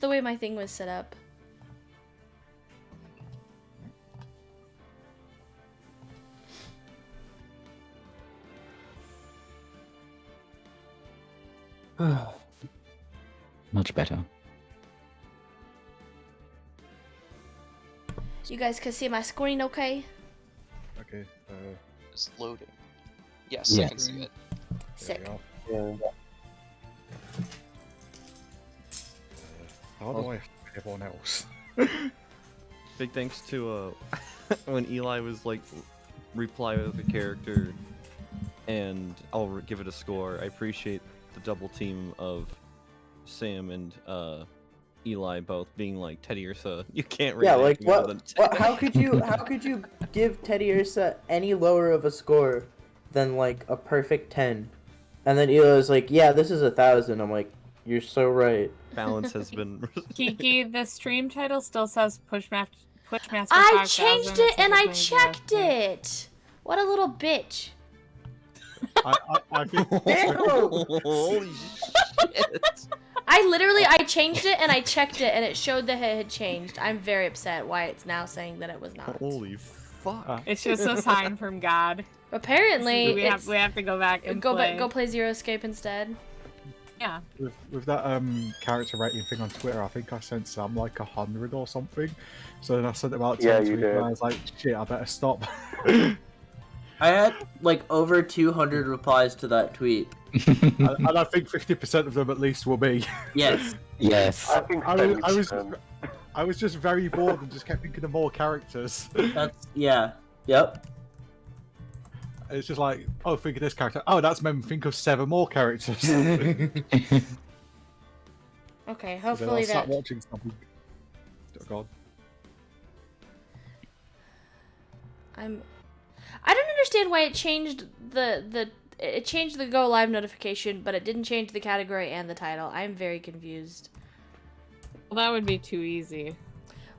the way my thing was set up. Much better. You guys can see my screen okay? Okay. It's loading. Yes, Yeah. I can see it. Sick. How do I everyone else? Big thanks to when Eli was like reply with a character, and I'll give it a score. I appreciate the double team of Sam and Eli both being like Teddy Ursa. You can't rate Yeah, anything like other what? than How could you give Teddy Ursa any lower of a score than like a perfect 10? And then Eli was like, "Yeah, this is 1,000." I'm like, "You're so right." balance has been. Kiki, the stream title still says Pushmaster. I changed it and I checked it! What a little bitch. I think Holy shit! I changed it and I checked it and it showed that it had changed. I'm very upset why it's now saying that it was not. Holy fuck! It's just a sign from God. Apparently, we have to go back and play. go play Zero Escape instead. Yeah. with that character rating thing on Twitter, I think I sent Sam like 100 or something. So then I sent about 10 Yeah, tweets you and did. I was like, shit, I better stop. I had like over 200 replies to that tweet. and I think 50% of them at least will be. Yes. Yes. I think I was just very bored and just kept thinking of more characters. That's yeah. Yep. It's just like, oh, think of this character. Oh, that's made me think of 7 more characters. Okay, Then hopefully I'll start that. watching something. Oh god. I don't understand why it changed it changed the go live notification, but it didn't change the category and the title. I'm very confused. Well, that would be too easy.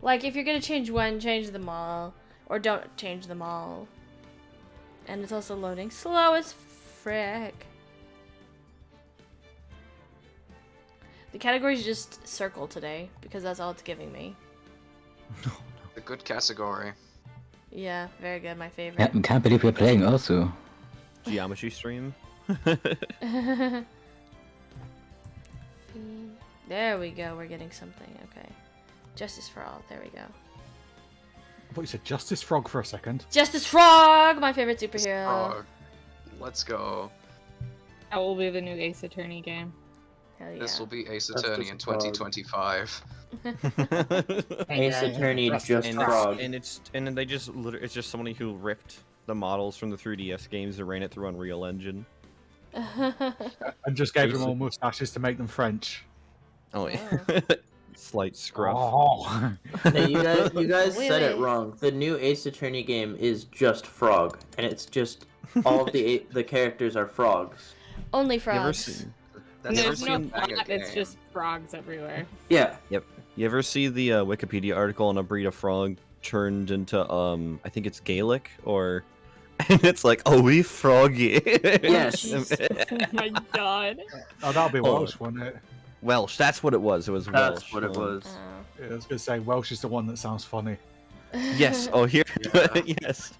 Like, if you're gonna change one, change them all, or don't change them all. And it's also loading slow as frick. The category's just circle today because that's all it's giving me. A good category. Yeah, very good. My Yeah, favorite. can't believe we're playing also. Geometry stream. There we go. We're getting something. Okay. Justice for all. There we go. I thought you said Justice Frog for a second. Justice Frog, my favorite superhero. Frog. Let's go. That will be the new Ace Attorney game. Hell yeah. This will be Ace That's Attorney just in Frog. 2025. Ace Attorney just and frog. then they just it's just somebody who ripped the models from the 3DS games and ran it through Unreal Engine. And just gave them all mustaches to make them French. Oh yeah. Slight scruff. Oh. No, you guys Wait, said it wait. wrong. The new Ace Attorney game is just frog, and it's just all of the characters are frogs. Only You ever frogs. seen? That's Never There's no seen- plot, Banger it's game. just frogs everywhere. Yeah. You ever see the Wikipedia article on a breed of frog turned into I think it's Gaelic or and it's like oh we froggy. Yes. Oh my god. Oh, that'll be Oh. Welsh, won't it? Welsh. That's what it was. It was Welsh. That's what it was. Oh. Yeah, I was going to say, Welsh is the one that sounds funny. Yes. Oh, here. Yes.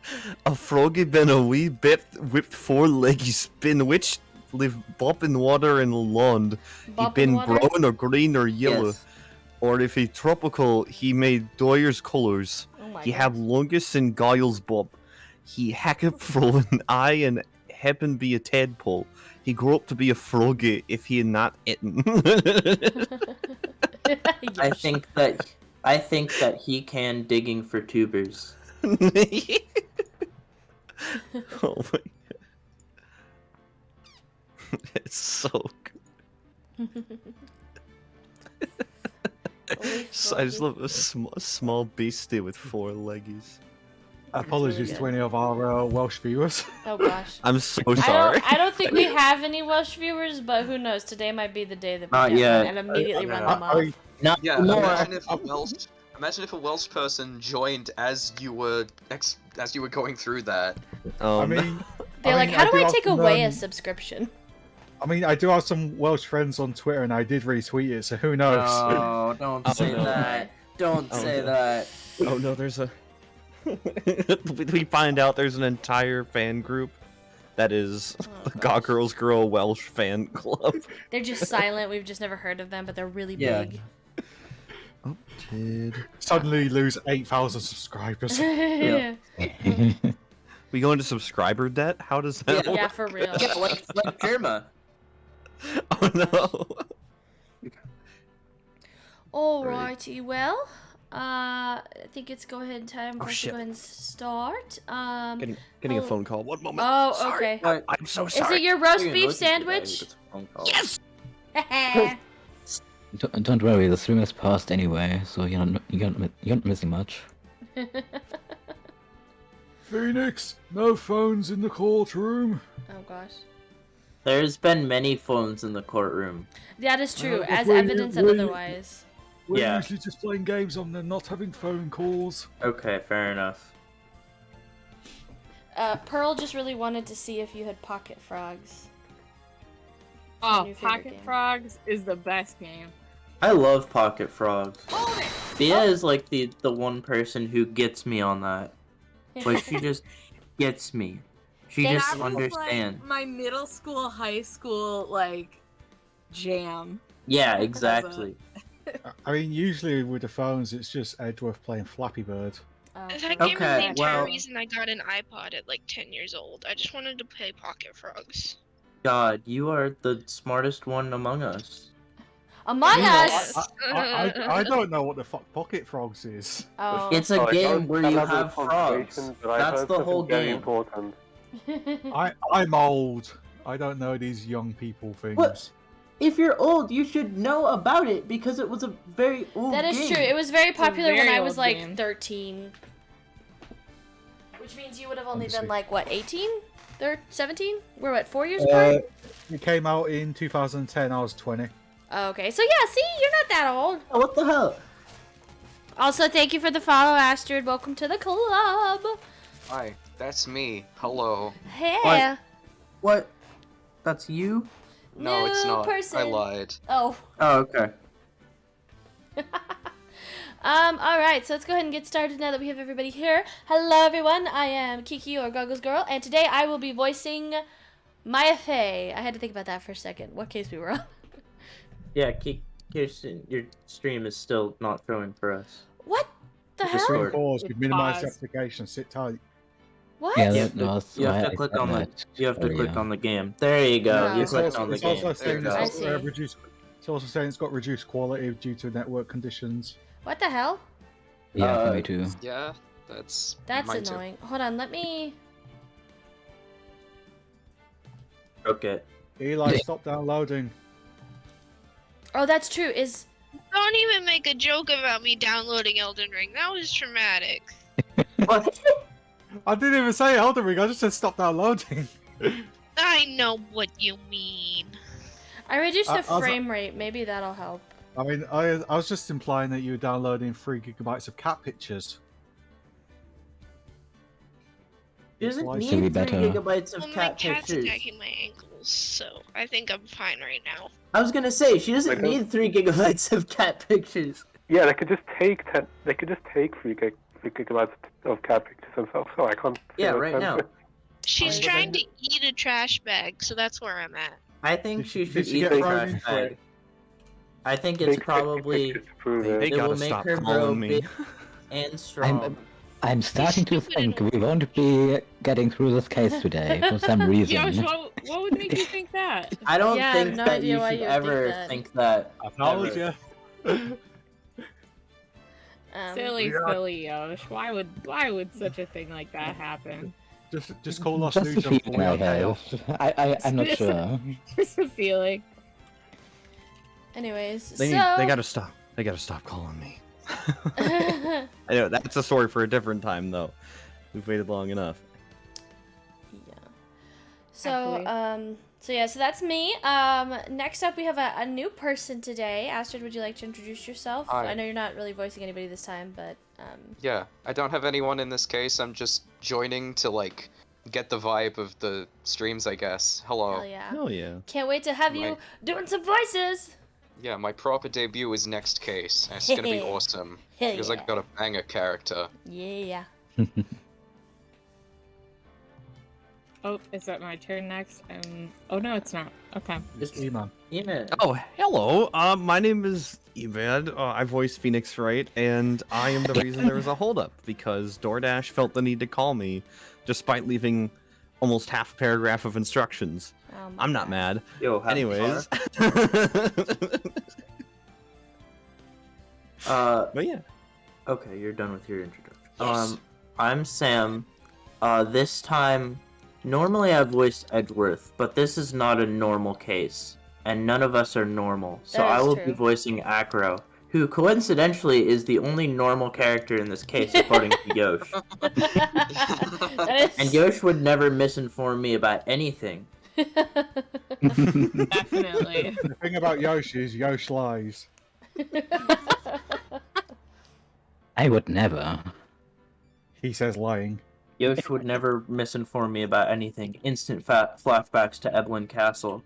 A froggy been a wee bit whipped 4-leggy spin which live bop in water and land. He Bop in been water? brown or green or yellow. Yes. Or if he tropical, he made Doyer's colours. Oh my He God. have longest and Giles bob. He hacketh fro an eye and happen be a tadpole. He grew up to be a froggy if he had not eaten. I think that he can digging for tubers. Oh my god. It's so good. Holy So I just froggy. love a small beastie with 4 leggies. Apologies really to any of our Welsh viewers. Oh gosh. I'm so sorry. I don't think we have any Welsh viewers, but who knows? Today might be the day that we Not get yet. one and immediately run I- them off. I- Not Yeah, more. imagine if a Welsh person joined as you were going through that. I mean, They're I like, mean, how do do I take often, away a subscription? I mean, I do have some Welsh friends on Twitter, and I did retweet it, so who knows? No, don't Oh, say no. that. Don't Oh, say no. that. Oh no, there's a. We find out there's an entire fan group that is Oh, the gosh. Got Girls Girl Welsh fan club. They're just silent. We've just never heard of them, but they're really Yeah. big. Oh, kid. Suddenly lose 8,000 subscribers. Yeah. We go into subscriber debt? How does that Yeah. Yeah, work? for real. Yeah, like Germa. Oh no. Alrighty, well, I think it's go ahead time for Oh, us to shit. go ahead and start. Getting a Oh. phone call. One moment. Oh, Sorry. okay. What? I'm so Is sorry. it your roast You're beef gonna listen to that, sandwich? you get a phone call. Yes. Don't worry, the stream has passed anyway, so you're not missing much. Phoenix, no phones in the courtroom. Oh gosh. There's been many phones in the courtroom. That is true, as wait, evidence of wait. otherwise. We're Yeah. usually just playing games on there, not having phone calls. Okay, fair enough. Pearl just really wanted to see if you had pocket frogs. Oh, New favorite Pocket game. Frogs is the best game. I love Pocket Frogs. Thea is like the one person who gets me on that. Like she just gets me. She And just That was, understands. like, my middle school, high school, like, jam. Yeah, exactly. I mean, usually with the phones, it's just Edgeworth playing Flappy Bird. Oh, That okay. game is Okay, the entire well- reason I got an iPod at like 10 years old. I just wanted to play Pocket Frogs. God, you are the smartest one among us. Among Yeah, Us! I don't know what the fuck Pocket Frogs is. Oh. It's a game where you have frogs. That's the whole game. Important. I'm old. I don't know these young people things. What? If you're old, you should know about it because it was a very old That is game. true. It was very popular when very I was old like game. 13. Which means you would have only Let me been see. like, what, 18? 17? We're what, 4 years apart? It came out in 2010. I was 20. Oh, okay, so yeah, see, you're not that old. Oh, what the hell? Also, thank you for the follow, Astrid. Welcome to the club. Hi, that's me. Hello. Hey. What? That's you? No, it's New not. person. I lied. Oh. Oh, okay. Alright, so let's go ahead and get started now that we have everybody here. Hello, everyone. I am Kiki, or Goggles Girl, and today I will be voicing Maya Fey. I had to think about that for a second. What case we were on? Yeah, Kirsten, your stream is still not showing for us. What the Just hell? Discord. Pause. We've minimized the Pause. application. Sit tight. What? Yeah, You that was you have why to I click said on the. that You have to click earlier. on the game. There you go. No. You It's clicked on the It's game. also saying There you it's go. I got, see. reduced. It's also saying it's got reduced quality due to network conditions. What the hell? Yeah, for me Uh, too. Yeah, that's That's mine too. annoying. Hold on, let me... Okay. Eli, stop downloading. Oh, that's true. Is... Don't even make a joke about me downloading Elden Ring. That was traumatic. What? I didn't even say Elden Ring. I just said stop downloading. I know what you mean. I reduced the I was- frame rate. Maybe that'll help. I mean, I was just implying that you were downloading 3 gigabytes of cat pictures. She doesn't Like- need Should 3 be better. gigabytes of Well, my cat cat's pictures. attacking my ankles, so I think I'm fine right now. I was gonna say she doesn't Like, need 3 gigabytes of cat pictures. Yeah, they could just take 3 gigabytes of cat pictures themselves. So I can't. see Yeah, what's right now. happening. She's Oh, trying to eat a trash bag, so that's where I'm at. I think she Did should she eat get the thrown trash into bag. it? I think Take it's 50 probably pictures to prove They it. it will gotta make stop her grow calling me. big and strong. I'm starting to stupid and think we won't be getting through this case today for some reason. Yosh, what would make you think that? I don't Yeah, I have think no that idea you why should you would think ever that. think that. I told Ever. you. Silly, Yeah. silly Yosh. Why would such a thing like that happen? Just call us Just a Nugent feeling I have. I'm not sure. Just a feeling. Anyways, They so... gotta stop. They gotta stop calling me. I know that's a story for a different time, though. We've waited long enough. Yeah. So that's me. Next up we have a new person today. Astrid, would you like to introduce yourself? Hi. I know you're not really voicing anybody this time, but Yeah, I don't have anyone in this case. I'm just joining to like get the vibe of the streams, I guess. Hello. Hell yeah. Hell yeah. Can't wait to have you Right. doing some voices. Yeah, my proper debut is next case. And it's gonna be awesome. Hell Because yeah. I got a banger character. Yeah. Oh, is that my turn next? Oh no, it's not. Okay. It's E-Man. Yeah. Oh, hello. My name is Evad. I voice Phoenix Wright, and I am the reason there was a holdup because DoorDash felt the need to call me, despite leaving almost half a paragraph of instructions. Oh my I'm not God. mad. Yo, have Anyways. But yeah. Okay, you're done with your introduction. Yes. I'm Sam. This time, normally I voiced Edgeworth, but this is not a normal case, and none of us are normal. So That I is will true. be voicing Acro, who coincidentally is the only normal character in this case, according to Yosh. That is... And Yosh would never misinform me about anything. Definitely. The thing about Yoshi is Yosh lies. I would never. He says lying. Yosh would never misinform me about anything. Instant flashbacks to Eblin Castle.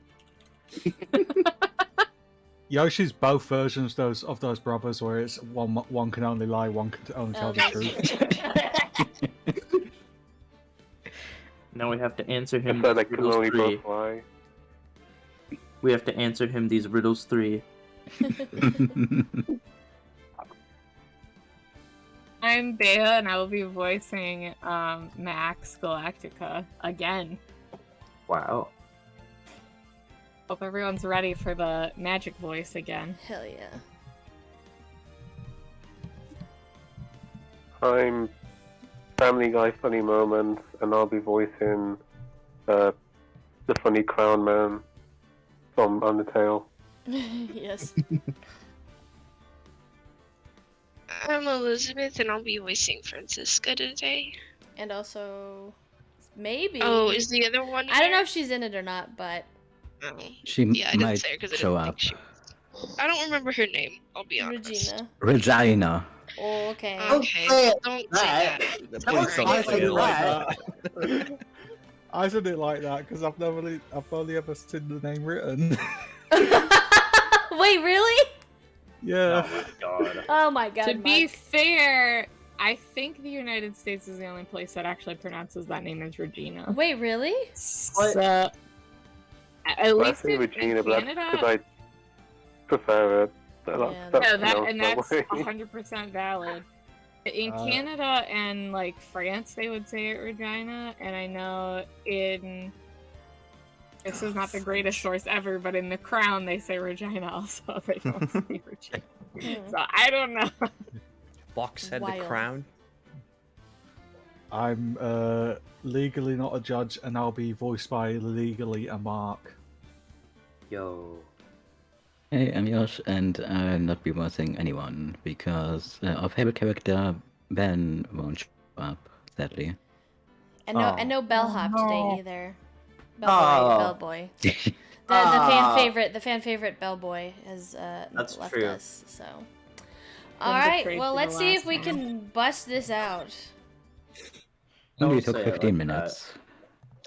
Yoshi's both versions of those brothers where it's one can only lie, one can only tell the that's truth. Now we have to answer him So these they can riddles only 3. both lie. We have to answer him these riddles 3. I'm Bea, and I will be voicing Max Galactica again. Wow. Hope everyone's ready for the magic voice again. Hell yeah. I'm Family Guy Funny Moments, and I'll be voicing the funny clown man from Undertale. Yes. I'm Elizabeth, and I'll be voicing Francisca today. And also, maybe. Oh, is the other one? I don't know here? if she's in it or not, but Oh. She Yeah, I didn't might say her because I show didn't up. think she. I don't remember her name. I'll be honest. Regina. Regina. Oh, okay. Okay, say it don't say that. that. Please don't Alright. say it like that. I said it like that because I've only ever seen the name written. Wait, really? Yeah. God. Oh my God. To be Mark. fair, I think the United States is the only place that actually pronounces that name as Regina. Wait, really? So, at But I least say in Regina, but that's Canada, because I prefer it. Yeah, no, that's way. 100% valid. In Canada and like France, they would say it Regina, and I know in this is not the greatest source ever, but in The Crown they say Regina also. They don't say Regina. Hmm. So I don't know. Box head Wild. the crown. I'm legally not a judge, and I'll be voiced by legally a Mark. Yo. Hey, I'm Yosh, and I'll not be voicing anyone because our favorite character, Ben, won't show up, sadly. And no bellhop No. today either. Oh. Bellboy. The fan favorite Bellboy has That's left true. us. So, all right. betrayed Well, for the let's see if last we one. can bust this out. Only Don't took say it 15 like that. minutes.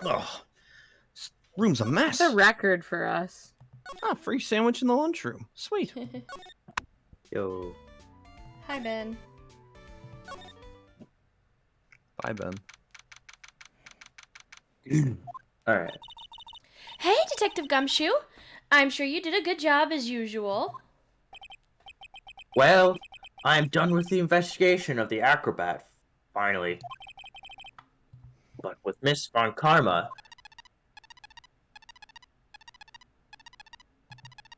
Ugh. This room's a mess. It's a record for us. Ah, free sandwich in the lunchroom. Sweet. Yo. Hi, Ben. Bye, Ben. Alright. Hey, Detective Gumshoe. I'm sure you did a good job as usual. Well, I'm done with the investigation of the acrobat, finally. But with Miss Von Karma...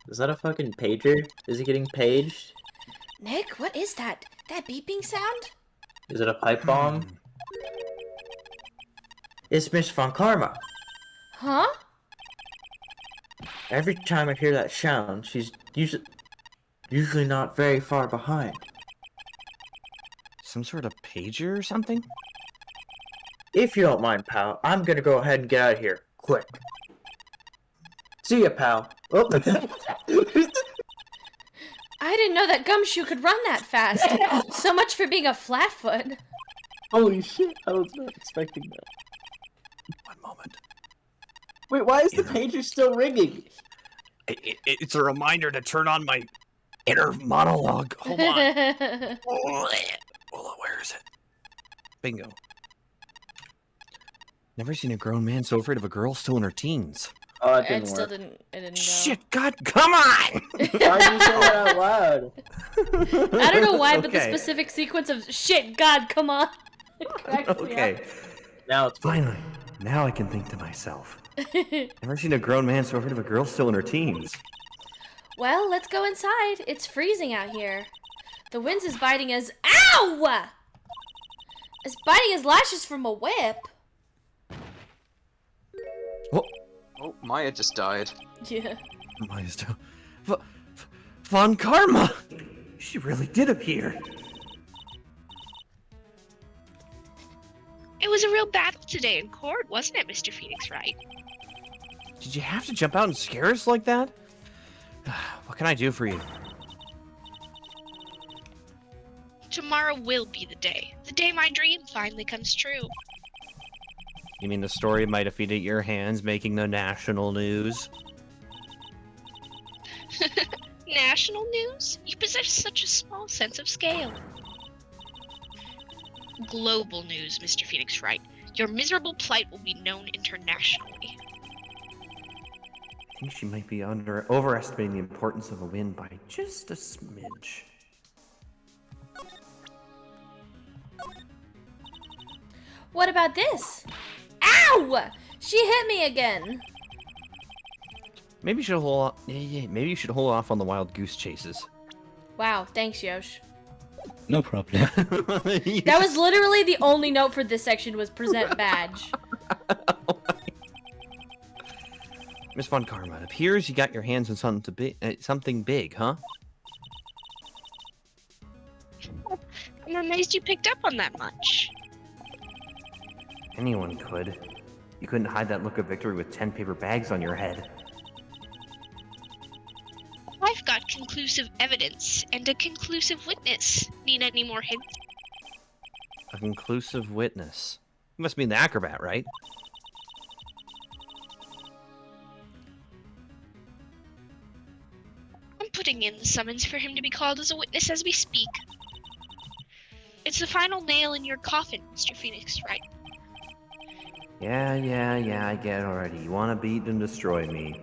Is that a fucking pager? Is he getting paged? Nick, what is that? That beeping sound? Is it a pipe bomb? It's Miss Von Karma. Huh? Every time I hear that sound, she's usually not very far behind. Some sort of pager or something? If you don't mind, pal, I'm gonna go ahead and get out of here. Quick. See ya, pal. Oh. I didn't know that Gumshoe could run that fast. So much for being a flatfoot. Holy shit, I was not expecting that. Wait, why is the You know. pager still ringing? It's a reminder to turn on my inner monologue. Hold on. Where is it? Bingo. Never seen a grown man so afraid of a girl still in her teens. Oh, it It didn't still work. didn't go. Shit, God, come on! Why did you say that out loud? I don't know why, but the Okay. specific sequence of shit, God, come on. It cracks me Okay, Now it's finally. Now I can think to myself. up. Never seen a grown man so afraid of a girl still in her teens. Well, let's go inside. It's freezing out here. The wind is biting as ow! It's biting his lashes from a whip. Oh, Oh, Maya just died. Yeah. Maya's down. Von Karma! She really did appear. It was a real battle today in court, wasn't it, Mr. Phoenix Wright? Did you have to jump out and scare us like that? What can I do for you? Tomorrow will be the day my dream finally comes true. You mean the story of my defeat at your hands making the national news? National news? You possess such a small sense of scale. Global news, Mr. Phoenix Wright. Your miserable plight will be known internationally. I think she might be overestimating the importance of a win by just a smidge. What about this? Ow! She hit me again. Maybe you should hold. Maybe you should hold off on the wild goose chases. Wow, thanks, Yosh. No problem. That was literally the only note for this section was present badge. Miss Von Karma, it appears you got your hands on something big, huh? I'm amazed you picked up on that much. Anyone could. You couldn't hide that look of victory with 10 paper bags on your head. I've got conclusive evidence and a conclusive witness. Need any more hints? A conclusive witness. You must mean the acrobat, right? I'm putting in the summons for him to be called as a witness as we speak. It's the final nail in your coffin, Mr. Phoenix Wright. Yeah, I get it already. You want to beat and destroy me.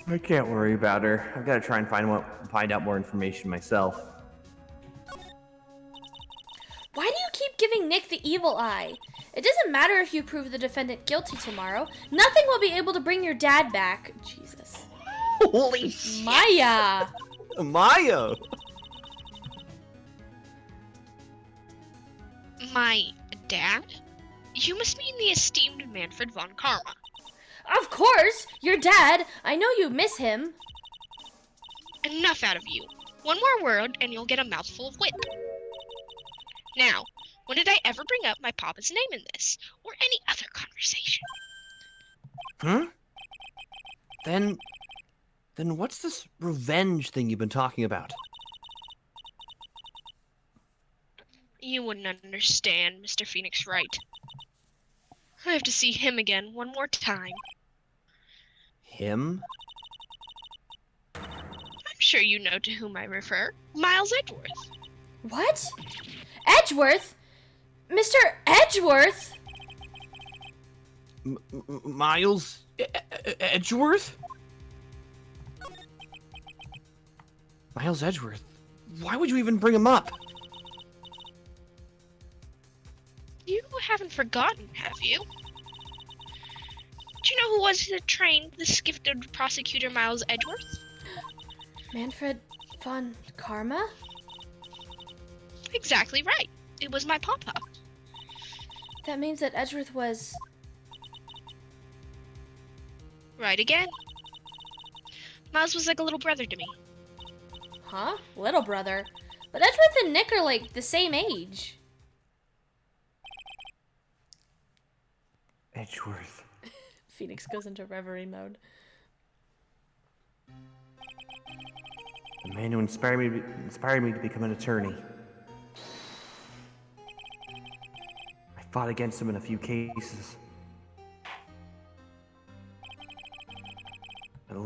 I can't worry about her. I've got to try and find out more information myself. Why do you keep giving Nick the evil eye? It doesn't matter if you prove the defendant guilty tomorrow. Nothing will be able to bring your dad back. Jesus. Holy shit! Maya! Maya! My dad? You must mean the esteemed Manfred von Karma. Of course! Your dad! I know you miss him. Enough out of you. One more word and you'll get a mouthful of wit. Now, when did I ever bring up my papa's name in this, or any other conversation? Then what's this revenge thing you've been talking about? You wouldn't understand, Mr. Phoenix Wright. I have to see him again one more time. Him? I'm sure you know to whom I refer. Miles Edgeworth. What? Edgeworth? Mr. Edgeworth? Miles Edgeworth? Miles Edgeworth? Why would you even bring him up? You haven't forgotten, have you? Do you know who was that trained this gifted prosecutor Miles Edgeworth? Manfred von Karma? Exactly right. It was my papa. That means that Edgeworth was... Right again. Miles was like a little brother to me. Huh? Little brother. But Edgeworth and Nick are like the same age. Edgeworth. Phoenix goes into reverie mode. The man who inspired me to become an attorney. I fought against him in a few cases.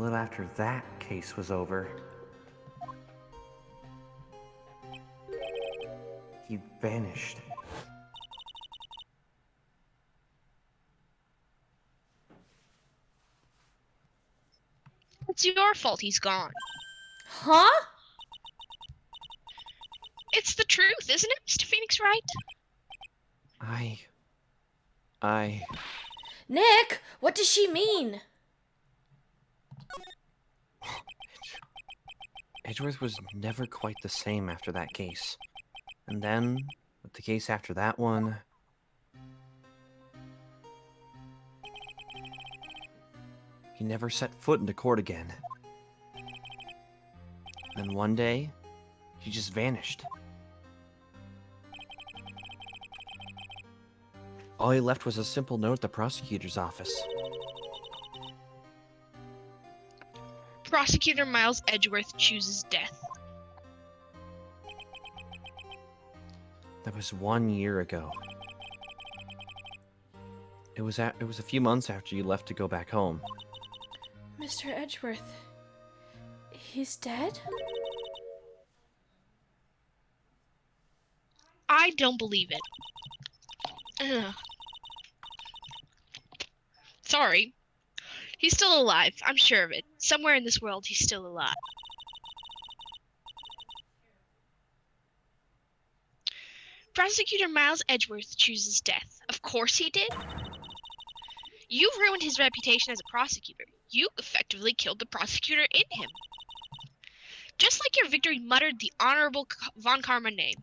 little after that case was over, he vanished. It's your fault he's gone. Huh? It's the truth, isn't it, Mr. Phoenix Wright? I... Nick, what does she mean? Edgeworth was never quite the same after that case. And then, with the case after that one... he never set foot into court again. Then one day, he just vanished. All he left was a simple note at the prosecutor's office. Prosecutor Miles Edgeworth chooses death. That was 1 year ago. It was a few months after you left to go back home. Mr. Edgeworth. He's dead? I don't believe it. Ugh. Sorry. He's still alive, I'm sure of it. Somewhere in this world, he's still alive. Prosecutor Miles Edgeworth chooses death. Of course he did. You ruined his reputation as a prosecutor. You effectively killed the prosecutor in him. Just like your victory muttered the Honorable Von Karma name.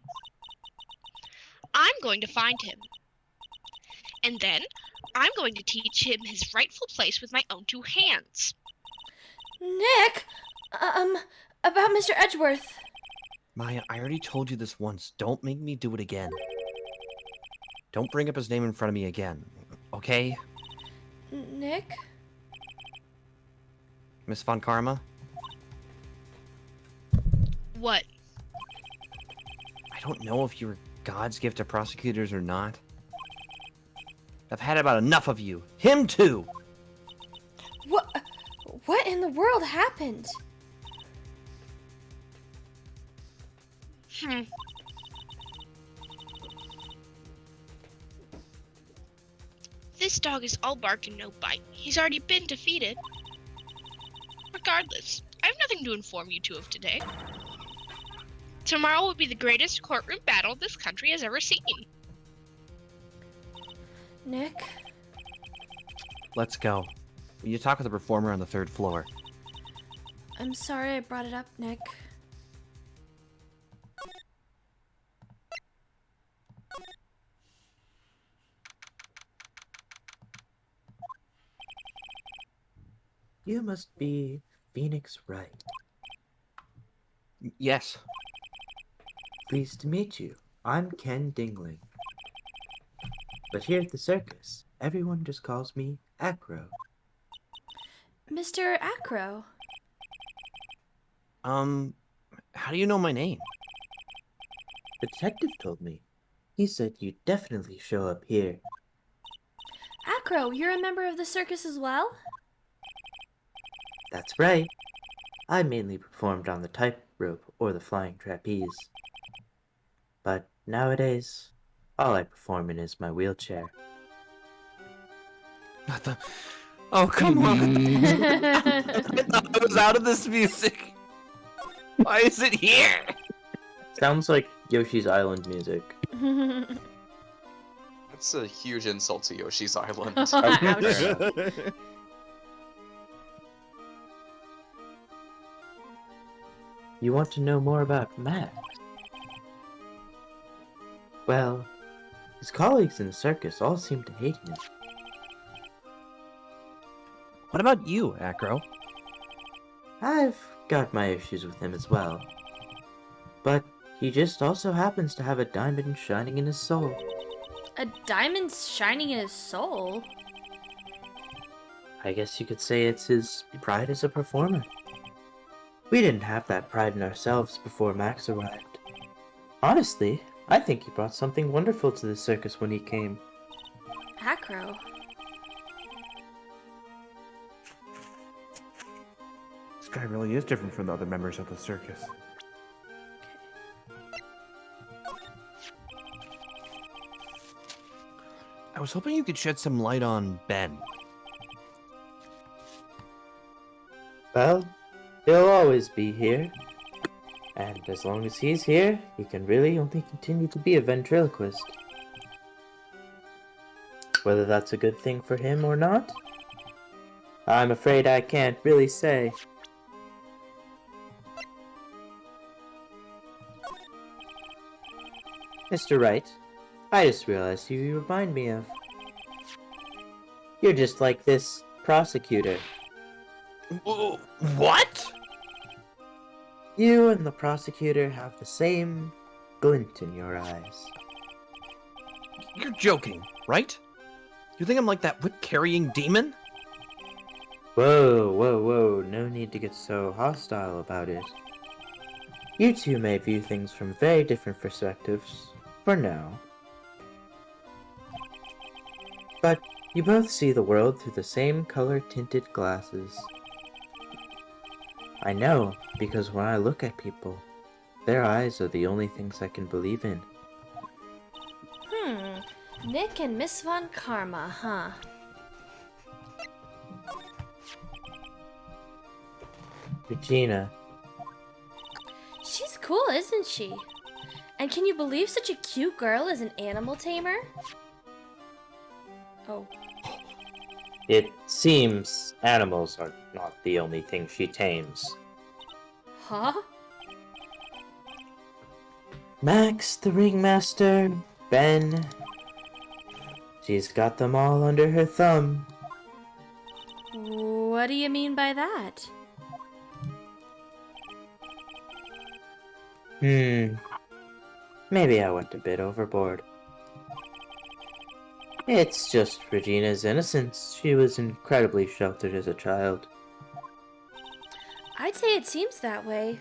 I'm going to find him. And then, I'm going to teach him his rightful place with my own two hands. Nick! About Mr. Edgeworth. Maya, I already told you this once. Don't make me do it again. Don't bring up his name in front of me again, okay? Nick? Miss Von Karma? What? I don't know if you're God's gift to prosecutors or not. I've had about enough of you. Him too! What in the world happened? This dog is all bark and no bite. He's already been defeated. Regardless, I have nothing to inform you two of today. Tomorrow will be the greatest courtroom battle this country has ever seen. Nick? Let's go. Will you talk with the performer on the 3rd floor? I'm sorry I brought it up, Nick. You must be Phoenix Wright. Yes. Pleased to meet you. I'm Ken Dingling. But here at the circus, everyone just calls me Acro. Mr. Acro? How do you know my name? The detective told me. He said you'd definitely show up here. Acro, you're a member of the circus as well? That's right. I mainly performed on the tightrope or the flying trapeze. But nowadays, all I perform in is my wheelchair. Not the... Oh, come on! I thought I was out of this music! Why is it here? Sounds like Yoshi's Island music. That's a huge insult to Yoshi's Island. Ouch. You want to know more about Max? Well, his colleagues in the circus all seem to hate him. What about you, Acro? I've got my issues with him as well. But he just also happens to have a diamond shining in his soul. A diamond shining in his soul? I guess you could say it's his pride as a performer. We didn't have that pride in ourselves before Max arrived. Honestly, I think he brought something wonderful to the circus when he came. Acro? guy really is different from the other members of the circus. I was hoping you could shed some light on Ben. Well, he'll always be here. And as long as he's here, he can really only continue to be a ventriloquist. Whether that's a good thing for him or not, I'm afraid I can't really say. Mr. Wright, I just realized who you remind me of. You're just like this prosecutor. What? You and the prosecutor have the same glint in your eyes. You're joking, right? You think I'm like that whip-carrying demon? Whoa, whoa, whoa, no need to get so hostile about it. You two may view things from very different perspectives, for now. But you both see the world through the same color-tinted glasses. I know, because when I look at people, their eyes are the only things I can believe in. Nick and Miss Von Karma, huh? Regina, She's cool, isn't she? And can you believe such a cute girl is an animal tamer? Oh. it seems animals are not the only thing she tames. Huh? Max, the ringmaster, Ben. She's got them all under her thumb. What do you mean by that? Maybe I went a bit overboard. It's just Regina's innocence. She was incredibly sheltered as a child. I'd say it seems that way.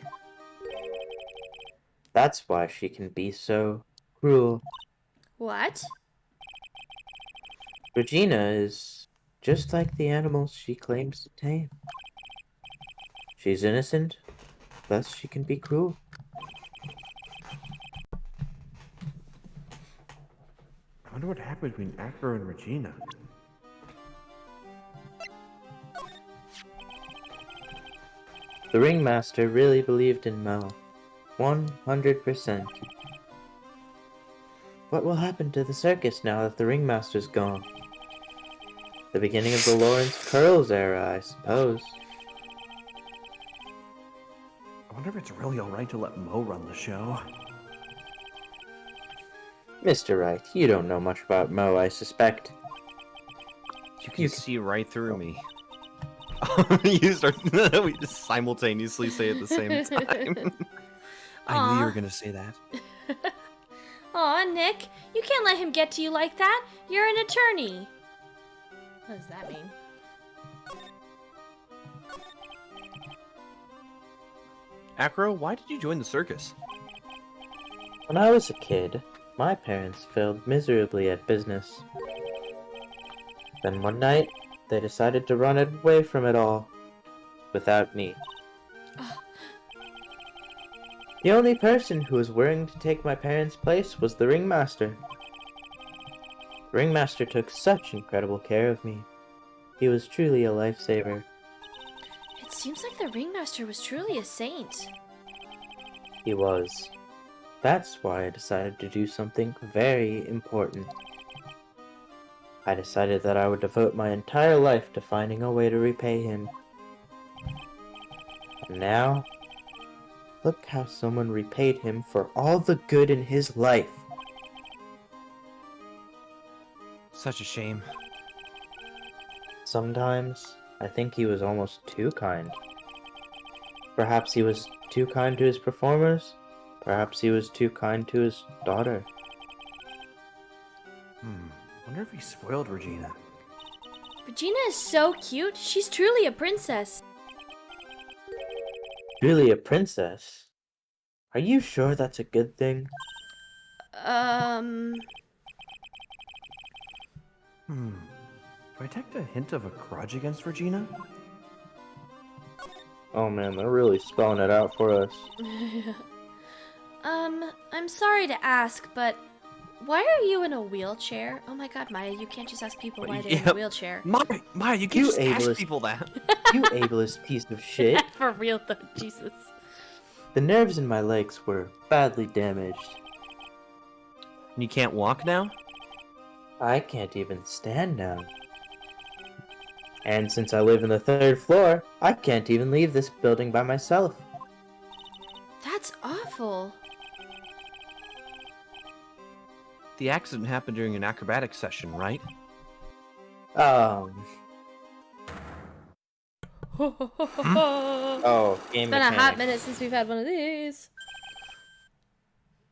That's why she can be so cruel. What? Regina is just like the animals she claims to tame. She's innocent, thus she can be cruel. I wonder what happened between Acro and Regina. The ringmaster really believed in Mel. 100%. What will happen to the circus now that the ringmaster's gone? The beginning of the Lawrence Curls era, I suppose. I wonder if it's really alright to let Mo run the show. Mr. Wright, you don't know much about Mo, I suspect. You can see right through me. We just simultaneously say at the same time. I knew you were gonna say that. Aw, Nick, you can't let him get to you like that. You're an attorney. What does that mean? Acro, why did you join the circus? When I was a kid, my parents failed miserably at business. Then one night, they decided to run away from it all. Without me. The only person who was willing to take my parents' place was the ringmaster. The ringmaster took such incredible care of me. He was truly a lifesaver. It seems like the ringmaster was truly a saint. He was. That's why I decided to do something very important. I decided that I would devote my entire life to finding a way to repay him. And now, look how someone repaid him for all the good in his life. Such a shame. Sometimes, I think he was almost too kind. Perhaps he was too kind to his performers. Perhaps he was too kind to his daughter. Wonder if he spoiled Regina. Regina is so cute. She's truly a princess. Really a princess? Are you sure that's a good thing? Do I detect a hint of a grudge against Regina? Oh man, they're really spelling it out for us. I'm sorry to ask, but why are you in a wheelchair? Oh my god, Maya, you can't just ask people why they're in a Yep. wheelchair. Maya, you You can just ask ableist. people that. You ableist piece of shit. For real though, Jesus. The nerves in my legs were badly damaged. You can't walk now? I can't even stand now. And since I live in the 3rd floor, I can't even leave this building by myself. That's awful. The accident happened during an acrobatics session, right? Oh, game It's been a hot mechanics. minute since we've had one of these.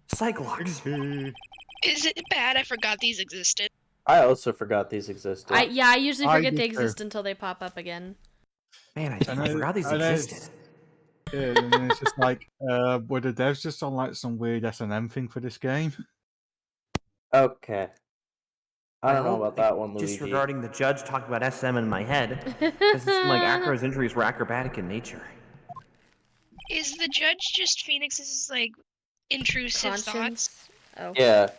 Cyclox. Is it bad I forgot these existed? I also forgot these existed. I usually I forget do they too. exist until they pop up again. Man, I I forgot these know existed. Yeah, and then it's just like, were the devs just on like some weird S&M thing for this game? Okay. I don't know hope about that one, Luigi. Disregarding the judge talking about SM in my head, because it seemed like Acro's injuries were acrobatic in nature. Is the judge just Phoenix's like intrusive thoughts? Conscience. Oh. Yeah.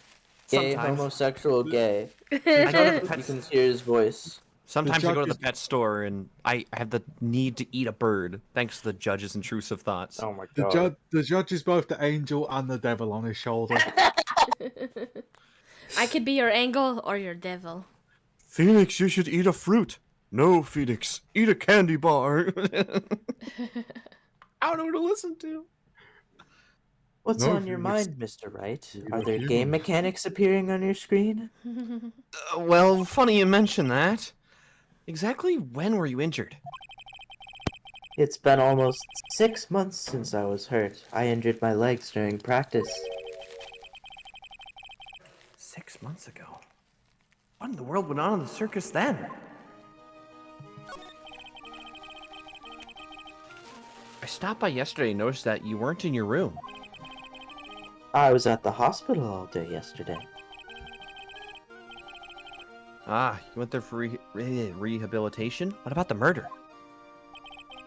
Gay, Sometimes. homosexual, gay. I go to the You pet can hear his voice. Sometimes I go to the judge pet store and I have the need to eat a bird, thanks to the judge's intrusive thoughts. Oh my The god. judge is both the angel and the devil on his shoulder. I could be your angel or your devil. Phoenix, you should eat a fruit. No, Phoenix, eat a candy bar. I don't know what to listen to. What's No, on your Phoenix. mind, Mr. Wright? You're Are a there human. game mechanics appearing on your screen? Well, funny you mention that. Exactly when were you injured? It's been almost 6 months since I was hurt. I injured my legs during practice. 6 months ago. What in the world went on in the circus then? I stopped by yesterday and noticed that you weren't in your room. I was at the hospital all day yesterday. Ah, you went there for rehabilitation? What about the murder?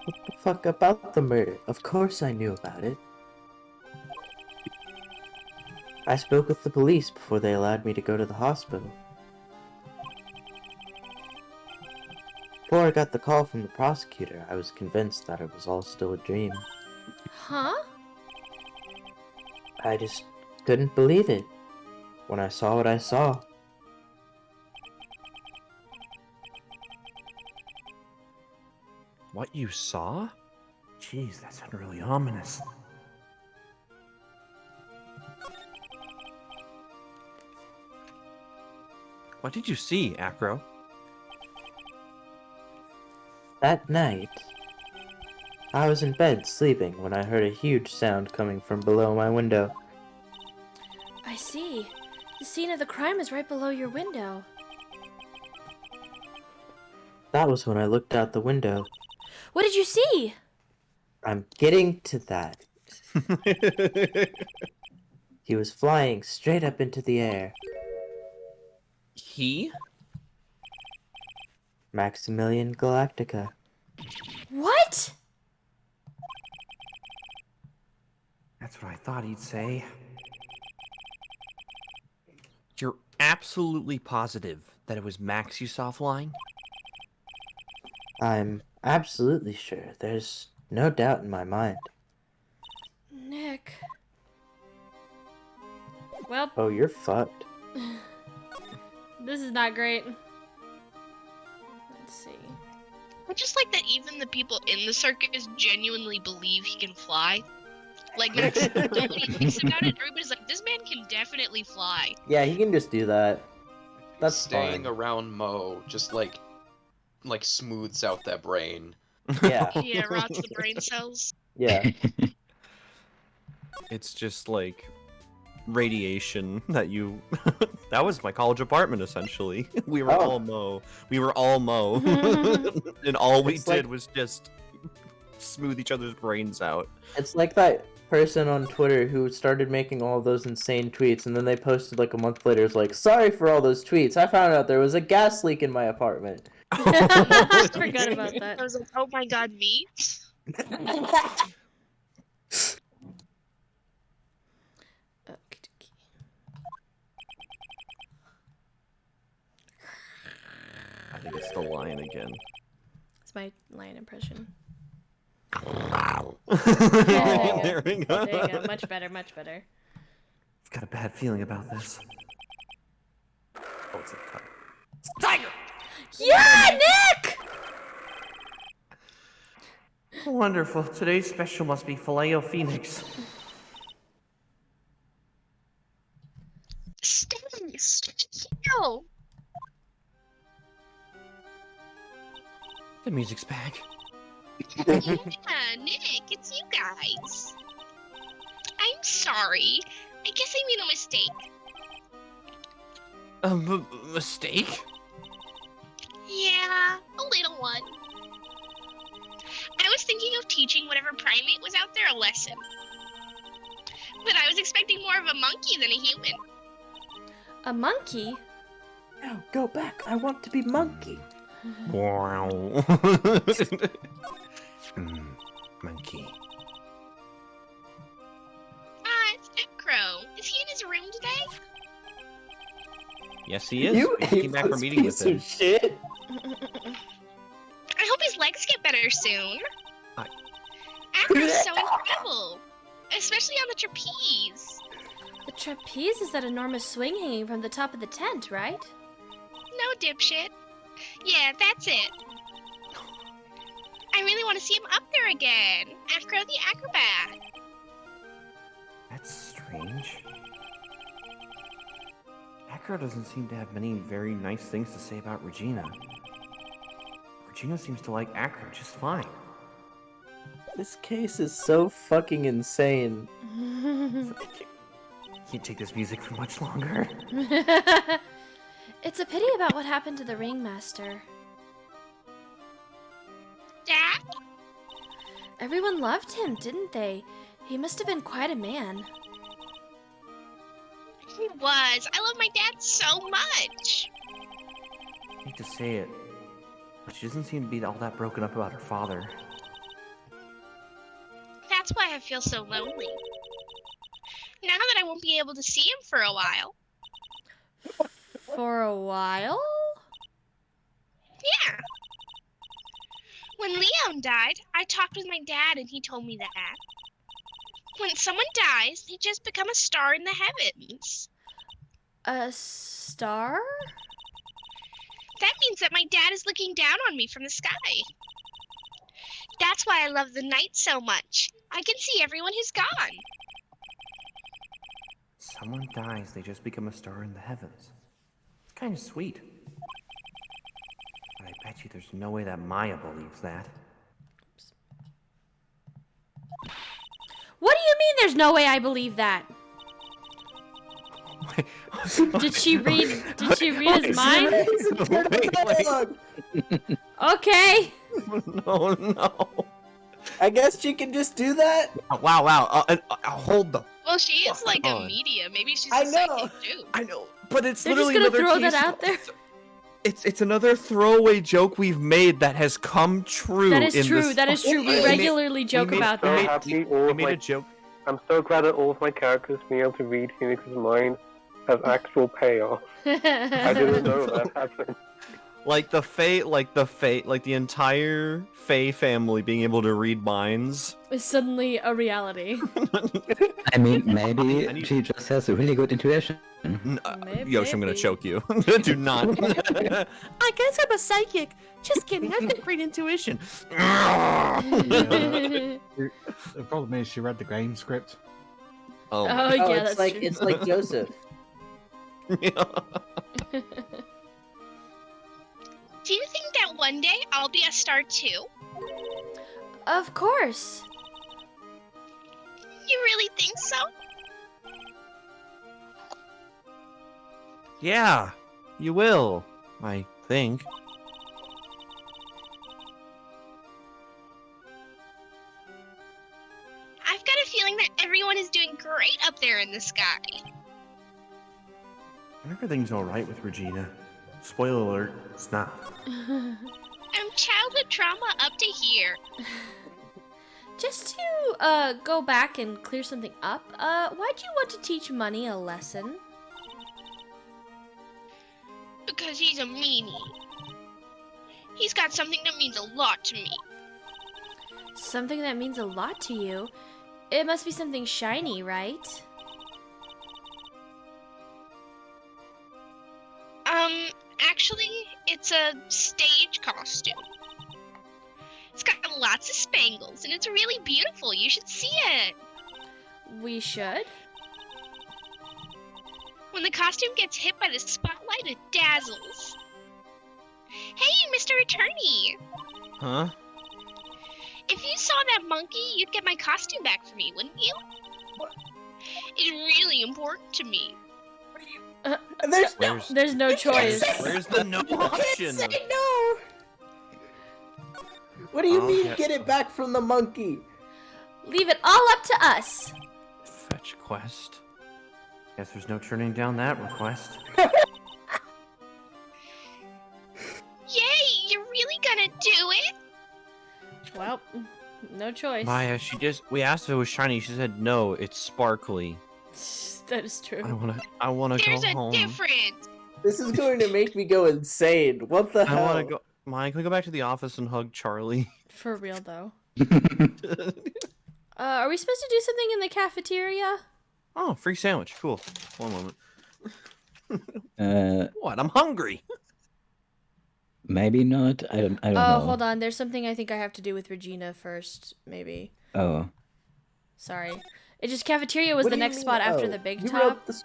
What the fuck about the murder? Of course I knew about it. I spoke with the police before they allowed me to go to the hospital. Before I got the call from the prosecutor, I was convinced that it was all still a dream. Huh? I just couldn't believe it when I saw what I saw. What you saw? Jeez, that sounded really ominous. What did you see, Acro? That night, I was in bed sleeping when I heard a huge sound coming from below my window. I see. The scene of the crime is right below your window. That was when I looked out the window. What did you see? I'm getting to that. He was flying straight up into the air. He? Maximilian Galactica. What? That's what I thought he'd say. You're absolutely positive that it was Max you saw flying? I'm absolutely sure. There's no doubt in my mind. Nick. Well, Oh, you're fucked. this is not great. Let's see. I just like that even the people in the circus genuinely believe he can fly. Like, Max, nobody thinks about it. Everybody's like, this man can definitely fly. Yeah, he can just do that. That's Staying fine. around Mo just like smooths out that brain. Yeah, Yeah, rots the brain cells. yeah. It's just like radiation that you. That was my college apartment essentially. We were Oh. all Mo. We were all Mo, and all we It's did like- was just smooth each other's brains out. It's like that person on Twitter who started making all those insane tweets, and then they posted like a month later, it's like, sorry for all those tweets. I found out there was a gas leak in my apartment. I forgot about I that. was like, oh my god, me? Okey-dokey. I think it's the lion again. It's my lion impression. There we go. There you go. Much better, much better. I've got a bad feeling about this. Oh, it's a cut. Tiger! Yeah, Nick! Wonderful. Today's special must be Filet-O-Phoenix. Stay still. The music's back. Yeah, Nick, it's you guys. I'm sorry. I guess I made a mistake. A mistake? Yeah, a little one. I was thinking of teaching whatever primate was out there a lesson. But I was expecting more of a monkey than a human. A monkey? No, go back. I want to be monkey. Wow. Monkey. It's Necro. Is he in his room today? Yes, he is. You We just came back from meeting with piece him. of shit. I hope his legs get better soon. I- Acro's so incredible. Especially on the trapeze. The trapeze is that enormous swing hanging from the top of the tent, right? No, dipshit. Yeah, that's it. I really want to see him up there again. Acro the acrobat. That's strange. Acro doesn't seem to have many very nice things to say about Regina. Regina seems to like Acro just fine. This case is so fucking insane. Can't take this music for much longer. It's a pity about what happened to the ringmaster. Dad? Everyone loved him, didn't they? He must have been quite a man. He was. I love my dad so much. I hate to say it, but she doesn't seem to be all that broken up about her father. That's why I feel so lonely. Now that I won't be able to see him for a while. For a while? Yeah. When Leon died, I talked with my dad and he told me that. When someone dies, they just become a star in the heavens. A star? That means that my dad is looking down on me from the sky. That's why I love the night so much. I can see everyone who's gone. Someone dies, they just become a star in the heavens. It's kind of sweet. But I bet you there's no way that Maya believes that. What do you mean there's no way I believe that? Did she read his mind? Okay. No, no. I guess she can just do that? Wow. Hold the. Well, she is like a on. medium. Maybe she's I a know. psychic too. I know, but it's They're just literally gonna another throw that case- out there. It's another throwaway joke we've made that has come true. That is in true. This... That is true. We We regularly joke made about so that. happy all We of made my a joke. I'm so glad that all of my characters being able to read Phoenix's mind has actual payoff. I didn't know that happened. Like the entire Fae family being able to read minds. Is suddenly a reality. I mean, maybe I need- she just has a really good intuition. Yosh, I'm gonna choke you. Do not. I guess I'm a psychic. Just kidding. I've got great intuition. The problem is she read the game script. Oh Oh. yeah, that's true. it's like Joseph. Do you think that one day I'll be a star too? Of course. You really think so? Yeah, you will. I think. I've got a feeling that everyone is doing great up there in the sky. Everything's all right with Regina. Spoiler alert, it's not. I'm childhood trauma up to here. Just to go back and clear something up, why'd you want to teach Money a lesson? Because he's a meanie. He's got something that means a lot to me. Something that means a lot to you? It must be something shiny, right? Actually, it's a stage costume. It's got lots of spangles, and it's really beautiful. You should see it. We should. When the costume gets hit by the spotlight, it dazzles. Hey, Mr. Attorney! Huh? If you saw that monkey, you'd get my costume back for me, wouldn't you? It's really important to me. There's no choice. Where's the no option? Say no. What do you mean, Okay. get it back from the monkey? Leave it all up to us. Fetch quest. Guess there's no turning down that request. Yay! You're really gonna do it? Well, no choice. Maya, we asked if it was shiny. She said no, it's sparkly. That is true. I wanna go There's a home. difference. This is going to make me go insane. What the I hell? wanna go. Maya, can we go back to the office and hug Charlie? For real, though. Are we supposed to do something in the cafeteria? Oh, free sandwich. Cool. One moment. Uh, What? I'm hungry. maybe not. I don't Oh, know. hold on. There's something I think I have to do with Regina first, maybe. Oh. Sorry. It just cafeteria was What the do you next mean, spot after oh? the big You top. wrote this-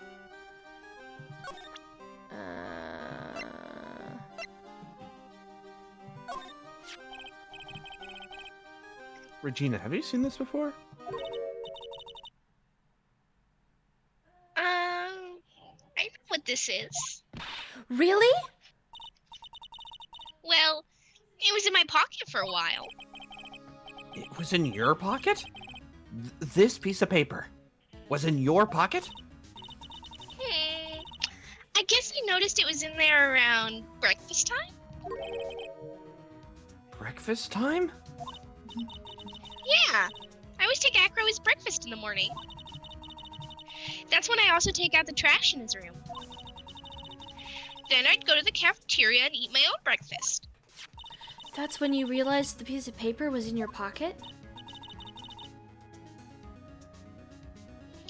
Regina, have you seen this before? I know what this is. Really? Well, it was in my pocket for a while. It was in your pocket? This piece of paper was in your pocket? I guess I noticed it was in there around breakfast time. Breakfast time? Yeah, I always take Acro as breakfast in the morning. That's when I also take out the trash in his room. Then I'd go to the cafeteria and eat my own breakfast. That's when you realized the piece of paper was in your pocket?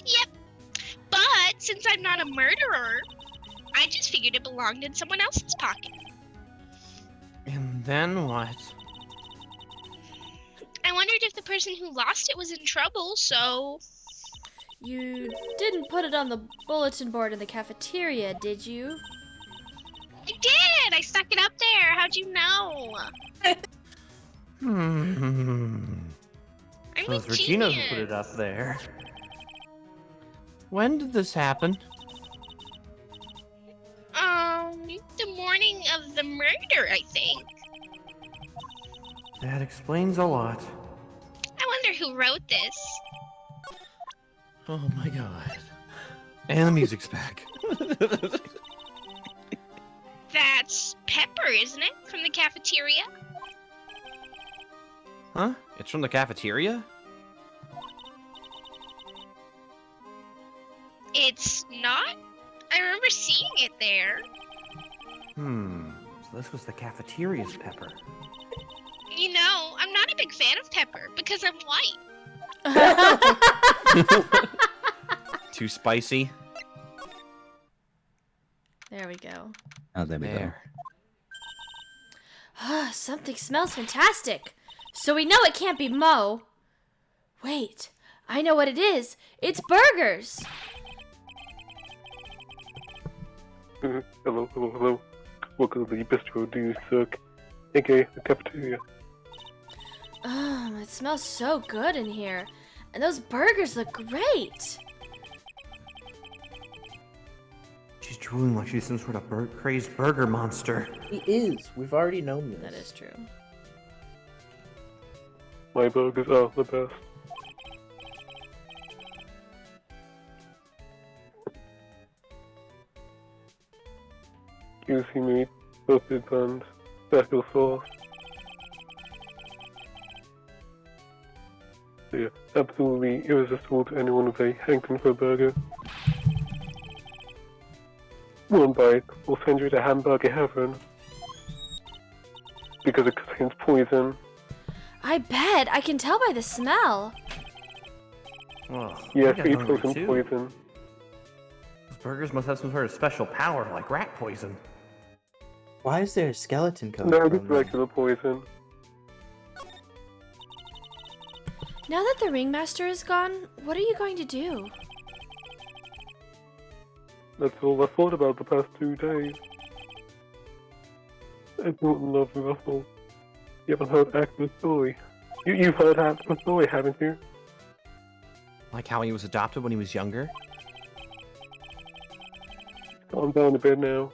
Yep. But since I'm not a murderer, I just figured it belonged in someone else's pocket. And then what? I wondered if the person who lost it was in trouble, so... You didn't put it on the bulletin board in the cafeteria, did you? I did! I stuck it up there! How'd you know? I'm So a it's Regina who genius. put it up there. When did this happen? The morning of the murder, I think. That explains a lot. I wonder who wrote this. Oh my god. And the music's back. That's Pepper, isn't it? From the cafeteria? Huh? It's from the cafeteria? It's not? I remember seeing it there. So this was the cafeteria's Pepper. You know, I'm not a big fan of Pepper because I'm white. Too spicy? There we go. Oh, there we go. Something smells fantastic. So we know it can't be Mo. Wait, I know what it is. It's burgers. Hello. Welcome to the Bistro Do Suck, aka the cafeteria. It smells so good in here. And those burgers look great. She's drooling like she's some sort of crazed burger monster. He is. We've already known this. That is true. My burgers are the best. Juicy meat, toasted buns, special sauce. Yeah, absolutely irresistible to anyone with a hankering for a burger. One bite will send you to hamburger heaven. Because it contains poison. I bet. I can tell by the smell. Ugh, Yes, I got we hungry poison too. poison. Those burgers must have some sort of special power, like rat poison. Why is there a skeleton coming No, from it's them? regular poison. Now that the ringmaster is gone, what are you going to do? That's all I thought about the past 2 days. I don't love Russell. You haven't heard Axel's story. You've heard Axel's story, haven't you? Like how he was adopted when he was younger? Calm down a bit now.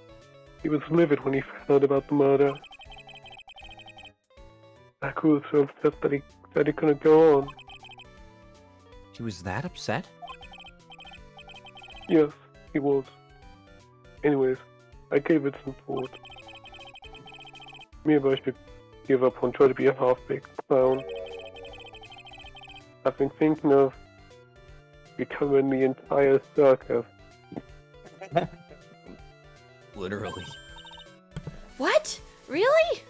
He was livid when he heard about the murder. Aku was so upset that he said he couldn't go on. He was that upset? Yes, he was. Anyways, I gave it some thought. Maybe I should give up on trying to be a half-baked clown. I've been thinking of becoming the entire circus. Literally. What? Really?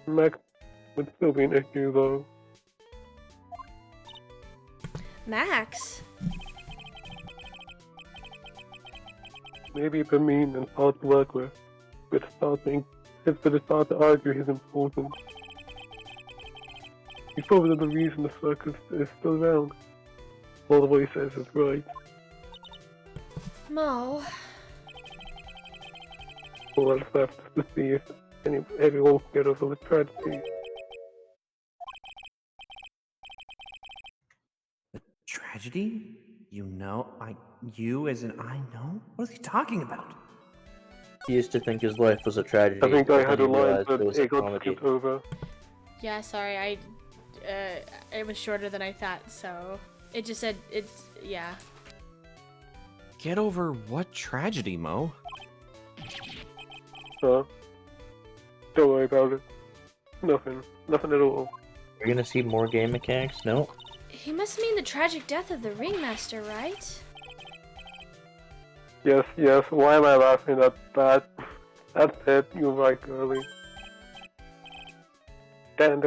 Max would still be an issue though. Max? Maybe a bit mean and hard to work with. But it's hard to argue his importance. He's probably the reason the circus is still around. All the way he says is right. Mo. All that's left is to see if everyone can get over the tragedy. Tragedy? You as in I know? What is he talking about? He used to think his life was a tragedy. I think but I had then a he line, realized but it was a it got comedy. skipped over. Yeah, sorry. It was shorter than I thought, so it just said it's yeah. Get over what tragedy, Mo? Huh? Don't worry about it. Nothing. Nothing at all. We're gonna see more game mechanics? No. He must mean the tragic death of the ringmaster, right? Yes, yes. Why am I laughing at that? That's it. You're right, girlie. Dan.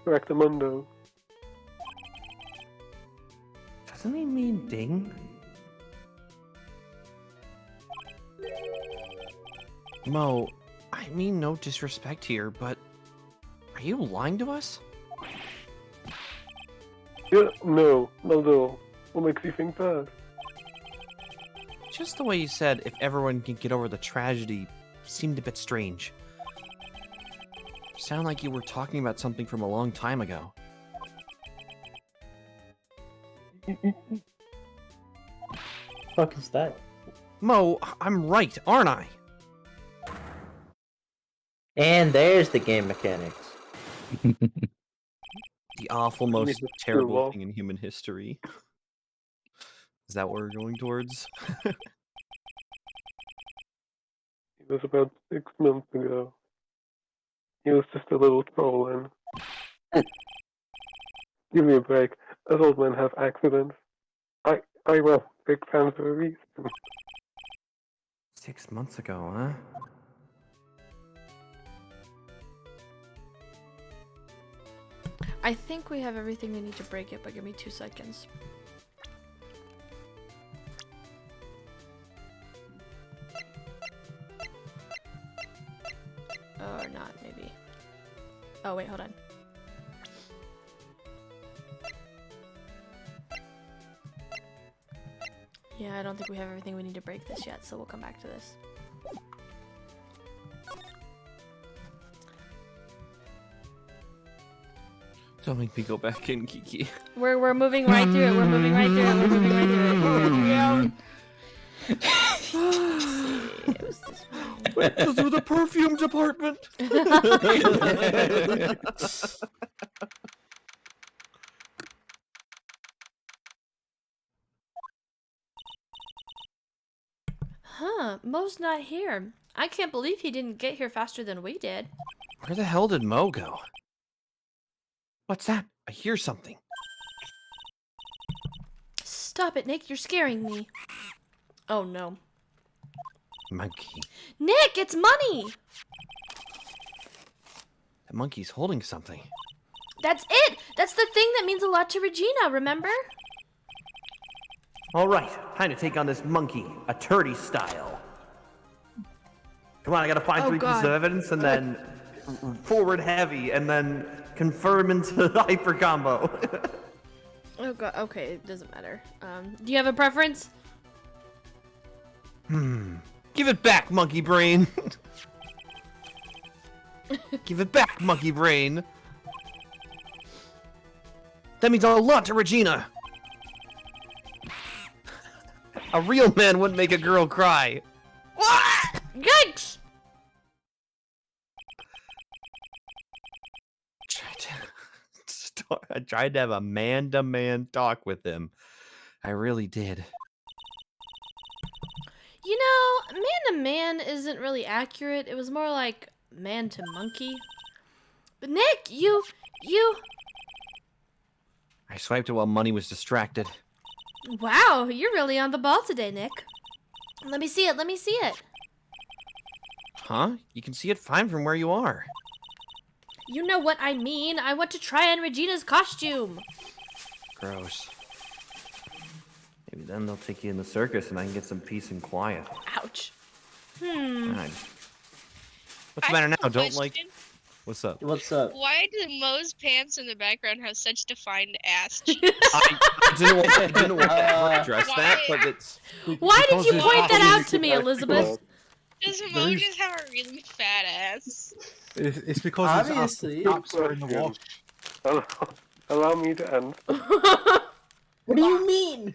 Rectamundo. Doesn't he mean ding? Mo, I mean no disrespect here, but are you lying to us? Yeah, no, not at all. What makes you think that? Just the way you said if everyone can get over the tragedy seemed a bit strange. Sound like you were talking about something from a long time ago. Fuck is that? Mo, I'm right, aren't I? And there's the game mechanics. The awful, most Mr. terrible Wall. thing in human history. Is that what we're going towards? It was about 6 months ago. He was just a little troll and... Give me a break. As old men have accidents. I was big fan for a reason. 6 months ago, huh? I think we have everything we need to break it, but give me 2 seconds. Or not, maybe. Oh, wait, hold on. Yeah, I don't think we have everything we need to break this yet, so we'll come back to this. Don't make me go back in, Kiki. We're moving right through it. We're moving right through it. We're moving right through it. It was this one. Those are the perfume department. Huh, Mo's not here. I can't believe he didn't get here faster than we did. Where the hell did Mo go? What's that? I hear something. Stop it, Nick. You're scaring me. Oh, no. Monkey. Nick, it's money! The monkey's holding something. That's it! That's the thing that means a lot to Regina, remember? All right, time to take on this monkey, attorney style. Come on, I gotta find Oh, three pieces God. of evidence and then forward heavy and then confirm into the hyper combo. Oh, God. Okay, it doesn't matter. Do you have a preference? Give it back, monkey brain. Give it back, monkey brain. That means a lot to Regina. A real man wouldn't make a girl cry. What? Yikes! I tried to have a man-to-man talk with him. I really did. You know, man-to-man isn't really accurate. It was more like man-to-monkey. But Nick, you... I swiped it while Money was distracted. Wow, you're really on the ball today, Nick. Let me see it, let me see it. Huh? You can see it fine from where you are. You know what I mean. I want to try on Regina's costume. Gross. Maybe then they'll take you in the circus and I can get some peace and quiet. Ouch. Fine. What's the I matter now? have a Don't like... question. What's up? What's up? Why do Moe's pants in the background have such defined ass cheeks? I didn't want to ever address that, but it's... Why did you Because point it's that out obviously to me, extra. Elizabeth? Does There Moe is- just have a really fat ass? It's because his Obviously. gaps are in the wash. Allow me to end. What do you mean?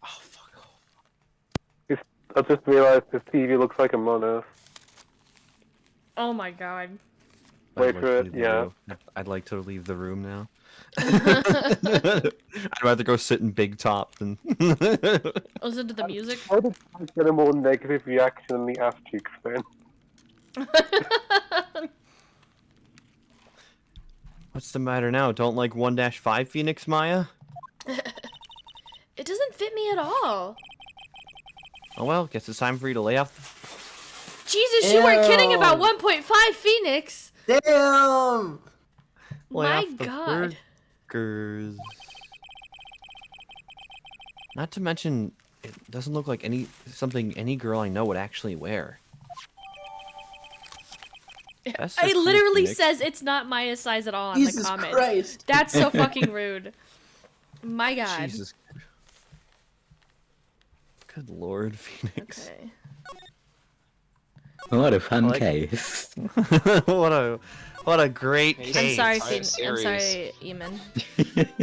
Oh, fuck off. I just realized his TV looks like a Monos. Oh my god. Wait I'd for like it, to leave the yeah. room. I'd like to leave the room now. I'd rather go sit in Big Top than... Listen to the music. How did I get a more negative reaction than the ass cheeks then? What's the matter now? Don't like 1-5 Phoenix, Maya? It doesn't fit me at all. Oh well, guess it's time for you to lay off. Jesus, you weren't kidding about Ew. 1.5 Phoenix. Damn! Lay My off the god. burgers. Not to mention, it doesn't look like something any girl I know would actually wear. That's It just cool, literally Phoenix. says it's not Maya's size at all in Jesus the comments. Christ! That's so fucking rude. My god. Jesus. Good lord, Phoenix. Okay. What a fun I like- case. what a great Hey, case. I'm sorry, Entire Phoenix. I'm sorry, Eamon.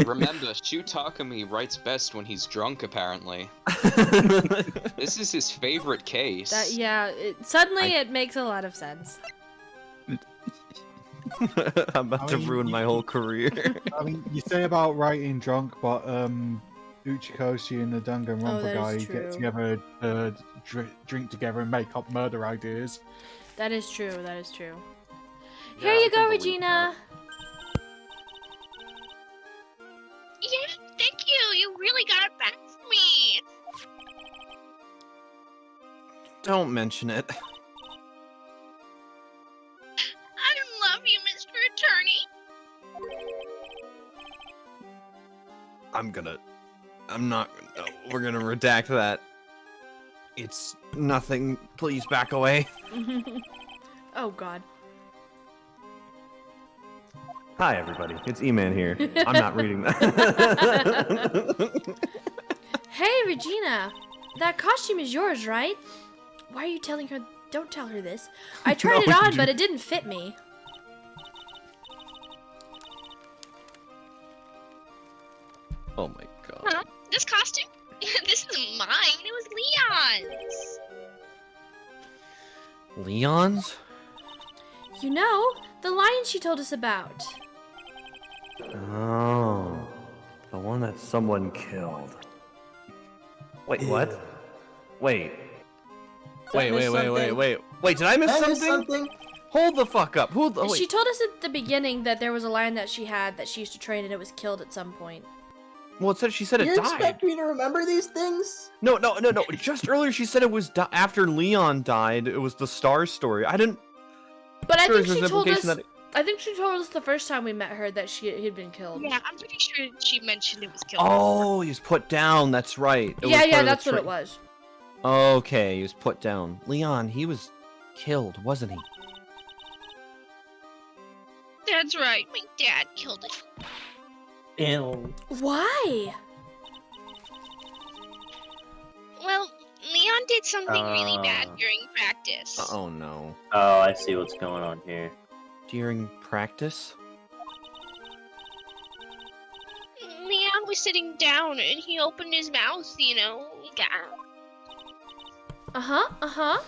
Remember, Shu Takumi writes best when he's drunk, apparently. This is his favorite case. Yeah, suddenly it makes a lot of sense. I'm about to I mean, ruin my whole career. I mean, you say about writing drunk, but Uchikoshi and the Danganronpa that guy is get true. together, drink together, and make up murder ideas. That is true, that is true. Yeah, Here I you can go, believe Regina. Yeah, thank you. You really got it back for me. Don't mention it. I love you, Mr. Attorney. We're gonna redact that. It's nothing. Please back away. Oh god. Hi, everybody. It's E-Man here. I'm not reading that. Hey, Regina. That costume is yours, right? Why are you telling her? Don't tell her this. I tried it No, on, you- but it didn't fit me. Oh my god. Huh? This costume? This is mine. It was Leon's. Leon's? You know, the lion she told us about. Oh. The one that someone killed. Wait, what? Wait. Did I miss something? Wait, did I miss Did I miss something? something? Hold the fuck up. Who? Oh, She wait. told us at the beginning that there was a lion that she had that she used to train and it was killed at some point. Well, she said it You died. expect me to remember these things? No. Just earlier she said it was after Leon died. It was the Star story. I didn't. But I Sure, think there's she told us. implication that I think she told us the first time we met her that he'd been killed. Yeah, I'm pretty sure she mentioned it was killed. Oh, he was put down. That's right. It was Yeah, part of the that's what it was. Okay, he was put down. Leon, he was killed, wasn't he? That's right. My dad killed it. Ew. Why? Well, Leon did something really bad during practice. Oh no. Oh, I see what's going on here. During practice? Leon was sitting down and he opened his mouth, you know. Yeah. Uh-huh.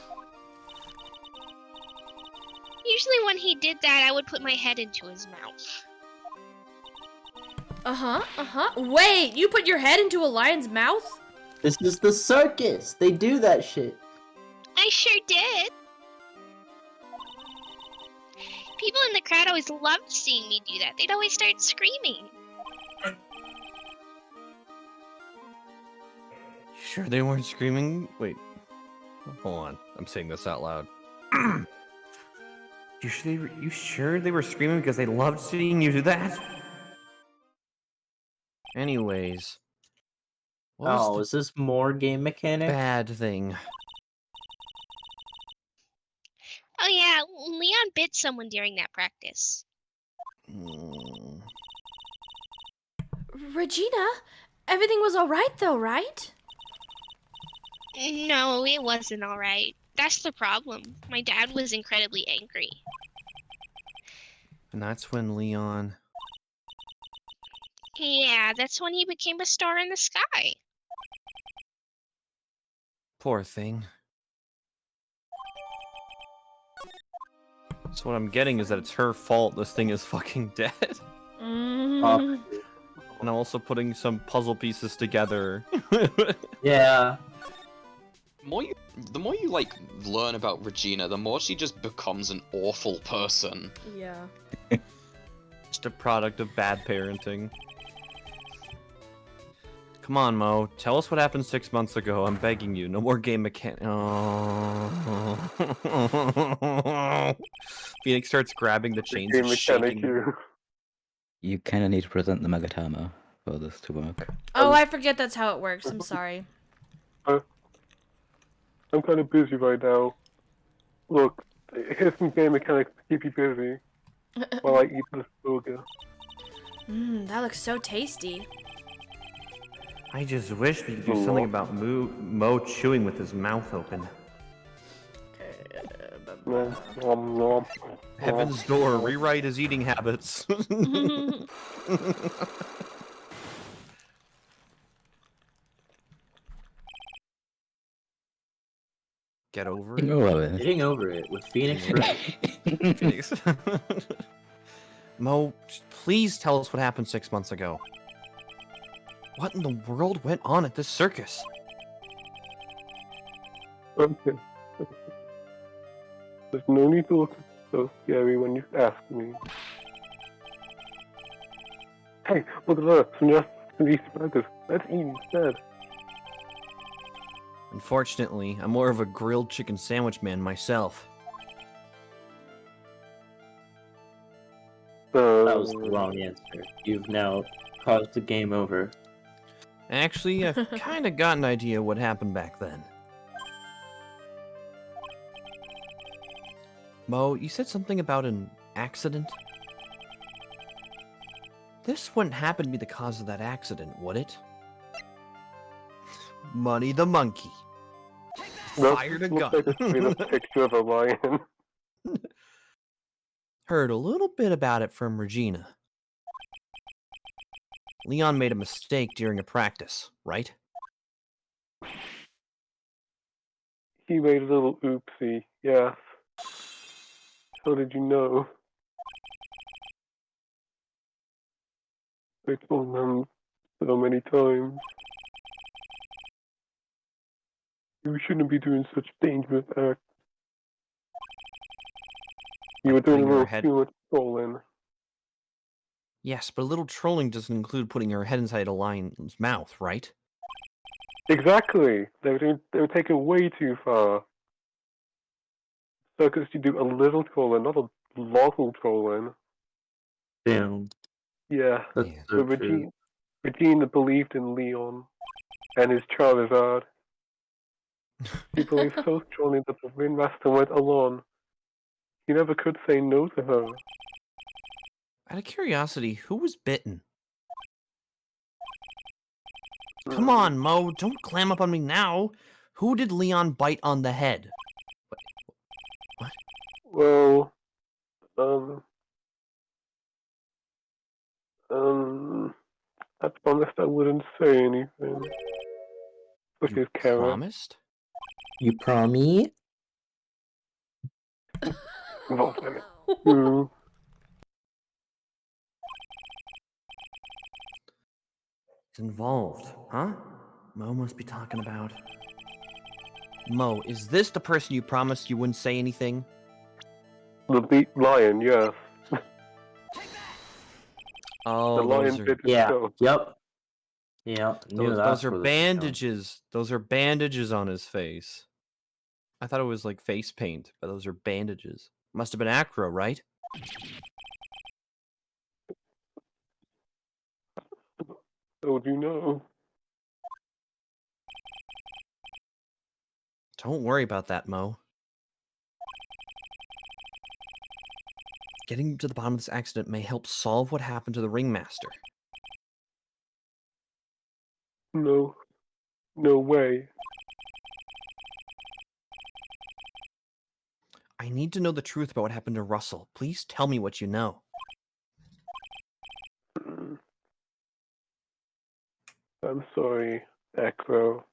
Usually when he did that, I would put my head into his mouth. Wait, you put your head into a lion's mouth? This is the circus. They do that shit. I sure did. People in the crowd always loved seeing me do that. They'd always start screaming. Sure they weren't screaming? Wait. Hold on. I'm saying this out loud. You sure they were screaming because they loved seeing you do that? Anyways. What was Oh, the is this more game mechanic? bad thing? Oh yeah, Leon bit someone during that practice. Hmm. Regina, everything was alright though, right? No, it wasn't alright. That's the problem. My dad was incredibly angry. And that's when Leon... Yeah, that's when he became a star in the sky. Poor thing. So what I'm getting is that it's her fault this thing is fucking dead. Mm. And I'm also putting some puzzle pieces together. Yeah. The more you like learn about Regina, the more she just becomes an awful person. Yeah. Just a product of bad parenting. Come on, Mo. Tell us what happened 6 months ago. I'm begging you. No more game mechanic. Oh. Phoenix starts grabbing the chains Game and mechanic shaking. here. You kind of need to present the Magatama for this to work. Oh, I forget that's how it works. I'm sorry. I'm kind of busy right now. Look, here's some game mechanics to keep you busy while I eat this burger. That looks so tasty. I just wish we could do something about Mo chewing with his mouth open. Nom, nom, nom. Heaven's Door. Rewrite his eating habits. Get over it. Getting over it with Phoenix Wright. Phoenix. Mo, please tell us what happened 6 months ago. What in the world went on at this circus? Okay. There's no need to look so scary when you ask me. Hey, look at that. Some these burgers. Let's eat instead. Unfortunately, I'm more of a grilled chicken sandwich man myself. That was the wrong answer. You've now caused the game over. Actually, I've kind of got an idea what happened back then. Mo, you said something about an accident? This wouldn't happen to be the cause of that accident, would it? Money the monkey. Nope, Fired a looks gun. like it's been a picture of a lion. Heard a little bit about it from Regina. Leon made a mistake during a practice, right? He made a little oopsie, yes. How did you know? I told them so many times. You shouldn't be doing such dangerous acts. You were doing a putting her little head. too much trolling. Yes, but a little trolling doesn't include putting her head inside a lion's mouth, right? Exactly. They were taken way too far. Circus, you do a little trolling, not a lot of trolling. Damn, Yeah. that's Yeah. so But true. Regina believed in Leon and his Charizard. He believed so strongly that the Ringmaster went alone. He never could say no to her. Out of curiosity, who was bitten? Come on, Mo, don't clam up on me now. Who did Leon bite on the head? Well, I promised I wouldn't say anything. Which You is Kara. promised? You promise? Involved in it. Mm. It's involved, huh? Mo must be talking about... Mo, is this the person you promised you wouldn't say anything? The lion, yes. Oh, The lion those are... bit his Yeah. toe. Yep. Yeah. Knew Those that's are where this was going. bandages. Those are bandages on his face. I thought it was like face paint, but those are bandages. Must have been Acro, right? So do you know? Don't worry about that, Mo. Getting to the bottom of this accident may help solve what happened to the Ringmaster. No. No way. I need to know the truth about what happened to Russell. Please tell me what you know. Mm. I'm sorry, Acro.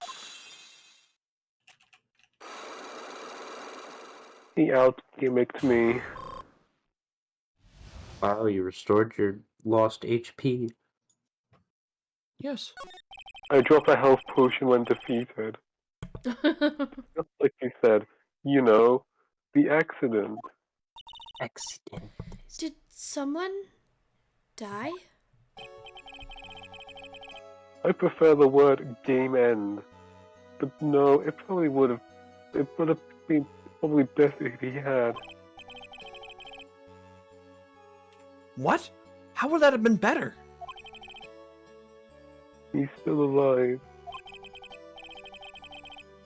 He out-gimmicked me. Wow, you restored your lost HP. Yes. I dropped a health potion when defeated. Just like you said, you know, the accident. Accident. Did someone die? I prefer the word game end. But no, it would have been probably better if he had. What? How would that have been better? He's still alive.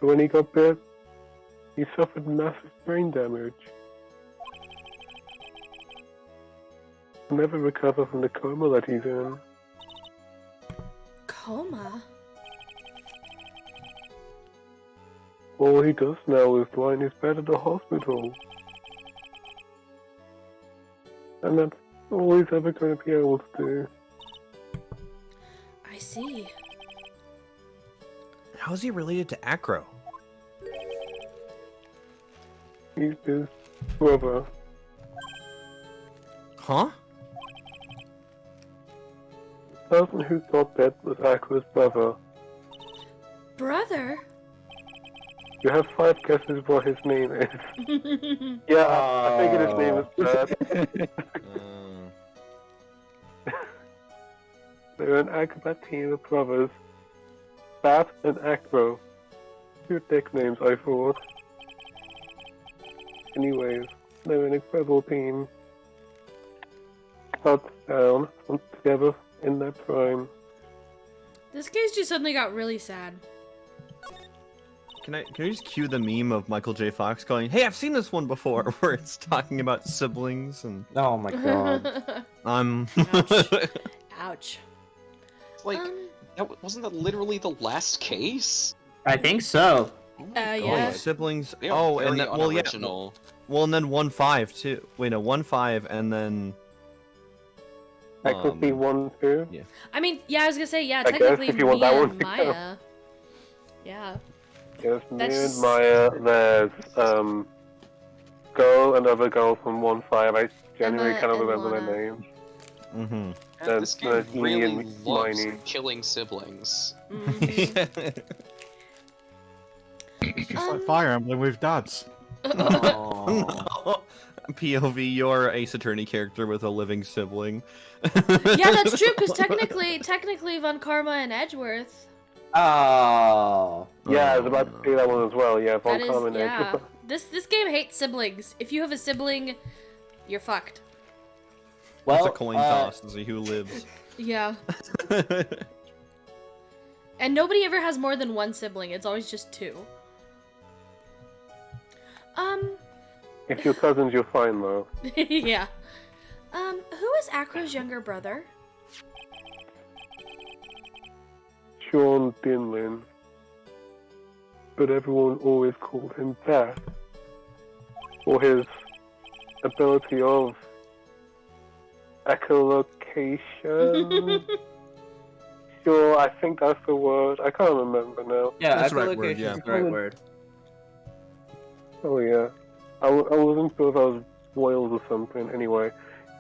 But when he got bit, he suffered massive brain damage. He'll never recover from the coma that he's in. Coma? All he does now is lie in his bed at the hospital. And that's all he's ever going to be able to do. I see. How is he related to Acro? He's his brother. Huh? The person who got bit was Acro's brother. Brother? You have 5 guesses what his name is. Yeah, I figured his name was Brad. They're an acrobat team of brothers. Bat and Acro. Cute nicknames, I thought. Anyways, they're an incredible team. Up, down, and together in their prime. This case just suddenly got really sad. Can you just cue the meme of Michael J. Fox going, "Hey, I've seen this one before," where it's talking about siblings and Oh my god. Ouch. Like, wasn't that literally the last case? I think so. Yeah. Siblings. They are Oh, very and then, well, yeah. unoriginal. Well, and then 1-5 too. Wait, no, 1-5, and then. That could be 1, 2. Yeah. I mean, yeah, I was gonna say, yeah, I guess technically if you want Mia that and one to Maya. Yeah. There's me That's- and Maya, there's girl, another girl from 1-5. I genuinely Emma cannot and remember Lana. their name. Mm-hmm. And this game That's me really and loves Miney. killing siblings. Mhm. It's just like Fire Emblem with dads. Oh. POV, you're Ace Attorney character with a living sibling. Yeah, that's true, because technically Von Karma and Edgeworth. Oh. Yeah, I was about to say that one as well. Yeah, Von That Karma is, and yeah. Edgeworth. This game hates siblings. If you have a sibling, you're fucked. Well, It's a coin toss to see who lives. Yeah. And nobody ever has more than one sibling. It's always just two. If you're cousins, you're fine though. Yeah. Who is Acro's younger brother? Sean Dinlin. But everyone always called him that. For his ability of echolocation. Sure, I think that's the word. I can't remember now. Yeah, That's the right echolocation word, yeah. is the right word. Oh yeah. I wasn't sure if I was Wales or something. Anyway,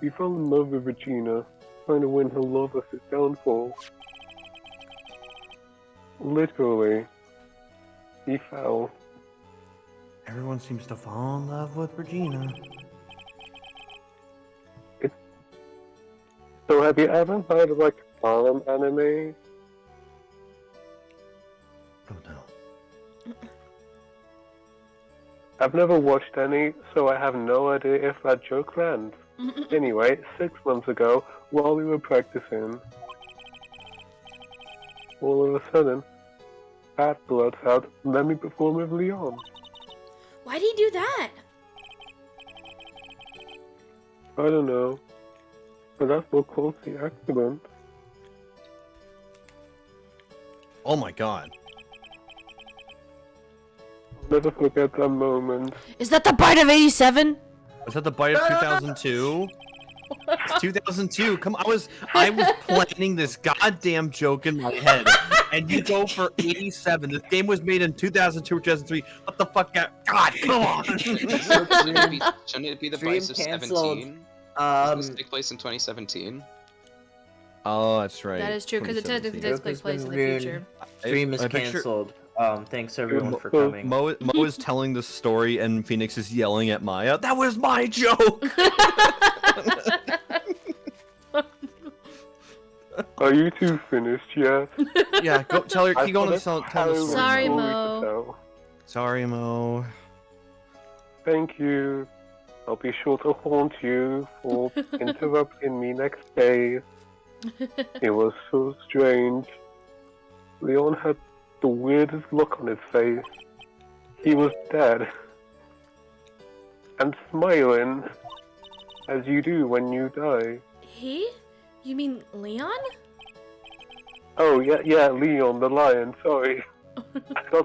he fell in love with Regina, trying to win her love as his downfall. Literally. He fell. Everyone seems to fall in love with Regina. So have you ever heard of like harem anime? Oh no. I've never watched any, so I have no idea if that joke lands. Anyway, 6 months ago, while we were practicing, all of a sudden, Bad Blood's out, let me perform with Leon. Why'd he do that? I don't know. But that's what caused the accident. Oh my god. I'll never forget that moment. Is that the bite of 87? Was that the bite of 2002? It's 2002. Come on, I was planning this goddamn joke in my head, and you go for 87. This game was made in 2002 or 2003. What the fuck? God, come on. Shouldn't it be the Stream Vice of canceled. 17? Doesn't this take place in 2017? Oh, that's right. That is true, because it technically 2017. does take place in the Ruined. future. Stream is I picture- cancelled. Thanks everyone for Mo- coming. Mo is telling the story, and Phoenix is yelling at Maya. That was my joke. Are you two finished yet? Yeah, go tell her. I Keep going thought and tell the I had a story. Sorry, story to Mo. tell. Sorry, Mo. Thank you. I'll be sure to haunt you for interrupting me next day. It was so strange. Leon had the weirdest look on his face. He was dead. And smiling, as you do when you die. He? You mean Leon? Oh, yeah, Leon the lion, sorry. I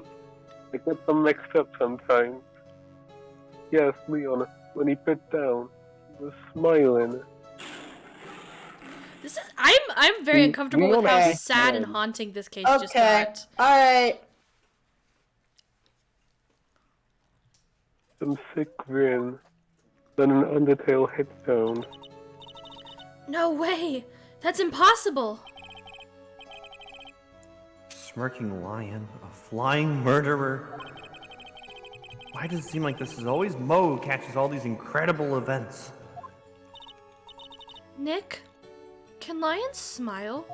get them mixed up sometimes. Yes, Leon, when he bit down, he was smiling. This is I'm very uncomfortable with how Okay. sad and haunting this case just Okay. got. Alright. Some sick grin, then an Undertale headstone. No way! That's impossible! Smirking lion, a flying murderer. Why does it seem like this is always Mo who catches all these incredible events? Nick, can lions smile?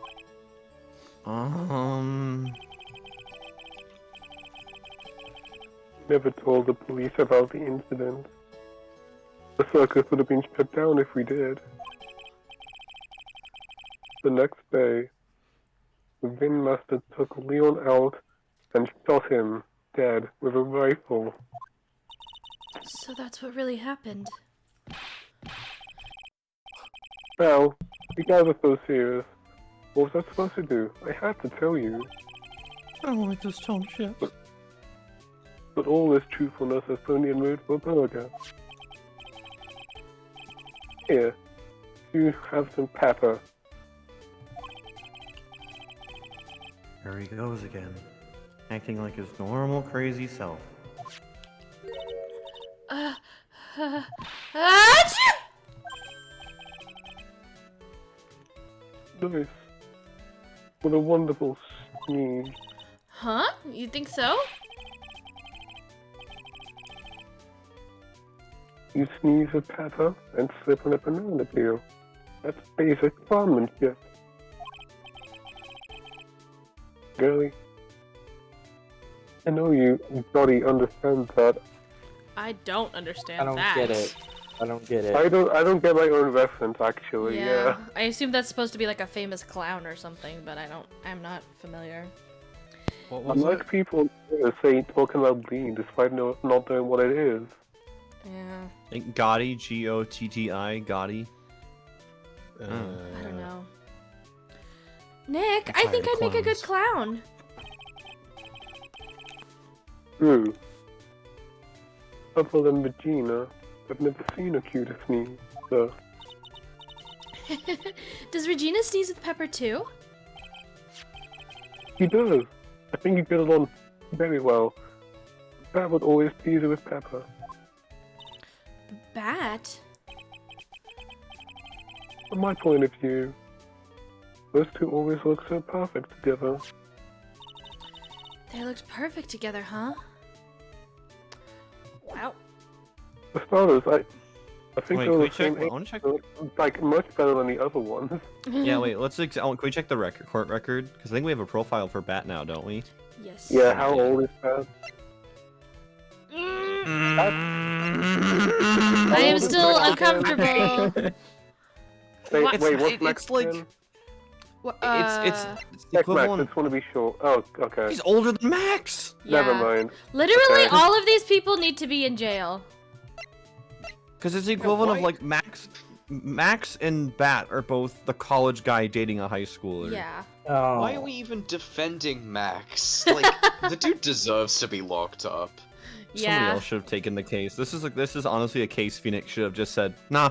Never told the police about the incident. The circus would have been shut down if we did. The next day, the Vin Master took Leon out and shot him dead with a rifle. So that's what really happened. Now, you guys are so serious. What was I supposed to do? I had to tell you. I don't like this tone shit. But all this truthfulness has turned me in mood for a burger. Here, you have some pepper. There he goes again, acting like his normal crazy self. Achoo! Nice. What a wonderful sneeze. Huh? You think so? You sneeze with pepper and slip on a banana peel. That's basic farmmanship. Girly, I know you bloody understand that. I don't understand I don't that. get it. I don't get it. I don't get my own reference actually, yeah. I assume that's supposed to be like a famous clown or something, but I'm not familiar. Unlike people talking about green despite not knowing what it is. Yeah. I think Gotti, Gotti, Gotti. I don't know. Nick, I'm I think tired I'd of make a good clowns. clown. Other than Regina, I've never seen a cuter sneeze, so... Does Regina sneeze with pepper too? He does. I think he gets on very well. Bat would always tease her with pepper. Bat? From my point of view, those two always look so perfect together. They looked perfect together, huh? Wow. For starters, I think Wait, they're can we the same check? I age, want to check. so, like much better than the other ones. Yeah, wait. Can we check the court record? Because I think we have a profile for Bat now, don't we? Yes. Yeah, how old is Bat? I am still uncomfortable. Wait, What? what's Max It's like again? it's the Check Max, equivalent. just want to be sure. Oh, okay. He's older than Max. Never Yeah. mind. Literally, Okay. all of these people need to be in jail. Because it's the equivalent of like Max and Bat are both the college guy dating a high schooler. Yeah. Oh. Why are we even defending Max? Like, the dude deserves to be locked up. Somebody Yeah. else should have taken the case. This is honestly a case Phoenix should have just said, nah.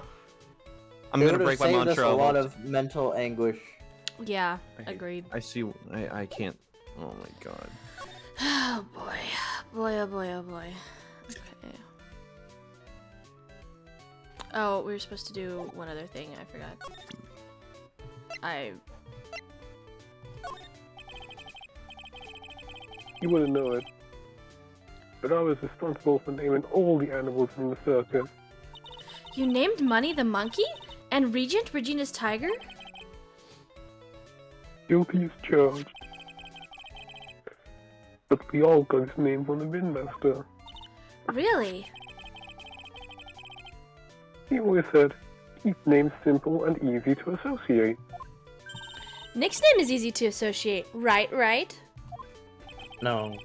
I'm It gonna would've break my saved us mantra. a lot of mental anguish. Yeah. I hate- Agreed. I see. I can't. Oh my god. Oh boy. Boy, oh boy, oh boy. Okay. Oh, we were supposed to do one other thing. I forgot. You wouldn't know it. But I was responsible for naming all the animals in the circus. You named Money the monkey? And Regent Regina's tiger? Guilty as charged. But we all got his name from the Ringmaster. Really? He always said, keep names simple and easy to associate. Nick's name is easy to associate. Right? No.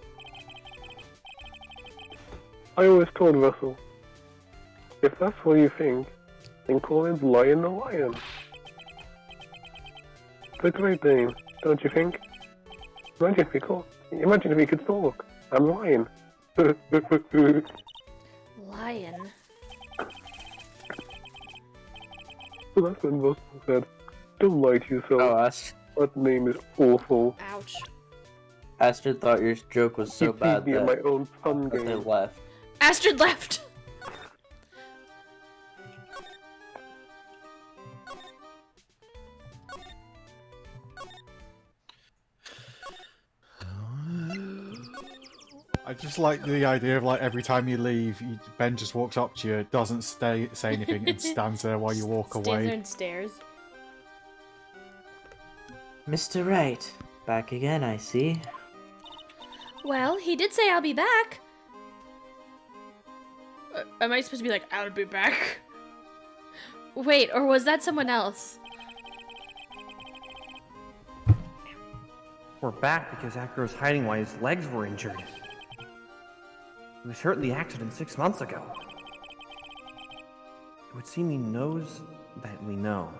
I always told Russell, if that's what you think, then call him Lion the Lion. It's a great name, don't you think? Imagine if he could talk. I'm Lion. Lion. So that's when Russell said, don't lie to yourself. Oh, That name is awful. Ouch. Astrid thought your joke was so He bad beat me at my that, own fun that they game. left. Astrid left. I just like the idea of like every time you leave, Ben just walks up to you, doesn't say anything, and stands there while you walk Stands there away. and stares. Mr. Wright, back again, I see. Well, he did say I'll be back. Am I supposed to be like, I'll be back? Wait, or was that someone else? We're back because Acro's hiding why his legs were injured. He was hurt in the accident 6 months ago. It would seem he knows that we know.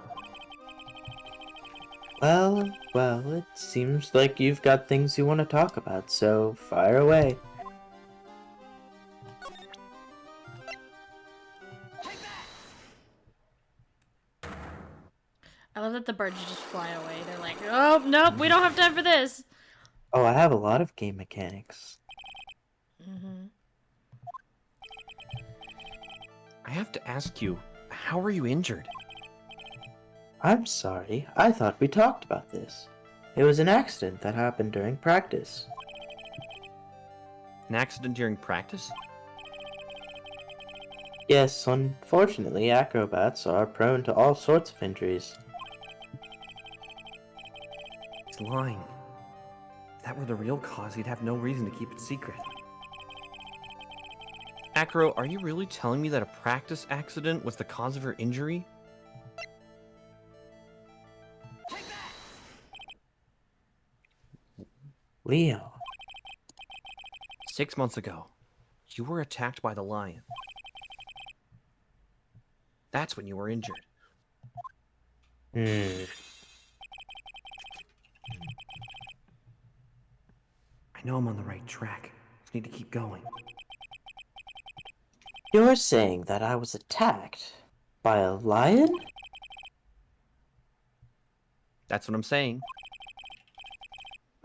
Well, it seems like you've got things you want to talk about, so fire away. I love that the birds just fly away. They're like, oh, nope, we don't have time for this. Oh, I have a lot of game mechanics. Mm-hmm. I have to ask you, how are you injured? I'm sorry, I thought we talked about this. It was an accident that happened during practice. An accident during practice? Yes, unfortunately, acrobats are prone to all sorts of injuries. He's lying. If that were the real cause, he'd have no reason to keep it secret. Acro, are you really telling me that a practice accident was the cause of her injury? Leo, 6 months ago, you were attacked by the lion. That's when you were injured. I know I'm on the right track. Just need to keep going. You're saying that I was attacked by a lion? That's what I'm saying.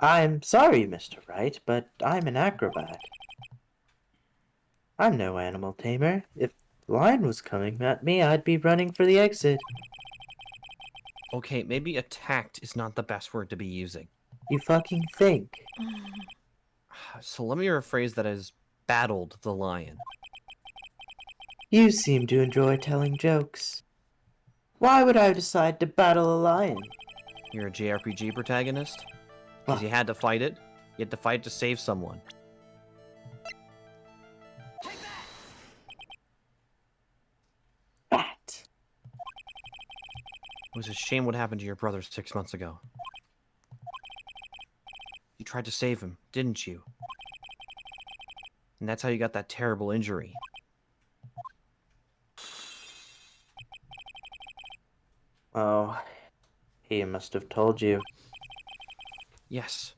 I'm sorry, Mr. Wright, but I'm an acrobat. I'm no animal tamer. If the lion was coming at me, I'd be running for the exit. Okay, maybe attacked is not the best word to be using. You fucking think. So let me rephrase that as battled the lion. You seem to enjoy telling jokes. Why would I decide to battle a lion? You're a JRPG protagonist? Because you had to fight it? You had to fight to save someone. Bat. It was a shame what happened to your brother 6 months ago. You tried to save him, didn't you? And that's how you got that terrible injury. Oh, he must have told you. Yes.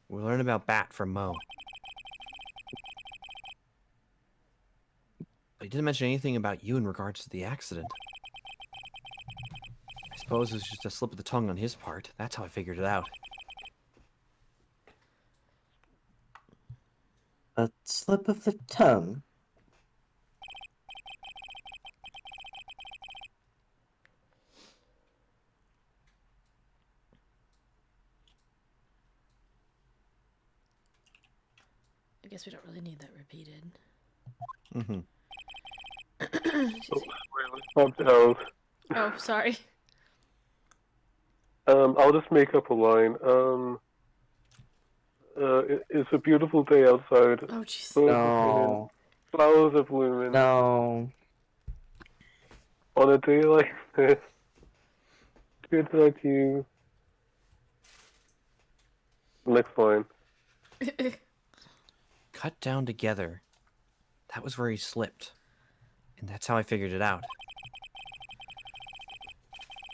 We learned about Bat from Mo. But he didn't mention anything about you in regards to the accident. I suppose it was just a slip of the tongue on his part. That's how I figured it out. A slip of the tongue? I guess we don't really need that repeated. Mm-hmm. Oh, sorry. I'll just make up a line. It's a beautiful day outside. Oh, jeez. No. Flowers are blooming. No. On a day like this, kids like you. Next line. Cut down together. That was where he slipped. And that's how I figured it out.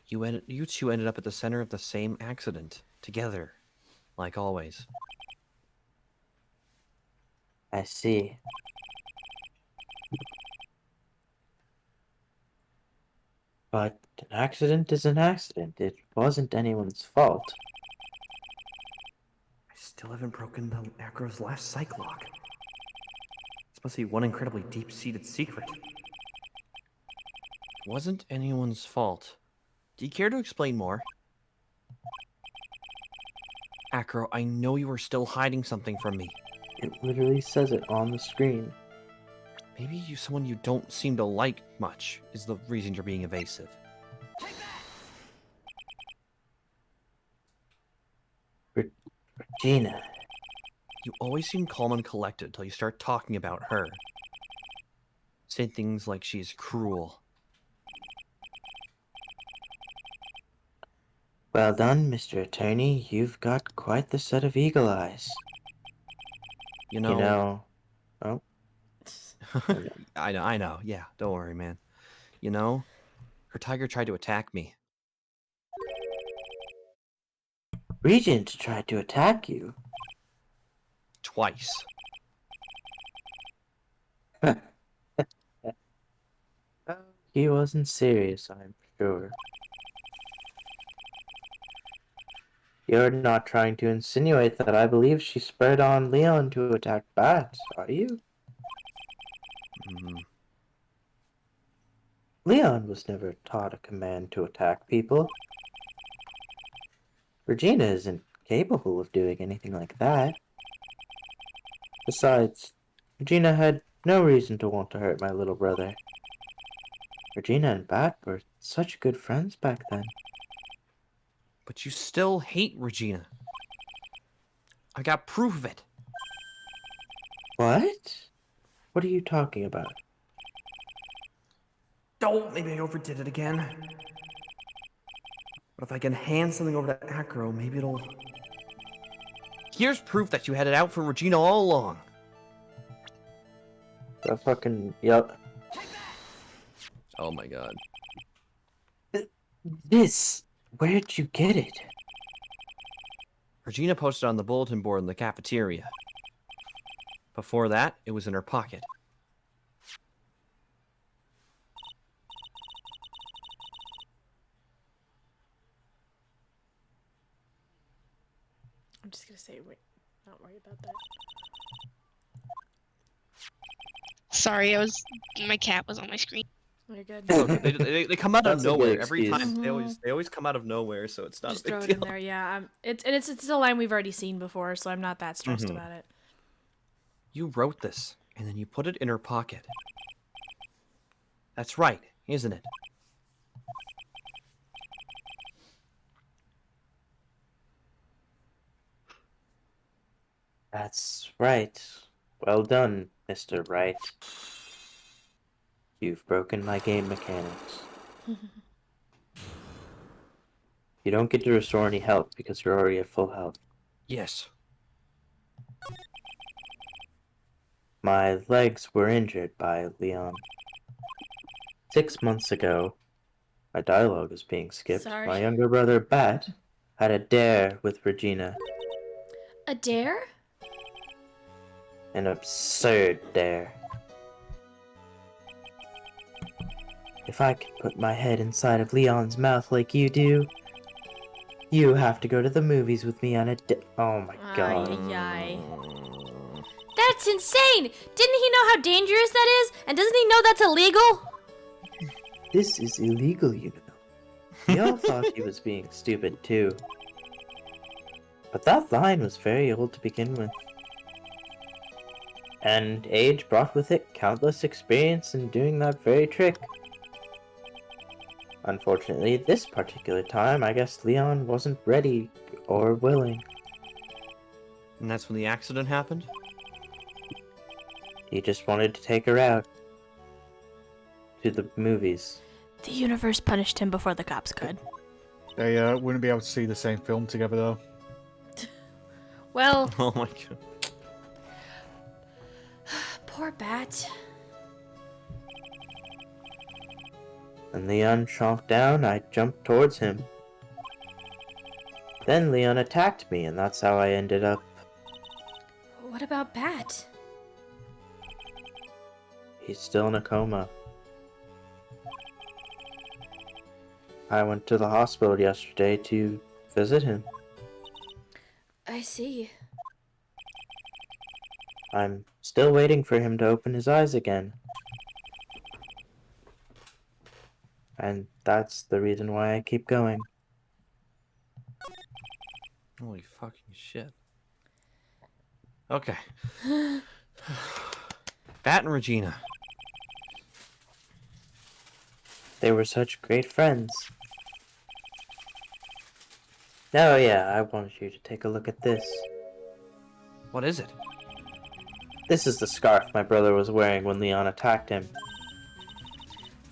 You two ended up at the center of the same accident. Together. Like always. I see. But an accident is an accident. It wasn't anyone's fault. I still haven't broken the Acro's last psych lock. This must be one incredibly deep-seated secret. It wasn't anyone's fault. Do you care to explain more? Acro, I know you are still hiding something from me. It literally says it on the screen. Maybe someone you don't seem to like much is the reason you're being evasive. Regina. You always seem calm and collected till you start talking about her. Say things like she's cruel. Well done, Mr. Attorney. You've got quite the set of eagle eyes. You know... Oh. I know. Yeah, don't worry, man. You know, her tiger tried to attack me. Regent tried to attack you. Twice. He wasn't serious, I'm sure. You're not trying to insinuate that I believe she spurred on Leon to attack Bats, are you? Leon was never taught a command to attack people. Regina isn't capable of doing anything like that. Besides, Regina had No reason to want to hurt my little brother. Regina and Bat were such good friends back then. But you still hate Regina. I got proof of it. What? What are you talking about? Oh, maybe I overdid it again. But if I can hand something over to Acro, maybe it'll... Here's proof that you had it out for Regina all along. That fucking... Yup. Oh my god. This... Where'd you get it? Regina posted on the bulletin board in the cafeteria. Before that, it was in her pocket. I'm just gonna say, wait, not worry about that. Sorry, my cat was on my screen. You're good. It's okay. They come out of That's a good nowhere every excuse. time. They always come out of nowhere, so it's not Just a throw big it in deal. there, yeah. It's a line we've already seen before, so I'm not that stressed about it. You wrote this, and then you put it in her pocket. That's right, isn't it? That's right. Well done, Mr. Wright. You've broken my game mechanics. You don't get to restore any health because you're already at full health. Yes. My legs were injured by Leon. 6 months ago, my dialogue is being skipped. Sorry. My younger brother, Bat, had a dare with Regina. A dare? An absurd dare. If I could put my head inside of Leon's mouth like you do, you have to go to the movies with me on a oh my god. Ay. That's insane! Didn't he know how dangerous that is? And doesn't he know that's illegal? This is illegal, you know. We all thought he was being stupid too. But that line was very old to begin with. And age brought with it countless experience in doing that very trick. Unfortunately, this particular time, I guess Leon wasn't ready or willing. And that's when the accident happened? He just wanted to take her out. To the movies. The universe punished him before the cops could. They wouldn't be able to see the same film together though. Well, Oh my god. poor Bat. When Leon chomped down, I jumped towards him. Then Leon attacked me, and that's how I ended up. What about Bat? He's still in a coma. I went to the hospital yesterday to visit him. I see. I'm still waiting for him to open his eyes again. And that's the reason why I keep going. Holy fucking shit. Okay. Bat and Regina. They were such great friends. Oh yeah, I wanted you to take a look at this. What is it? This is the scarf my brother was wearing when Leon attacked him.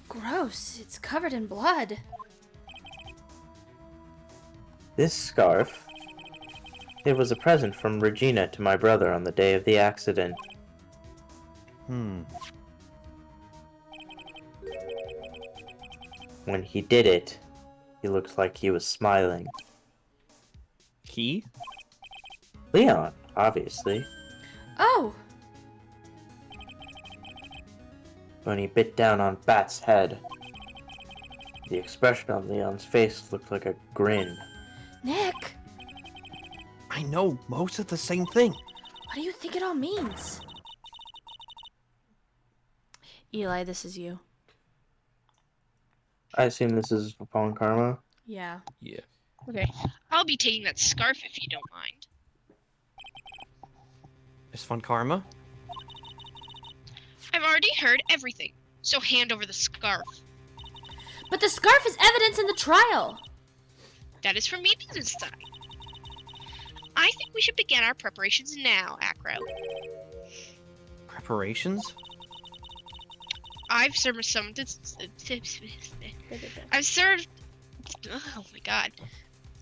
Gross. It's covered in blood. This scarf... It was a present from Regina to my brother on the day of the accident. When he did it, he looked like he was smiling. He? Leon, obviously. Oh! When he bit down on Bat's head, the expression on Leon's face looked like a grin. Nick! I know most of the same thing. What do you think it all means? Eli, this is you. I assume this is upon karma. Yeah. Yeah. Okay. I'll be taking that scarf if you don't mind. Is Fun Karma? already heard everything, so hand over the scarf. But the scarf is evidence in the trial. That is for me to decide. I think we should begin our preparations now, Acro. Preparations? I've served some. I've served. Oh my god.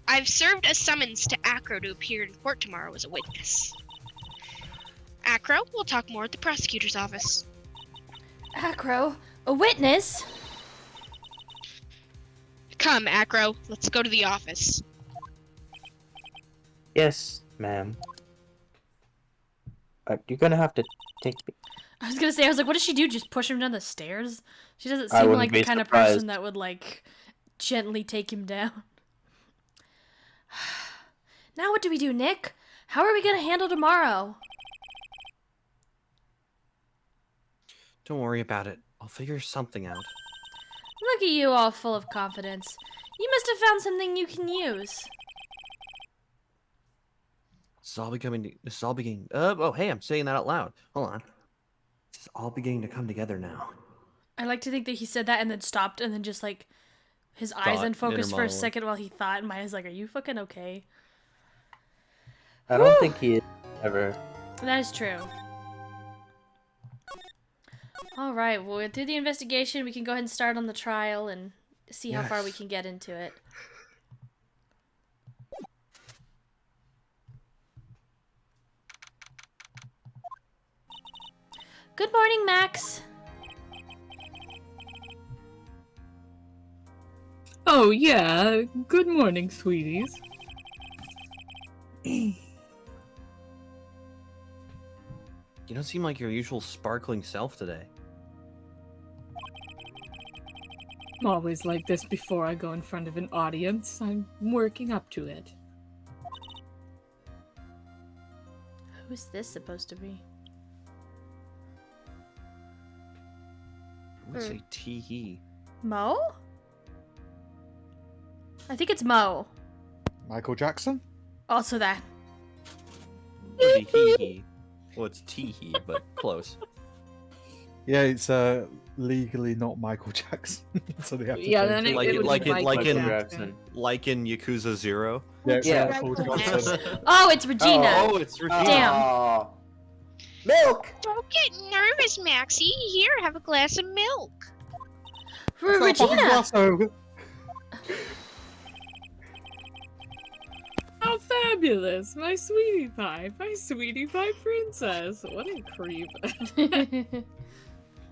I've served a summons to Acro to appear in court tomorrow as a witness. Acro, we'll talk more at the prosecutor's office. Acro, a witness? Come, Acro, let's go to the office. Yes, ma'am. You're gonna have to take me. I was gonna say, I was like, what does she do? Just push him down the stairs? She doesn't I seem wouldn't like the be kind of surprised. person that would, like, gently take him down. Now what do we do, Nick? How are we gonna handle tomorrow? Don't worry about it. I'll figure something out. Look at you all full of confidence. You must have found something you can use. This is all beginning. Oh, hey, I'm saying that out loud. Hold on. This is all beginning to come together now. I like to think that he said that and then stopped and then just, like, his eyes Thought, unfocused for a inner monologue. second while he thought, and Maya's like, are you fucking okay? I don't think he is ever. That is true. Alright, well, we're through the investigation. We can go ahead and start on the trial and see how far we Yes. can get into it. Good morning, Max. Oh, yeah. Good morning, sweeties. You don't seem like your usual sparkling self today. I'm always like this before I go in front of an audience. I'm working up to it. Who's this supposed to be? I would say tee-hee. Mo? I think it's Mo. Michael Jackson? Also that. Would be hee-hee. Well, it's tee-hee, but close. Yeah, it's legally not Michael Jackson, so they have to Yeah, change then it. it, Like it it- would like be it- Michael like in- Jackson. Like in Yakuza 0. Yeah, it's Yeah. Michael Jackson. Oh, it's Regina. Oh, it's Regina. Damn. Aw. Milk! Don't get nervous, Maxie. Here, have a glass of milk. For It's not fucking Regina. Grasso. How fabulous! My sweetie pie princess. What a creep.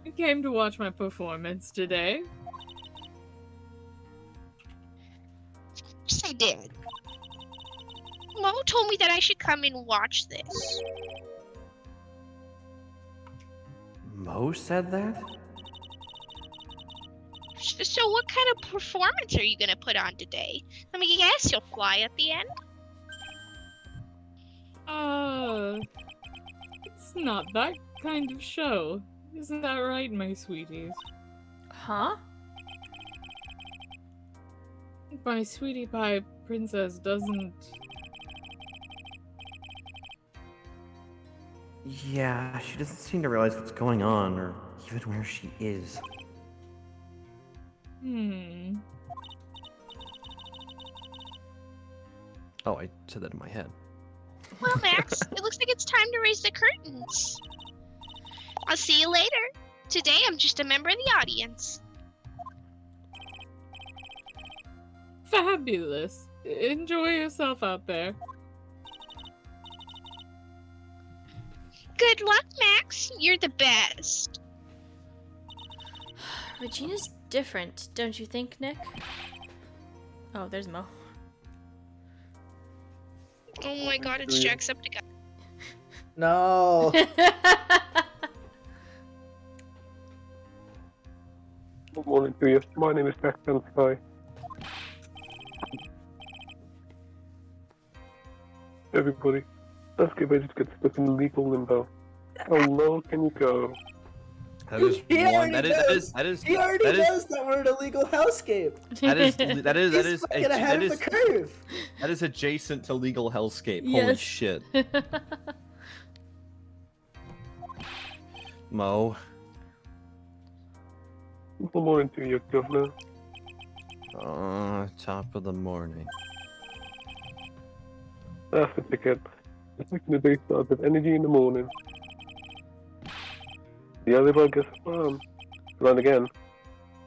You came to watch my performance today. Yes, I did. Mo told me that I should come and watch this. Mo said that? So what kind of performance are you gonna put on today? Let me guess, you'll fly at the end? It's not that kind of show. Isn't that right, my sweeties? Huh? My sweetie pie princess doesn't... Yeah, she doesn't seem to realize what's going on, or even where she is. Oh, I said that in my head. Well, Max, it looks like it's time to raise the curtains. I'll see you later. Today, I'm just a member of the audience. Fabulous. Enjoy yourself out there. Good luck, Max. You're the best. Regina's different, don't you think, Nick? Oh, there's Mo. Oh my god, it's Jacksepticeye. No. Good morning to you. My name is Jacksepticeye. Everybody, let's get ready to get stuck in legal limbo. How low can you go? That is He one. already That knows. is. He already that is. knows that we're in a legal hellscape. He's fucking ahead of the curve. That is adjacent to legal hellscape. Holy Yes. shit. Mo, Good morning to you, Governor. Top of the morning. That's the ticket. Expecting the day starts with energy in the morning. The early bird gets the worm. Run again.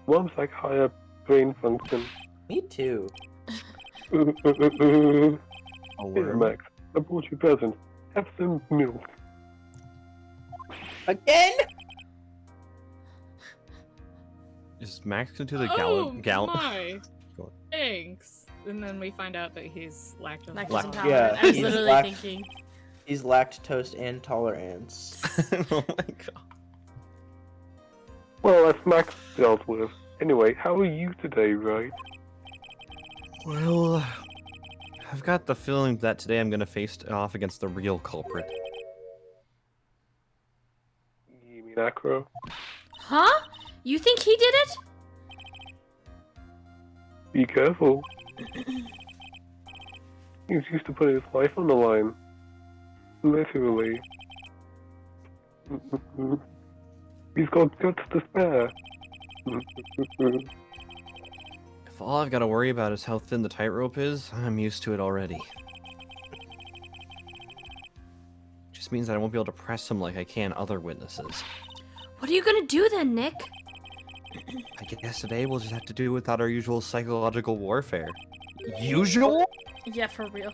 Worms like higher brain function. Me too. A Here, worm? Max. I brought you a present. Have some milk. Again? Is Max into the Oh gallon? my! Go on. Thanks. And then we find out that he's lactose Lactose intolerant. Yeah, intolerant. I was he's literally thinking. He's lactose intolerance. Oh my god. Well, that's Max dealt with. Anyway, how are you today, right? Well, I've got the feeling that today I'm gonna face off against the real culprit. You mean Acro? Huh? You think he did it? Be careful. He's used to putting his life on the line. Literally. He's got guts to spare. If all I've got to worry about is how thin the tightrope is, I'm used to it already. Just means that I won't be able to press him like I can other witnesses. What are you gonna do then, Nick? I guess today we'll just have to do without our usual psychological warfare. Usual? Yeah, for real.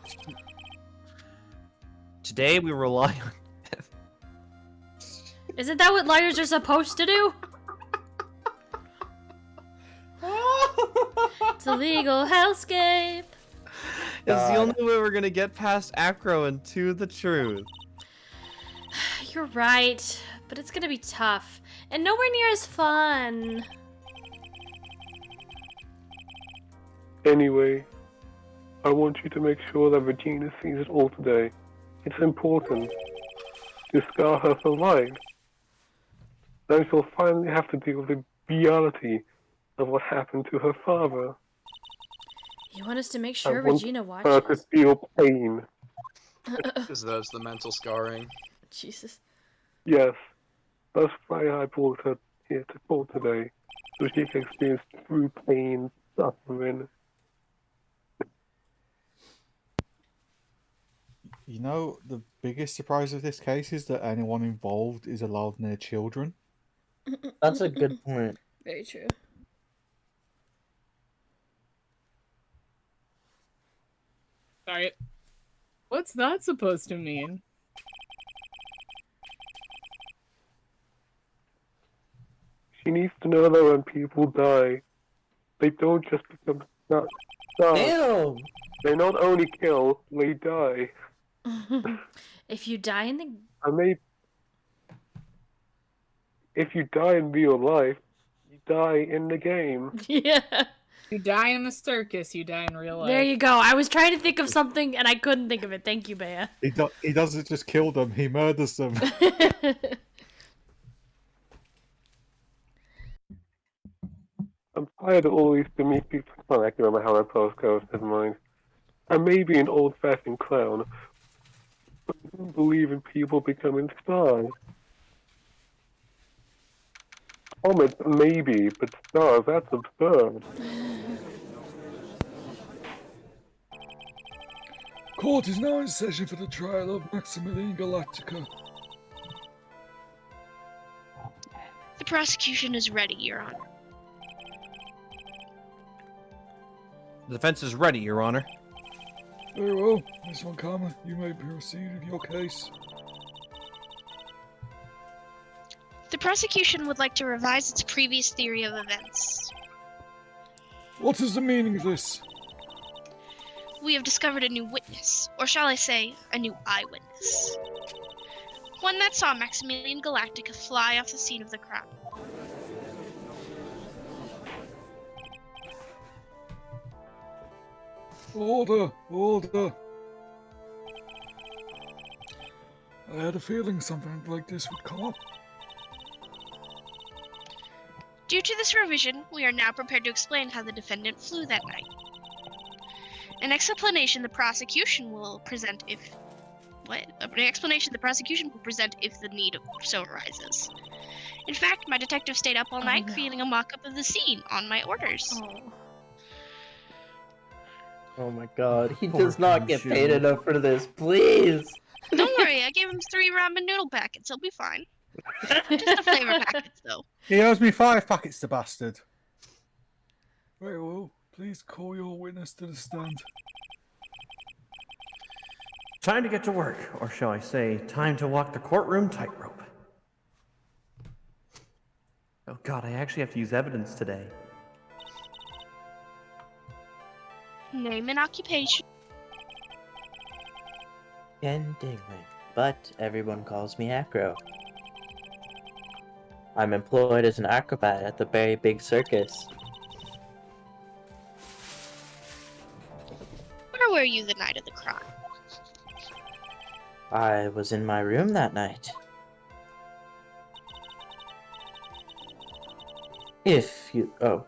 Today we rely on... Isn't that what liars are supposed to do? It's a legal hellscape. It's the only way we're gonna get past Acro and to the truth. You're right, but it's gonna be tough. And nowhere near as fun. Anyway, I want you to make sure that Regina sees it all today. It's important. To scar her for life. Then she'll finally have to deal with the reality of what happened to her father. You want us to make sure want Regina her to watches? feel pain. Because that's the mental scarring. Jesus. Yes. That's why I brought her here to court today. So she can experience true pain, suffering. You know, the biggest surprise of this case is that anyone involved is allowed near children. That's a good point. Very true. Sorry. What's that supposed to mean? She needs to know that when people die, they don't just become stars. Damn! They not only kill, they die. If you die in the... And they... If you die in real life, you die in the game. Yeah. You die in the circus, you die in real life. There you go. I was trying to think of something and I couldn't think of it. Thank you, Bea. He doesn't just kill them, he murders them. I'm tired of always to meet people. I can't actually remember how that post goes, never mind. I may be an old-fashioned clown, but I don't believe in people becoming stars. Comets, maybe, but stars, that's absurd. Court is now in session for the trial of Maximilian Galactica. The prosecution is ready, Your Honor. The defense is ready, Your Honor. Very well, Miss Von Karma, you may proceed with your case. The prosecution would like to revise its previous theory of events. What is the meaning of this? We have discovered a new witness, or shall I say, a new eyewitness. One that saw Maximilian Galactica fly off the scene of the crime. Order! Order! I had a feeling something like this would come up. Due to this revision, we are now prepared to explain how the defendant flew that night. An explanation the prosecution will present if... An explanation the prosecution will present if the need so arises. In fact, my detective stayed up all night no. creating a mock-up of the scene on my orders. Oh. Oh my god, he Poor does not get Khonshu. paid enough for this, please! Don't worry, I gave him 3 ramen noodle packets. He'll be fine. Just the flavor packets, though. He owes me 5 packets, the bastard. Very well. Please call your witness to the stand. Time to get to work, or shall I say, time to walk the courtroom tightrope. Oh god, I actually have to use evidence today. Name and occupation. Ken Dingling, but everyone calls me Acro. I'm employed as an acrobat at the Very Big Circus. Where were you the night of the crime? I was in my room that night. If you... oh.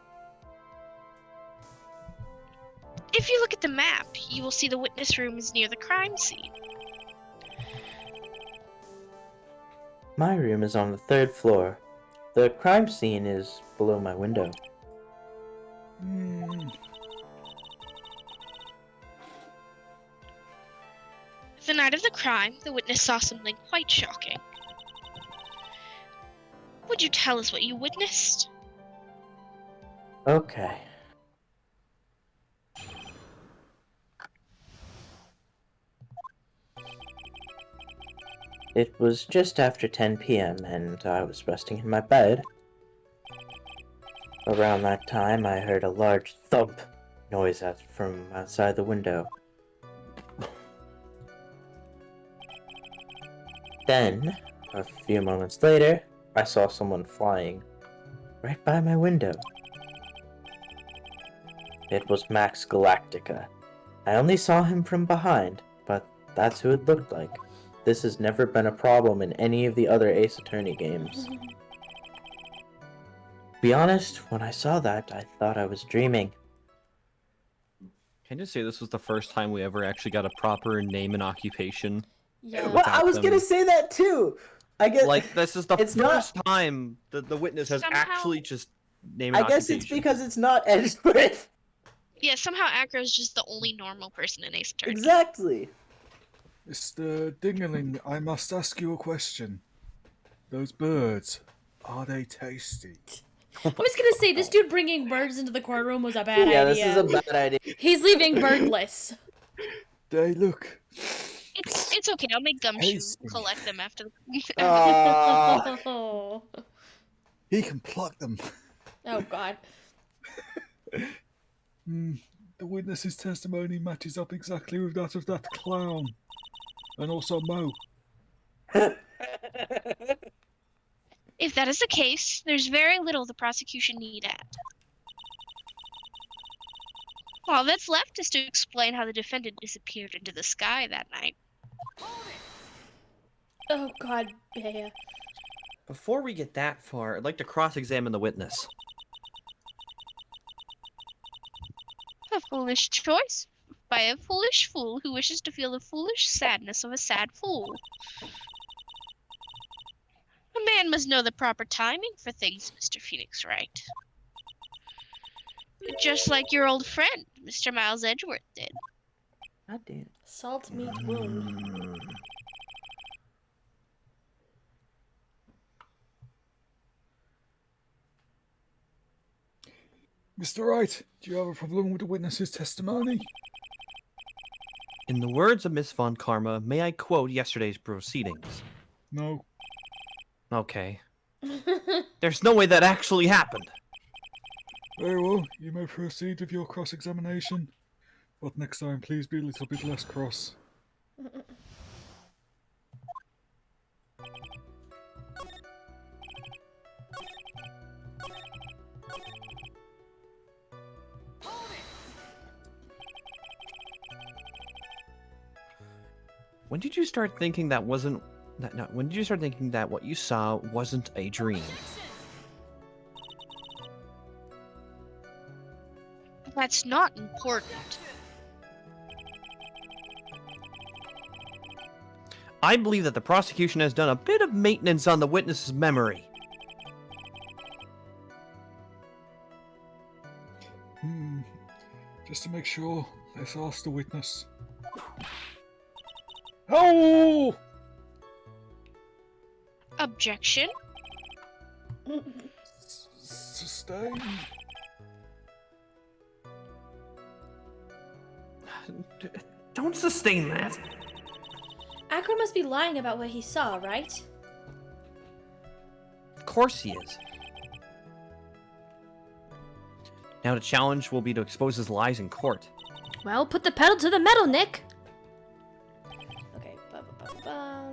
If you look at the map, you will see the witness room is near the crime scene. My room is on the 3rd floor. The crime scene is below my window. The night of the crime, the witness saw something quite shocking. Would you tell us what you witnessed? Okay. It was just after 10 p.m. and I was resting in my bed. Around that time, I heard a large thump noise from outside the window. Then, a few moments later, I saw someone flying right by my window. It was Max Galactica. I only saw him from behind, but that's who it looked like. This has never been a problem in any of the other Ace Attorney games. To be honest, when I saw that, I thought I was dreaming. Can I just say this was the first time we ever actually got a proper name and occupation? Yeah. Well, I was them. gonna say that too! I guess Like, this is the it's first time that the witness has Somehow- actually just named an I guess it's occupation. because it's not Edgeworth. Yeah, somehow Acro's just the only normal person in Ace Attorney. Exactly. Mr. Dingerling, I must ask you a question. Those birds, are they tasty? I was gonna say, this dude bringing birds into the courtroom was a bad Yeah, idea. this is a bad idea. He's leaving birdless. They look. It's okay, I'll make Gumshoe Tasty. collect them after the... Oh, He can pluck them. God. The witness's testimony matches up exactly with that of that clown. And also Mo. If that is the case, there's very little the prosecution need add. All that's left is to explain how the defendant disappeared into the sky that night. Oh God, Bea. Before we get that far, I'd like to cross-examine the witness. A foolish choice by a foolish fool who wishes to feel the foolish sadness of a sad fool. A man must know the proper timing for things, Mr. Phoenix Wright. Just like your old friend, Mr. Miles Edgeworth did. God damn. Salt meat wound. Mr. Wright, do you have a problem with the witness's testimony? In the words of Miss Von Karma, may I quote yesterday's proceedings? No. Okay. There's no way that actually happened. Very well, you may proceed with your cross-examination. But next time, please be a little bit less cross. When did you start thinking that wasn't... No, when did you start thinking that what you saw wasn't a dream? That's not important. I believe that the prosecution has done a bit of maintenance on the witness's memory. to make sure. Let's ask the witness. Oh! Objection. Sustained. Don't sustain that. Acro must be lying about what he saw, right? Of course he is. Now the challenge will be to expose his lies in court. Well, put the pedal to the metal, Nick. Okay. Ba-ba-ba-ba.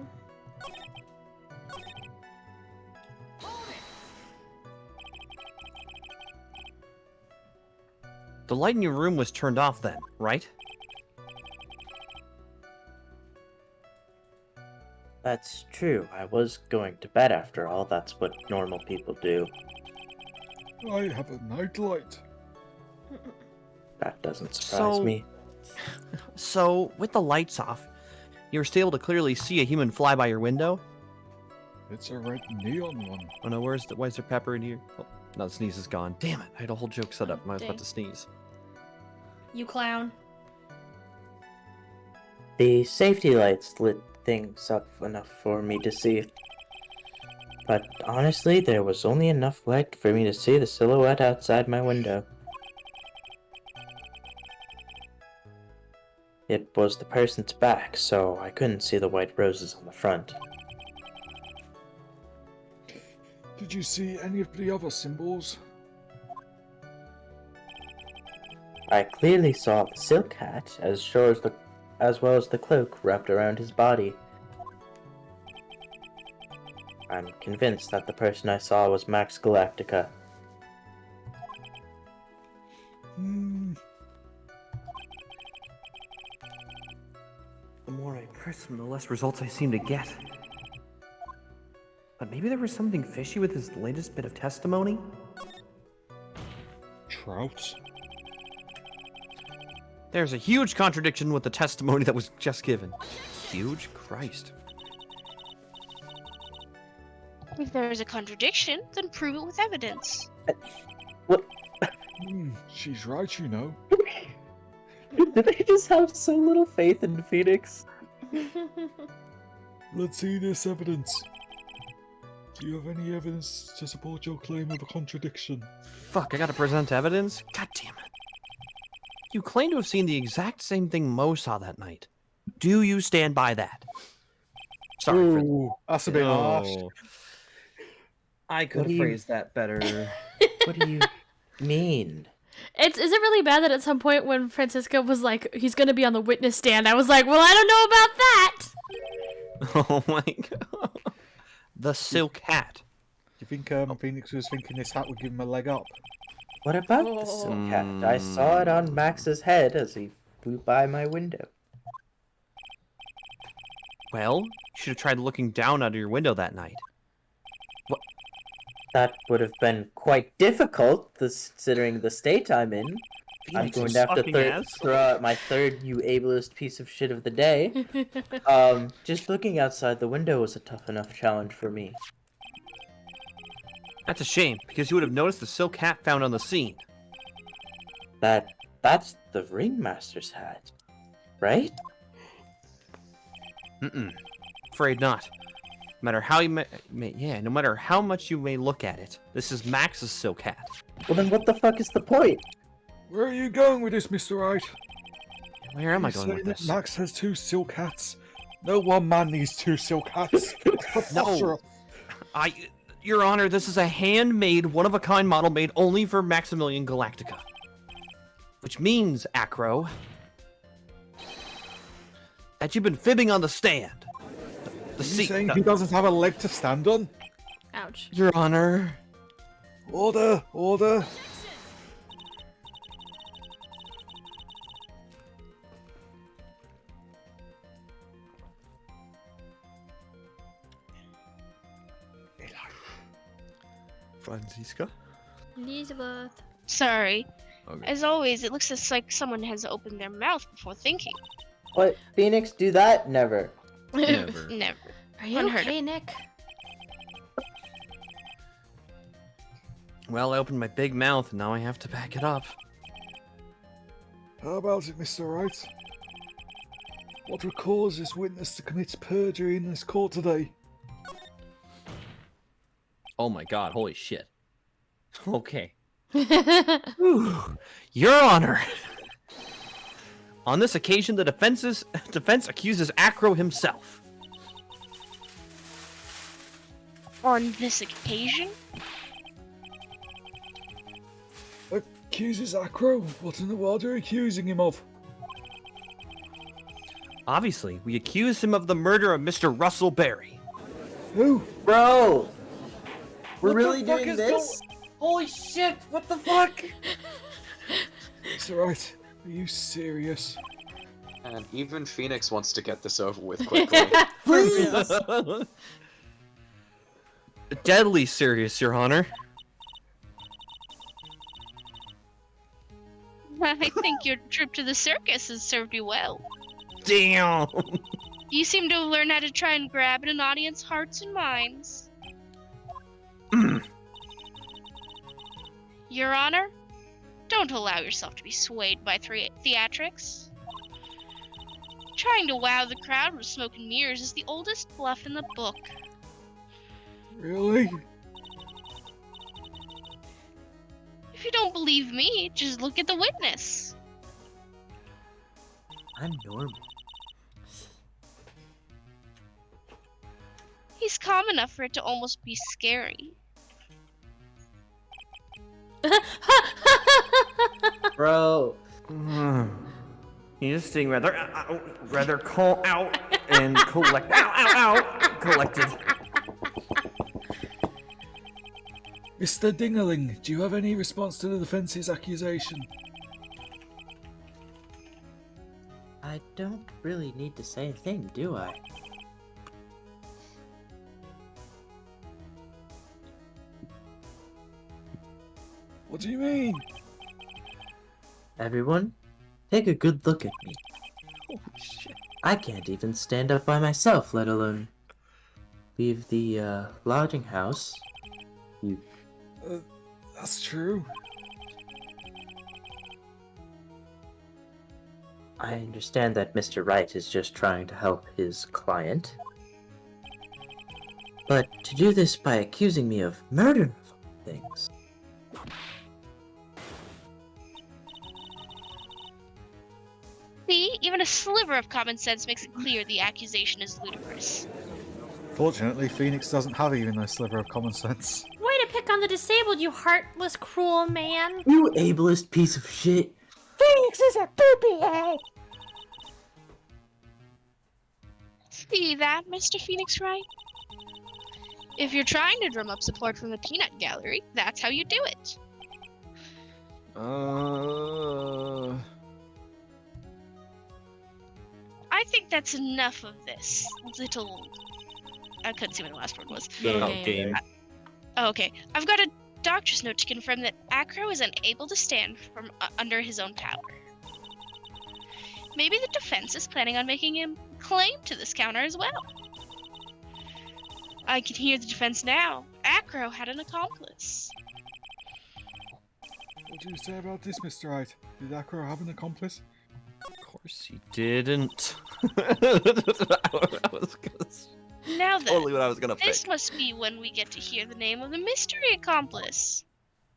The light in your room was turned off then, right? That's true. I was going to bed after all. That's what normal people do. I have a nightlight. That doesn't surprise me. So, with the lights off, you were still able to clearly see a human fly by your window? It's a red neon one. Oh no, why is there pepper in here? Oh, no, the sneeze is gone. Damn it, I had a whole joke set up. I was about Dang. to sneeze. You clown. The safety lights lit things up enough for me to see. But honestly, there was only enough light for me to see the silhouette outside my window. It was the person's back, so I couldn't see the white roses on the front. Did you see any of the other symbols? I clearly saw the silk hat, as well as the cloak wrapped around his body. I'm convinced that the person I saw was Max Galactica. The more I press him, the less results I seem to get. But maybe there was something fishy with his latest bit of testimony? Trout? There's a huge contradiction with the testimony that was just given. Huge? Christ. If there is a contradiction, then prove it with evidence. She's right, you know. Did they just have so little faith in Phoenix? Let's see this evidence. Do you have any evidence to support your claim of a contradiction? Fuck, I gotta present evidence? God damn it. You claim to have seen the exact same thing Mo saw that night. Do you stand by that? Sorry, Fred. Ooh, that's a bit harsh. I could What do have you- phrased that better. What do you mean? Is it really bad that at some point when Francisco was like, he's gonna be on the witness stand, I was like, well, I don't know about that. Oh my god. The silk hat. Do you think Phoenix was thinking this hat would give him a leg up? What about the silk hat? I saw it on Max's head as he flew by my window. Well, you should have tried looking down out of your window that night. That would have been quite difficult, considering the state I'm in. I'm Phoenix, going you to have to fucking ass. throw out my third you ableist piece of shit of the day. Just looking outside the window was a tough enough challenge for me. That's a shame, because you would have noticed the silk hat found on the scene. That's the ringmaster's hat, right? Afraid not. No matter how no matter how much you may look at it, this is Max's silk hat. Well then what the fuck is the point? Where are you going with this, Mr. Wright? Where am I You going say with that this? Max has 2 silk hats. No one man needs 2 silk hats. No, Your Honor, this is a handmade, one-of-a-kind model made only for Maximilian Galactica. Which means, Acro, that you've been fibbing on the stand. The Are you seat. saying he doesn't have a leg to stand on? Ouch. Your Honor. Order! Order! Franziska? Elizabeth. Sorry. Okay. As always, it looks just like someone has opened their mouth before thinking. What? Phoenix do that? Never. Never. Never. Are you Unheard okay, Nick? Well, I opened my big mouth, and now I have to back it up. How about it, Mr. Wright? What would cause this witness to commit perjury in this court today? Oh my god, holy shit. Okay. Whew. Your Honor! On this occasion, the defense accuses Acro himself. On this occasion? Accuses Acro? What in the world are you accusing him of? Obviously, we accuse him of the murder of Mr. Russell Berry. Who? Bro! We're What really the fuck doing is this? Holy shit, what the fuck? Mr. Wright, are you serious? And even Phoenix wants to get this over with quickly. Please! Deadly serious, Your Honor. I think your trip to the circus has served you well. Damn! You seem to have learned how to try and grab at an audience's hearts and minds. Your Honor, don't allow yourself to be swayed by theatrics. Trying to wow the crowd with smoke and mirrors is the oldest bluff in the book. Really? If you don't believe me, just look at the witness. I'm normal. He's calm enough for it to almost be scary. Bro. He is staying rather call out and collected. Mr. Dingerling, do you have any response to the defense's accusation? I don't really need to say a thing, do I? What do you mean? Everyone, take a good look at me. Holy shit. I can't even stand up by myself, let alone leave the lodging house. You. That's true. I understand that Mr. Wright is just trying to help his client. But to do this by accusing me of murder of all things. See, even a sliver of common sense makes it clear the accusation is ludicrous. Fortunately, Phoenix doesn't have even a sliver of common sense. Way to pick on the disabled, you heartless, cruel man. You ableist piece of shit. Phoenix is a poopy egg. See that, Mr. Phoenix Wright? If you're trying to drum up support from the peanut gallery, that's how you do it. I think that's enough of this little... I couldn't see what the last word was. Game. Oh, okay. I've got a doctor's note to confirm that Acro is unable to stand from under his own power. Maybe the defense is planning on making him claim to this counter as well. I can hear the defense now. Acro had an accomplice. What do you say about this, Mr. Wright? Did Acro have an accomplice? Of course he didn't. I was gonna Now then, totally what I was gonna pick. this must be when we get to hear the name of the mystery accomplice.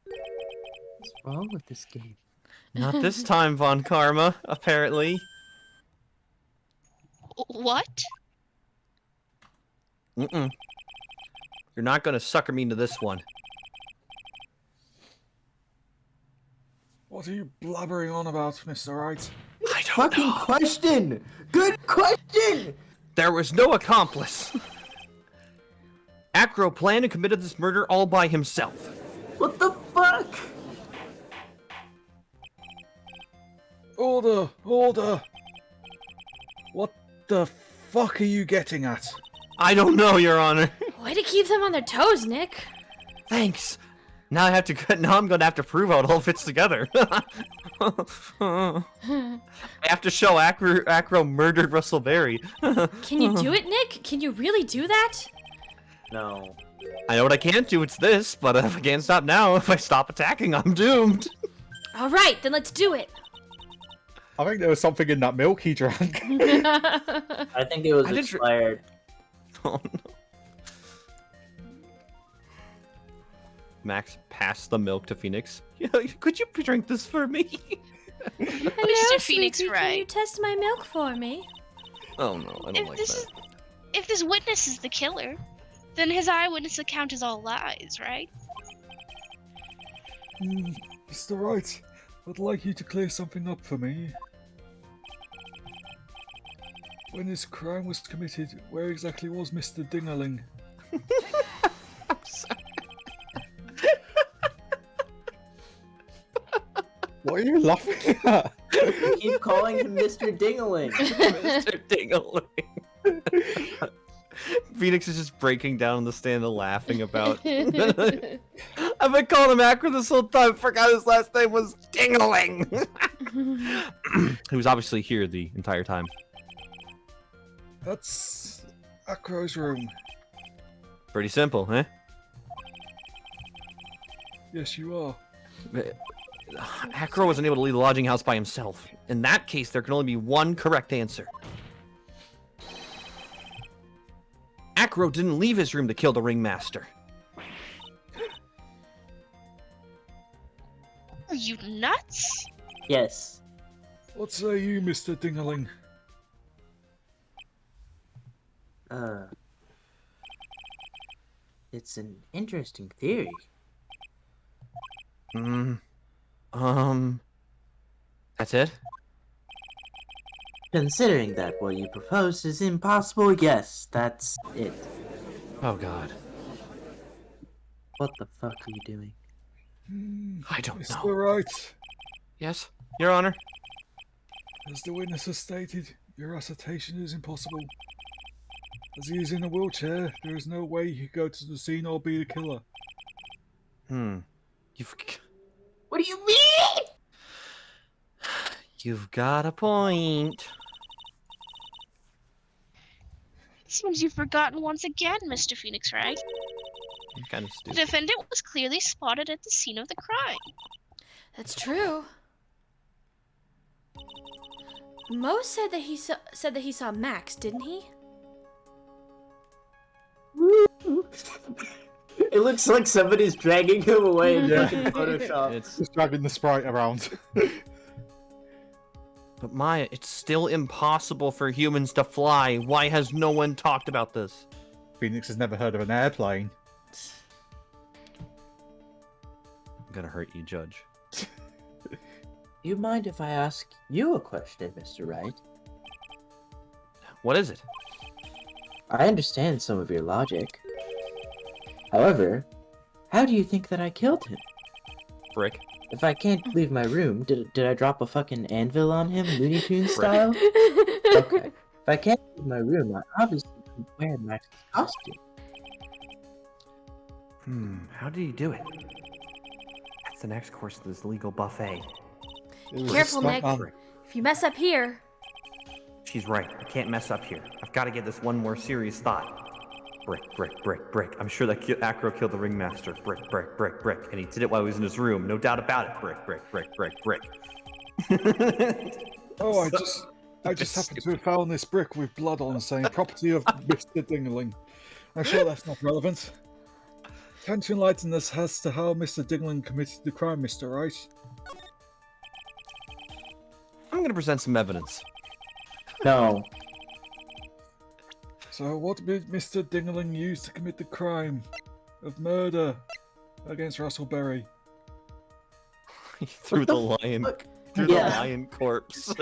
What's wrong with this game? Not this time, Von Karma, apparently. What? Mm-mm. You're not gonna sucker me into this one. What are you blabbering on about, Mr. Wright? I don't Fucking know. question! Good question! There was no accomplice. Acro planned and committed this murder all by himself. What the fuck? Order! Order! What the fuck are you getting at? I don't know, Your Honor. Way to keep them on their toes, Nick. Thanks. Now I'm gonna have to prove how it all fits together. I have to show Acro murdered Russell Berry. Can you do it, Nick? Can you really do that? No. I know what I can't do, it's this, but if I can't stop now, if I stop attacking, I'm doomed. All right, then let's do it. I think there was something in that milk he drank. I think it was I did expired. Oh no. Max passed the milk to Phoenix. Yeah, could you drink this for me? Hello, Mr. Phoenix sweetie, can you Wright. test my milk for me? Oh no, I don't If like this that. is, if this witness is the killer, then his eyewitness account is all lies, right? Mr. Wright, I'd like you to clear something up for me. When this crime was committed, where exactly was Mr. Dingerling? I'm sorry. What are you laughing at? You keep calling him Mr. Dingaling. Mr. Dingaling. Phoenix is just breaking down the stand and laughing about. I've been calling him Acro this whole time. Forgot his last name was Dingaling. He was obviously here the entire time. That's Acro's room. Pretty simple, huh? Yes, you are. Acro wasn't able to leave the lodging house by himself. In that case, there can only be one correct answer. Acro didn't leave his room to kill the ringmaster. Are you nuts? Yes. What say you, Mr. Dingerling? It's an interesting theory. That's it? Considering that what you proposed is impossible, yes, that's it. Oh god. What the fuck are you doing? I don't Mr. know. Wright, Yes, Your Honor? as the witness has stated, your assertion is impossible. As he is in a wheelchair, there is no way he could go to the scene or be the killer. What do you mean? You've got a point. This means you've forgotten once again, Mr. Phoenix Wright. I'm kind of The stupid. defendant was clearly spotted at the scene of the crime. That's true. Mo said that he saw Max, didn't he? It looks like somebody's dragging him away in Yeah. fucking Photoshop. It's, Just dragging the sprite around. but Maya, it's still impossible for humans to fly. Why has no one talked about this? Phoenix has never heard of an airplane. I'm gonna hurt you, Judge. Do you mind if I ask you a question, Mr. Wright? What is it? I understand some of your logic. However, how do you think that I killed him? Brick. If I can't leave my room, did I drop a fucking anvil on him, Looney Tunes style? Okay. If I can't leave my room, I obviously couldn't wear Max's costume. How did you do it? That's the next course of this legal buffet. It was a Careful, Nick. stuntman. If you mess up here. She's right. I can't mess up here. I've got to give this one more serious thought. Brick, brick, brick, brick. I'm sure that Acro killed the ringmaster. Brick, brick, brick, brick. And he did it while he was in his room. No doubt about it. Brick, brick, brick, brick, brick. Oh, I just happened to have found this brick with blood on saying property of Mr. Dingerling. I'm sure that's not relevant. Can't you enlighten us as to how Mr. Dingerling committed the crime, Mr. Wright? I'm going to present some evidence. No. So what did Mr. Dingerling use to commit the crime of murder against Russell Berry? He threw the lion. Threw Yeah. the lion corpse.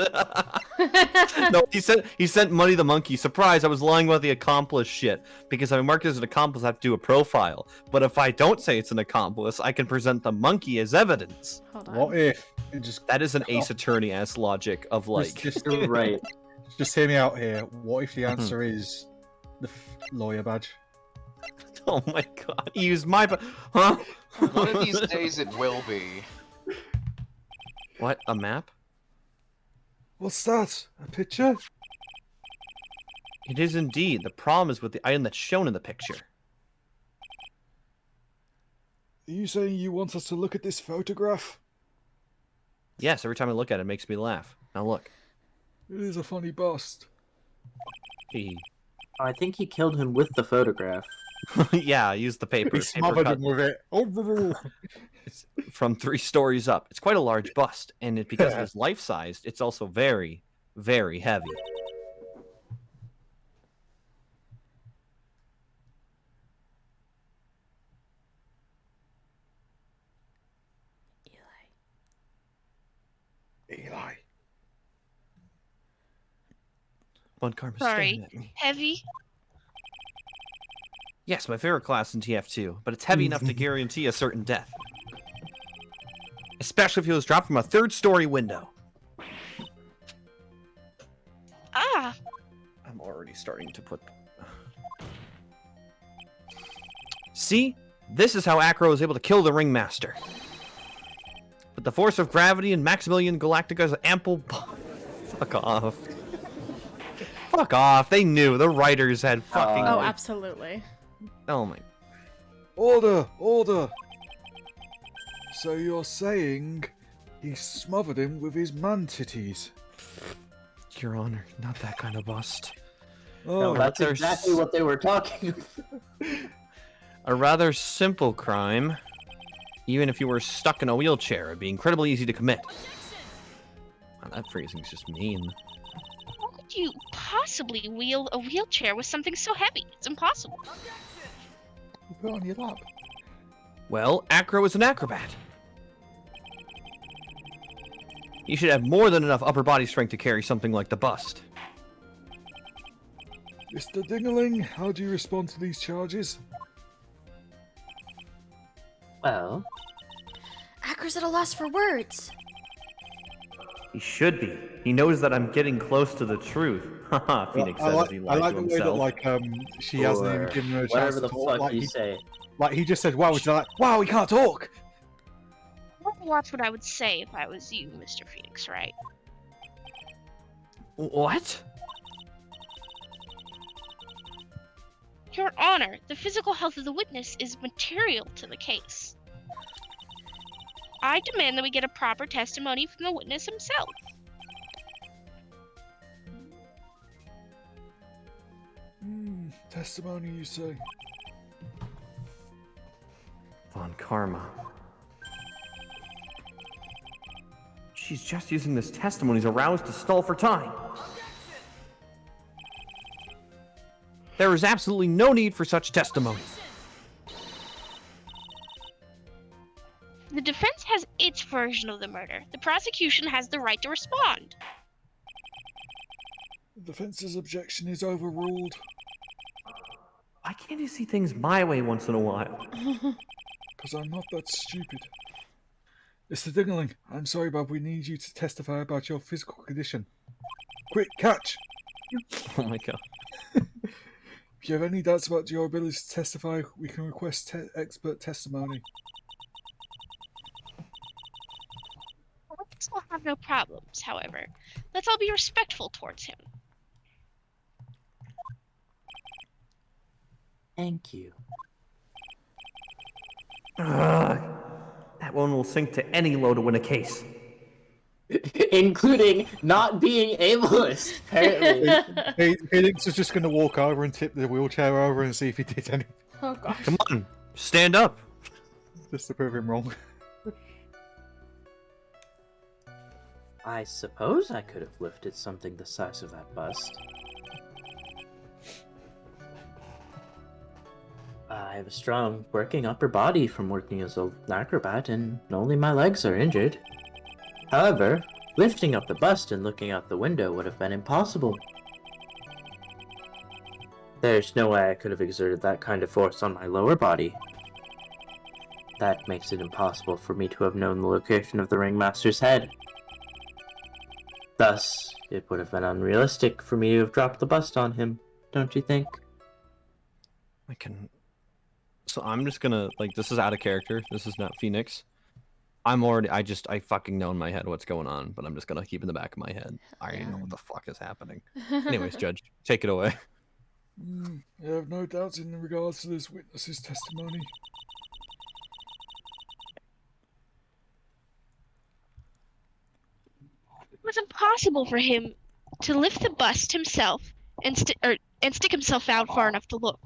No, he sent Money the Monkey. Surprise! I was lying about the accomplice shit because if I mark it as an accomplice, I have to do a profile. But if I don't say it's an accomplice, I can present the monkey as evidence. Hold on. What if? It just That is an Ace Attorney ass logic of like. just Right. Just hear me out here. What if the answer is the lawyer badge? Oh my god! He used my. Huh? One of these days it will be. What? A map? What's that? A picture? It is indeed. The problem is with the item that's shown in the picture. Are you saying you want us to look at this photograph? Yes, every time I look at it, it makes me laugh. Now look. It is a funny bust. He... I think he killed him with the photograph. yeah, use the paper. He smothered him with it. It's from 3 stories up. It's quite a large bust, and because it is life-sized, it's also very, very heavy. Eli. Von Karma's Sorry, staring at me. heavy? Yes, my favorite class in TF2, but it's heavy enough to guarantee a certain death. Especially if it was dropped from a 3rd-story window. Ah, I'm already starting to put... See? This is how Acro was able to kill the Ringmaster. With the force of gravity and Maximilian Galactica's ample... Fuck off. Fuck off. They knew. The writers had fucking... Oh, absolutely. Oh my... Order! Order! So you're saying he smothered him with his man-titties? Your Honor, not that kind of bust. Oh, No, that's there's- exactly what they were talking about. A rather simple crime. Even if you were stuck in a wheelchair, it'd be incredibly easy to commit. Wow, that phrasing's just mean. how could you possibly wheel a wheelchair with something so heavy? It's impossible. put it on your lap. Well, Acro is an acrobat. You should have more than enough upper body strength to carry something like the bust. Mr. Dingaling, how do you respond to these charges? Well, Acro's at a loss for words. He should be. He knows that I'm getting close to the truth. Haha, Phoenix says as he I lied like to the way that himself. she hasn't even or given her a chance whatever to the talk. fuck Like you he, say. like he just said, "Wow," she's like, "Wow, he can't talk." That's what I would say if I was you, Mr. Phoenix, right? What? Your Honor, the physical health of the witness is material to the case. I demand that we get a proper testimony from the witness himself. Testimony, you say? Von Karma. She's just using this testimony as a rouse to stall for time. There is absolutely no need for such testimony. The defense has its version of the murder. The prosecution has the right to respond. The defense's objection is overruled. Why can't you see things my way once in a while? Because I'm not that stupid. Mr. Dingaling, I'm sorry, but we need you to testify about your physical condition. Quick, catch! Oh my god. If you have any doubts about your ability to testify, we can request expert testimony. Witness will have no problems, however. Let's all be respectful towards him. Thank you. Ugh. That one will sink to any low to win a case. Including not being ableist, apparently. Felix is just going to walk over and tip the wheelchair over and see if he did anything, Oh gosh. Come on, stand up. just to prove him wrong. I suppose I could have lifted something the size of that bust. I have a strong working upper body from working as an acrobat, and only my legs are injured. However, lifting up the bust and looking out the window would have been impossible. There's no way I could have exerted that kind of force on my lower body. That makes it impossible for me to have known the location of the Ringmaster's head. Thus, it would have been unrealistic for me to have dropped the bust on him, don't you think? I can... So I'm just gonna, like, this is out of character. This is not Phoenix. I'm already, I fucking know in my head what's going on, but I'm just gonna keep in the back of my head. I already know what the fuck is happening. Anyways, Judge, take it away. I have no doubts in regards to this witness's testimony. was impossible for him to lift the bust himself and stick himself out far enough to look.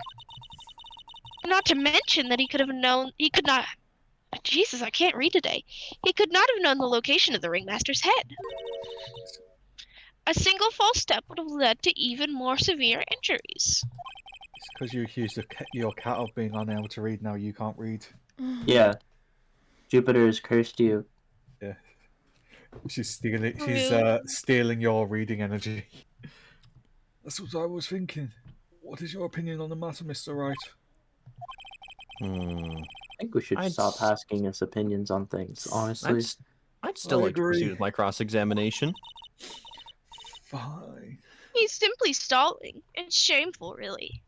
Not to mention that he could not. Jesus, I can't read today. He could not have known the location of the ringmaster's head. A single false step would have led to even more severe injuries. It's because you accused your cat of being unable to read. Now you can't read. Yeah. Jupiter has cursed you. Yeah. She's stealing. Rude. She's stealing your reading energy. That's what I was thinking. What is your opinion on the matter, Mr. Wright? I think we should I'd stop s- asking his opinions on things, honestly. I'd still I like to proceed agree. with my cross-examination. Fine. He's simply stalling. It's shameful, really.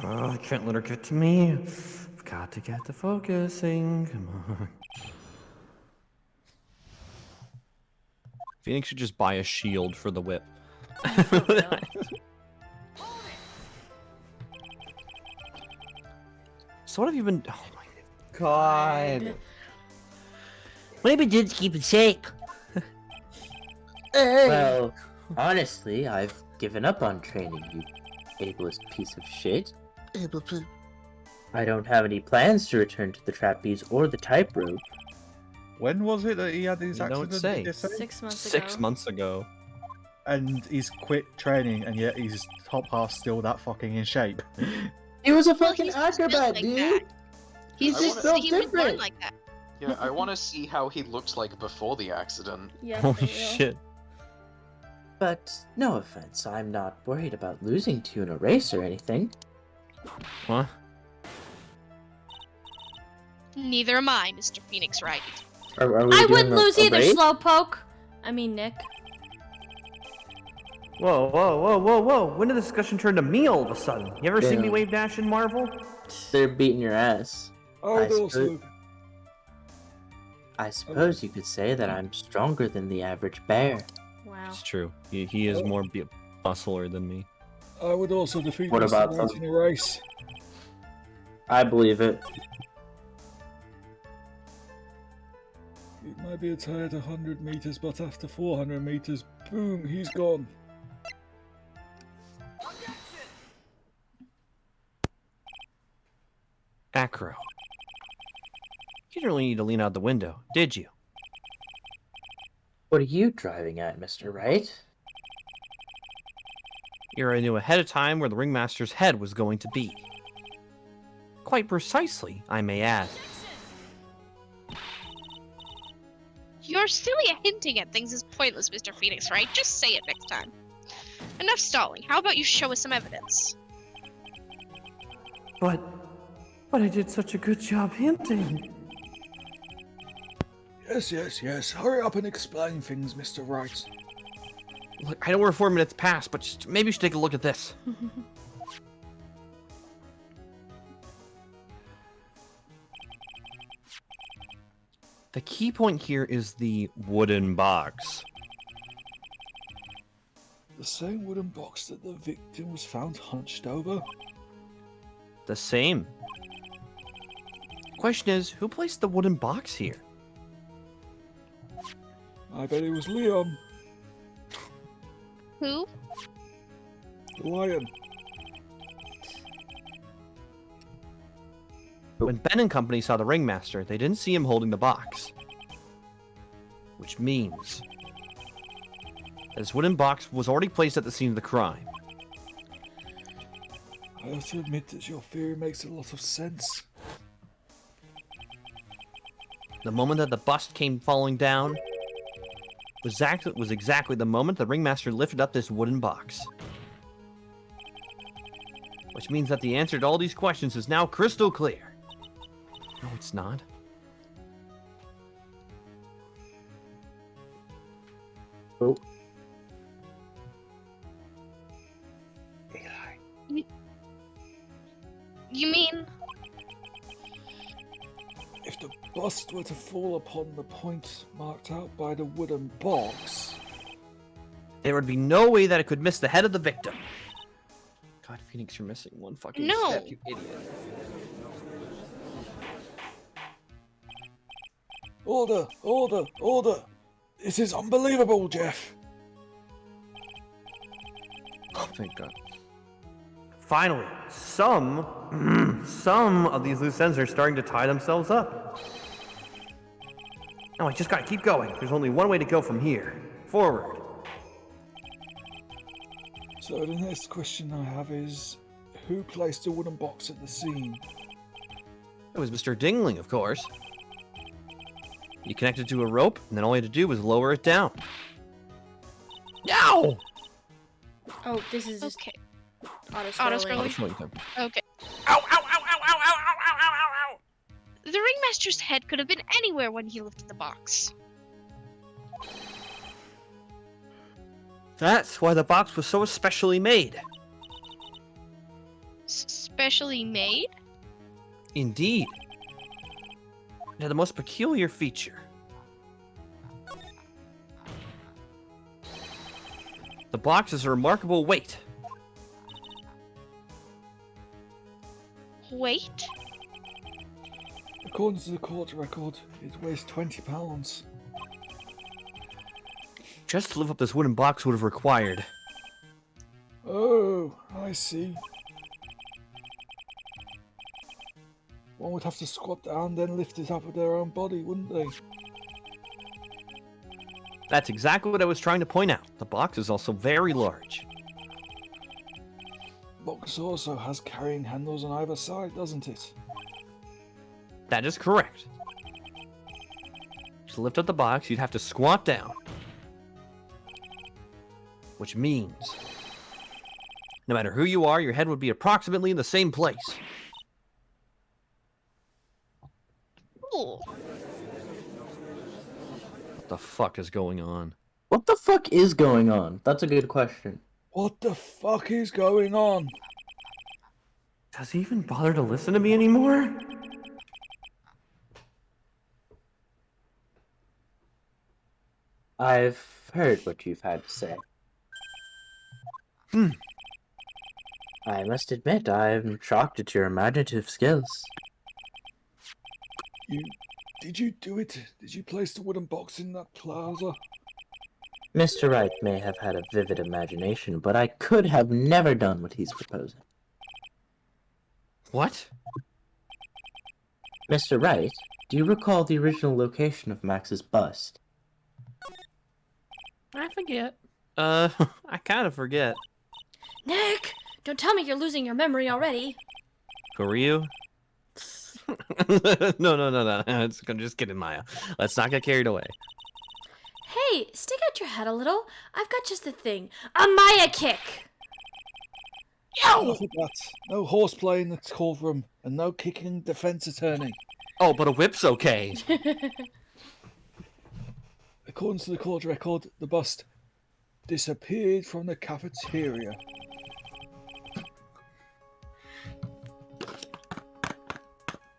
Oh, I can't let her get to me. I've got to get to focusing. Come on. Phoenix should just buy a shield for the whip. So what have you been? Oh my god! Maybe just keep it safe. Well, honestly, I've given up on training, you ableist piece of shit. I don't have any plans to return to the trapeze or the tightrope. When was it that he had his You don't accident? say. did you say? 6 months ago. 6 months ago. And he's quit training, and yet his top half's still that fucking in shape. He was a Well, fucking he's just built acrobat, like dude! that. He's I just wanna- built He was born different! like that. Yeah, I want to see how he looked like before the accident. Yeah, Holy for real. shit. But, no offense, I'm not worried about losing to you in a race or anything. Huh? Neither am I, Mr. Phoenix Wright. Are we I doing wouldn't lose a either, race? Slowpoke. I mean, Nick. Whoa, whoa, whoa, whoa, whoa. When did the discussion turn to me all of a sudden? You ever seen me Yeah. wave dash in Marvel? They're beating your ass. I would also. I suppose you could say that I'm stronger than the average bear. Wow. It's true. He is more bustler than me. I would also defeat What Mr. about Wright them? in a race. I believe it. It might be a tired 100 meters, but after 400 meters, boom, he's gone. Acro. You didn't really need to lean out the window, did you? What are you driving at, Mr. Wright? You already knew ahead of time where the ringmaster's head was going to be. Quite precisely, I may add. Your silly hinting at things is pointless, Mr. Phoenix Wright. Just say it next time. Enough stalling. How about you show us some evidence? But I did such a good job hinting. Yes, yes, yes. Hurry up and explain things, Mr. Wright. Look, I know we're 4 minutes past, but just, maybe you should take a look at this. The key point here is the wooden box. The same wooden box that the victim was found hunched over? The same. Question is, who placed the wooden box here? I bet it was Leon. Who? The lion. When Ben and company saw the ringmaster, they didn't see him holding the box. Which means that this wooden box was already placed at the scene of the crime. I have to admit that your theory makes a lot of sense. The moment that the bust came falling down was exactly the moment the ringmaster lifted up this wooden box. Which means that the answer to all these questions is now crystal clear. No, it's not. Oh. You mean If the bust were to fall upon the point marked out by the wooden box, There would be no way that it could miss the head of the victim. God, Phoenix, you're missing one fucking No. step, you idiot. Order! Order! Order! This is unbelievable, Jeff! Oh, thank God. Finally, some of these loose ends are starting to tie themselves up. Now I just gotta keep going. There's only one way to go from here. Forward. So the next question I have is, who placed the wooden box at the scene? It was Mr. Dingling, of course. You connected to a rope, and then all you had to do was lower it down. Ow! Oh, this is just Okay. auto-scrolling. Auto-scrolling. Okay. Ow, ow, ow, ow, ow, ow, ow, ow, ow, ow, ow. The ringmaster's head could have been anywhere when he lifted the box. That's why the box was so specially made. Specially made? Indeed. It had the most peculiar feature. The box is a remarkable weight. Wait. According to the court record, it weighs 20 pounds. Just to lift up this wooden box would have required. Oh, I see. One would have to squat down, then lift it up with their own body, wouldn't they? That's exactly what I was trying to point out. The box is also very large. Box also has carrying handles on either side, doesn't it? That is correct. To lift up the box, you'd have to squat down. Which means, no matter who you are, your head would be approximately in the same place. Ooh. What the fuck is going on? What the fuck is going on? That's a good question. What the fuck is going on? Does he even bother to listen to me anymore? I've heard what you've had to say. I must admit, I'm shocked at your imaginative skills. Did you do it? Did you place the wooden box in that plaza? Mr. Wright may have had a vivid imagination, but I could have never done what he's proposing. What? Mr. Wright, do you recall the original location of Max's bust? I forget. I kind of forget. Nick, don't tell me you're losing your memory already. Who are you? No. Just kidding, Maya. Let's not get carried away. Hey, stick out your head a little. I've got just the thing. A Maya kick! Enough of that. No horseplay in the courtroom, and no kicking defense attorney. Oh, but a whip's okay. According to the court record, the bust disappeared from the cafeteria.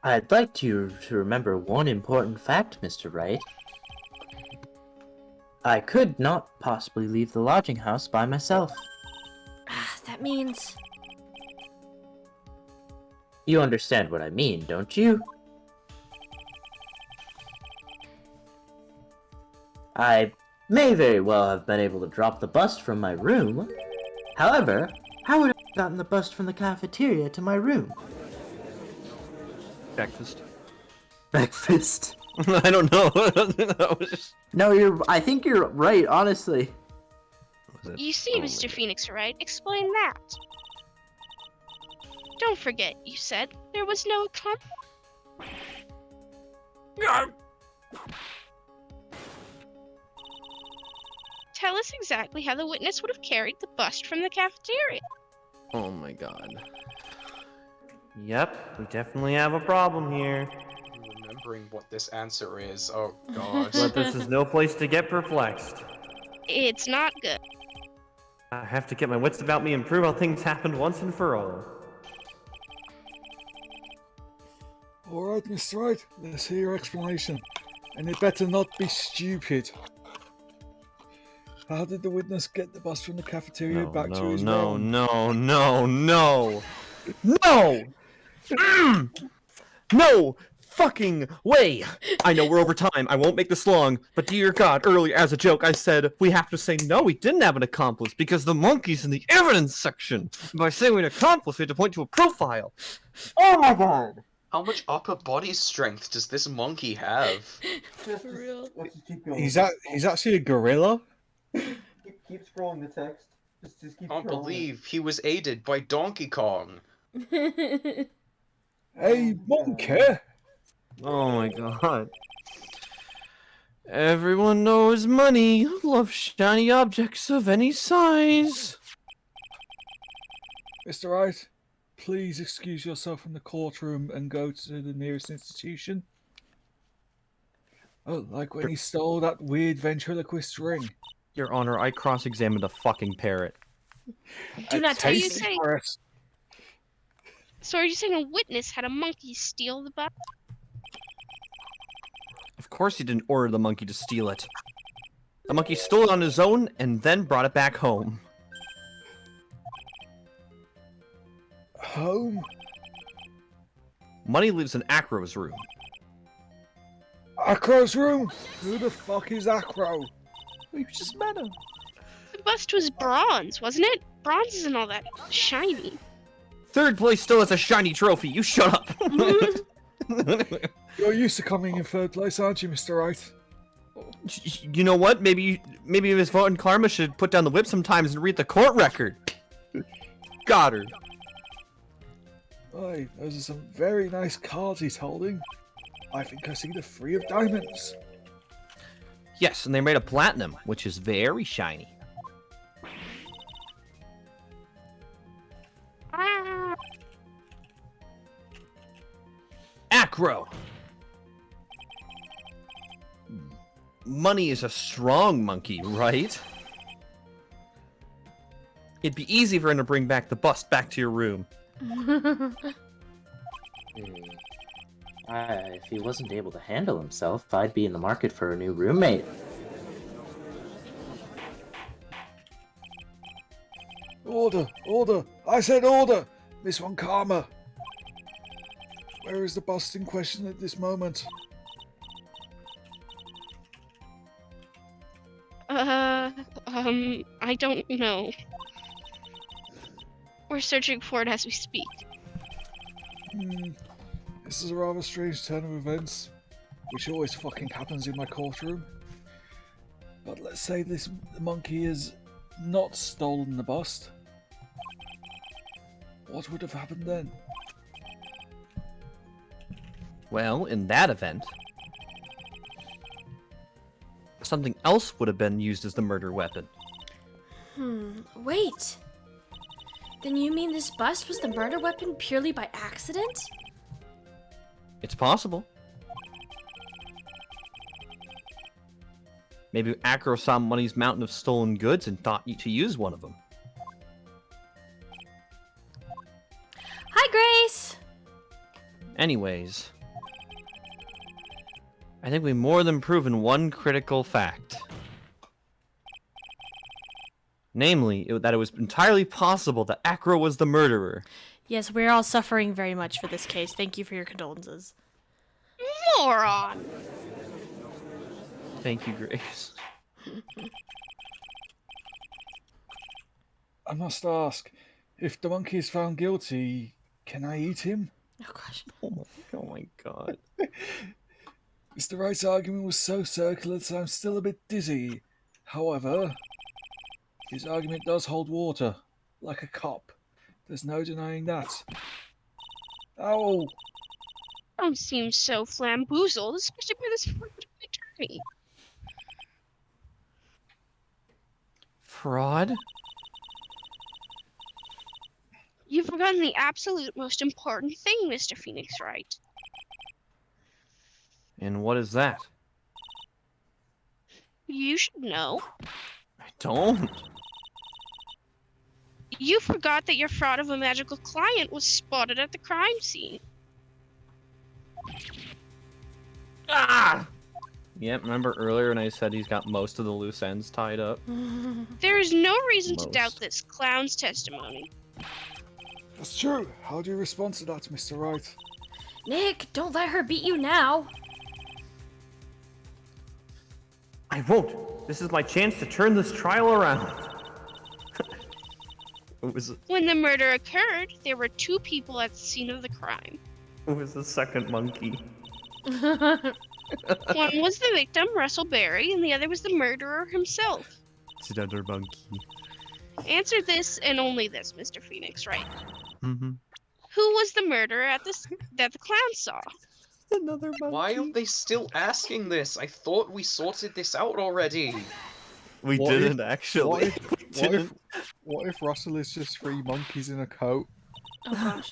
I'd like you to remember one important fact, Mr. Wright. I could not possibly leave the lodging house by myself. That means... You understand what I mean, don't you? I may very well have been able to drop the bust from my room. However, how would I have gotten the bust from the cafeteria to my room? Breakfast. Breakfast. I don't know. That was just... No, I think you're right, honestly. You see, Mr. Phoenix Wright, explain that. Don't forget, you said there was no accomplice. Tell us exactly how the witness would have carried the bust from the cafeteria. Oh my god. Yep, we definitely have a problem here. Remembering what this answer is. Oh god. But this is no place to get perplexed. It's not good. I have to get my wits about me and prove how things happened once and for all. Alright, Mr. Wright, let's hear your explanation. And it better not be stupid. How did the witness get the bus from the cafeteria back to his room? No! No! fucking way! I know we're over time. I won't make this long, but dear God, earlier as a joke, I said we have to say no, we didn't have an accomplice because the monkey's in the evidence section. By saying we had an accomplice, we had to point to a profile. Oh my God! How much upper body strength does this monkey have? For real. He's actually a gorilla. Keep scrolling the text. Just keep I can't believe he was aided by Donkey Kong. Hey, monkey! Oh my God. Everyone knows money loves shiny objects of any size. Mr. Wright, please excuse yourself from the courtroom and go to the nearest institution. Oh, like when he stole that weird ventriloquist ring. Your Honor, I cross-examined a fucking parrot. Do not So you taste say? parrot. So are you saying a witness had a monkey steal the bus? Of course he didn't order the monkey to steal it. The monkey stole it on his own and then brought it back home. Home? Money lives in Acro's room. Acro's room? Who the fuck is Acro? You just met him. The bust was bronze, wasn't it? Bronze isn't all that shiny. Third place still has a shiny trophy. You shut up. You're used to coming in third place, aren't you, Mr. Wright? You know what? Maybe Miss Von Karma should put down the whip sometimes and read the court record. Got her. Aye, those are some very nice cards he's holding. I think I see the 3 of diamonds. Yes, and they're made of platinum, which is very shiny. Acro! Money is a strong monkey, right? It'd be easy for him to bring back the bust back to your room. If he wasn't able to handle himself, I'd be in the market for a new roommate. Order! Order! I said order! Miss Von Karma! Where is the bust in question at this moment? I don't know. We're searching for it as we speak. This is a rather strange turn of events, which always fucking happens in my courtroom. But let's say this monkey has not stolen the bust. What would have happened then? Well, in that event, something else would have been used as the murder weapon. Wait. Then you mean this bust was the murder weapon purely by accident? It's possible. Maybe Acro saw Money's mountain of stolen goods and thought to use one of them. Hi, Grace! Anyways, I think we've more than proven one critical fact. Namely, that it was entirely possible that Acro was the murderer. Yes, we're all suffering very much for this case. Thank you for your condolences. Moron! Thank you, Grace. I must ask, if the monkey is found guilty, can I eat him? Oh gosh. Oh my God. Mr. Wright's argument was so circular that I'm still a bit dizzy. However, his argument does hold water, like a cop. There's no denying that. Ow! Don't seem so flamboozled, especially by this freaking attorney. Fraud? You've forgotten the absolute most important thing, Mr. Phoenix Wright. And what is that? You should know. I don't. You forgot that your fraud of a magical client was spotted at the crime scene. Ah! Yep, remember earlier when I said he's got most of the loose ends tied up? There is no reason to Most. doubt this clown's testimony. That's true. How do you respond to that, Mr. Wright? Nick, don't let her beat you now. I won't. This is my chance to turn this trial around. What was it? When the murder occurred, there were 2 people at the scene of the crime. Who was the second monkey? One was the victim, Russell Berry, and the other was the murderer himself. It's another monkey. Answer this and only this, Mr. Phoenix, right? Mm-hmm. Who was the murderer that the clown saw? Another monkey. Why are they still asking this? I thought we sorted this out already. We What didn't if- actually. What if Russell is just 3 monkeys in a coat? Oh gosh.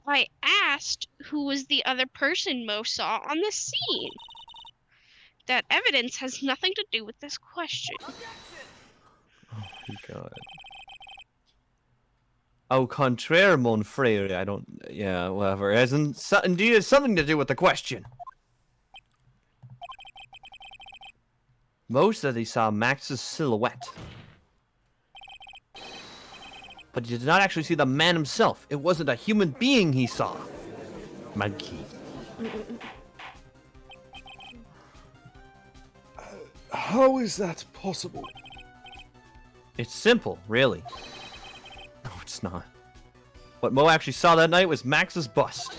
I asked who was the other person Mo saw on the scene. That evidence has nothing to do with this question. Oh my god. Au contraire, mon frere. I don't. Yeah, whatever. It hasn't. Indeed, it's something to do with the question. Mo said he saw Max's silhouette. But he did not actually see the man himself. It wasn't a human being he saw. Monkey. How is that possible? It's simple, really. No, it's not. What Mo actually saw that night was Max's bust.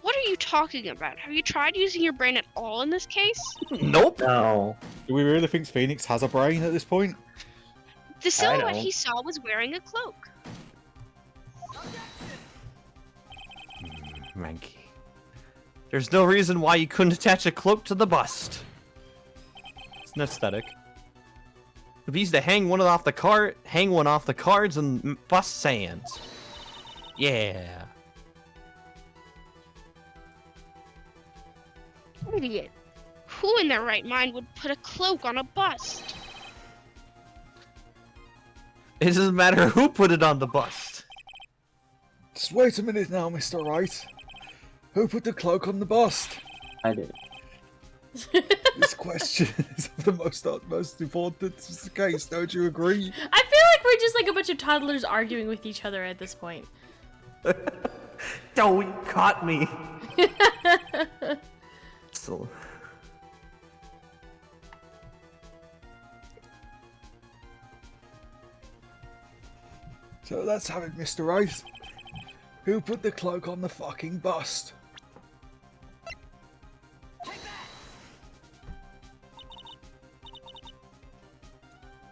What are you talking about? Have you tried using your brain at all in this case? Nope. No. Do we really think Phoenix has a brain at this point? The silhouette don't. he saw was wearing a cloak. Monkey. There's no reason why you couldn't attach a cloak to the bust. It's an aesthetic. It'd be easy to hang one off the cards and bust sands. Yeah. Idiot. Who in their right mind would put a cloak on a bust? It doesn't matter who put it on the bust. Just wait a minute now, Mr. Wright. Who put the cloak on the bust? I did. This question is of the most important case, don't you agree? I feel like we're just like a bunch of toddlers arguing with each other at this point. Oh, you caught me. So. So let's have it, Mr. Wright. Who put the cloak on the fucking bust?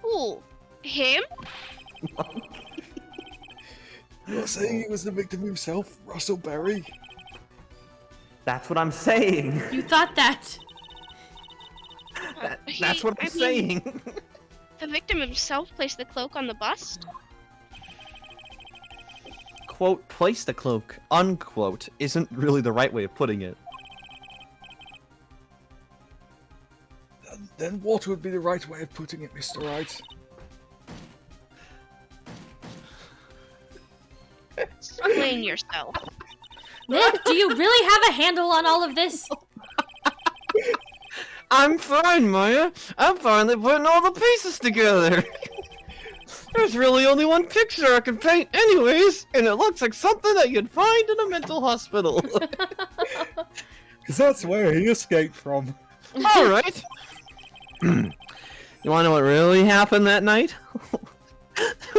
Who? Him? You're saying it was the victim himself, Russell Berry? That's what I'm saying. You thought that. That's what I'm saying. The victim himself placed the cloak on the bust? Quote, place the cloak, unquote, isn't really the right way of putting it. Then what would be the right way of putting it, Mr. Wright? Explain yourself. Nick, do you really have a handle on all of this? I'm fine, Maya. I'm finally putting all the pieces together. There's really only one picture I can paint anyways, and it looks like something that you'd find in a mental hospital. Because that's where he escaped from. Alright. You wanna know what really happened that night?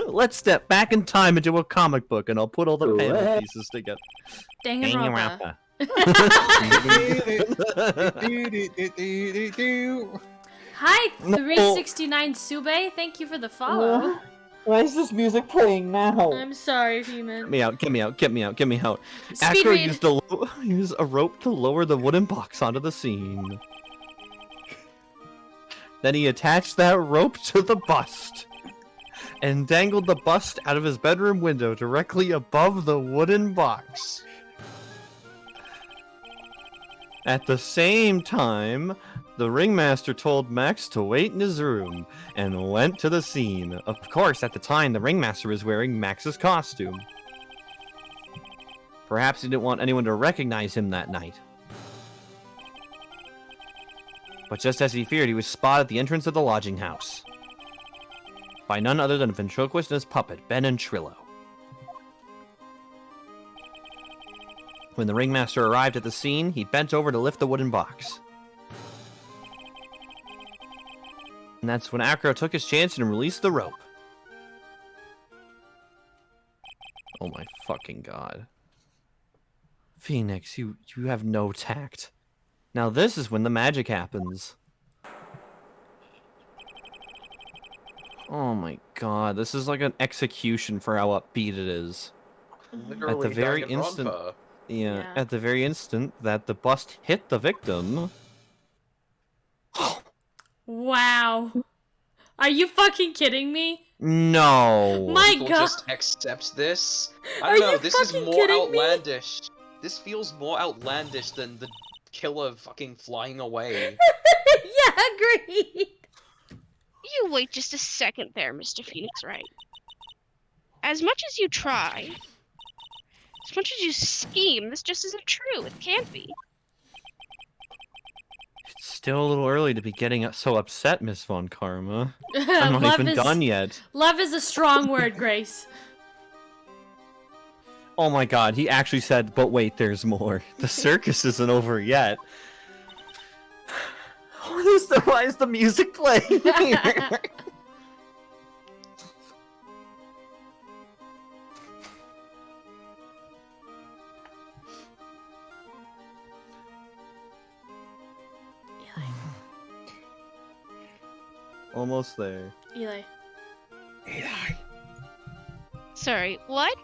Let's step back in time into a comic book and I'll put all the panel pieces together. Danganronpa. Hi, 369 Sube. Thank you for the follow. Why is this music playing now? I'm sorry, Human. Get me out, get me out, get me out, get me out. Speed Acro read. used a rope to lower the wooden box onto the scene. Then he attached that rope to the bust and dangled the bust out of his bedroom window directly above the wooden box. At the same time, the ringmaster told Max to wait in his room and went to the scene. Of course, at the time, the ringmaster was wearing Max's costume. Perhaps he didn't want anyone to recognize him that night. But just as he feared, he was spotted at the entrance of the lodging house by none other than a ventriloquist and his puppet, Ben and Trillo. When the ringmaster arrived at the scene, he bent over to lift the wooden box. And that's when Acro took his chance and released the rope. Oh my fucking god. Phoenix, you have no tact. Now this is when the magic happens. Oh my god, this is like an execution for how upbeat it is. Literally At the very Danganronpa. instant, at the very instant that the bust hit the victim. Wow. Are you fucking kidding me? No. My People god. just accept this. I Are don't know. you This is fucking more kidding me? outlandish. This feels more outlandish than the killer fucking flying away. Yeah, agreed. You wait just a second there, Mr. Phoenix Wright. As much as you try, as much as you scheme, this just isn't true. It can't be. It's still a little early to be getting so upset, Miss Von Karma. I'm not even done yet. Love is a strong word, Grace. Oh my god, he actually said, but wait, there's more. The circus isn't over yet. Why is the music playing here? Almost there. Eli. Sorry, what?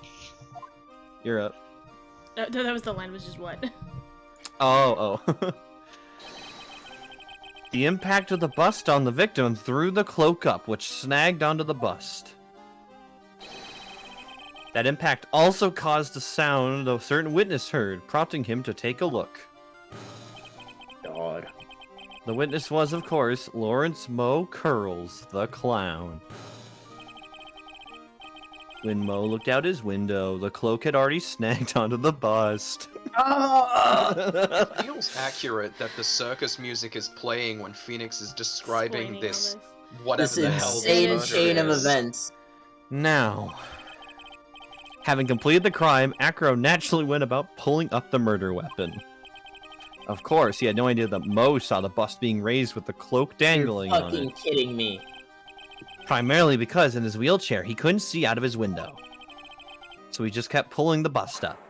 You're up. That was the line, was just what? Oh. The impact of the bust on the victim threw the cloak up, which snagged onto the bust. That impact also caused the sound a certain witness heard, prompting him to take a look. God. The witness was, of course, Lawrence Moe Curls, the clown. When Moe looked out his window, the cloak had already snagged onto the bust. It feels accurate that the circus music is playing when Phoenix is describing Explaining this, all whatever This the hell insane this murder chain of is. events. Now, having completed the crime, Acro naturally went about pulling up the murder weapon. Of course, he had no idea that Moe saw the bust being raised with the cloak dangling You're on fucking it. kidding me. Primarily because in his wheelchair, he couldn't see out of his window. So he just kept pulling the bust up.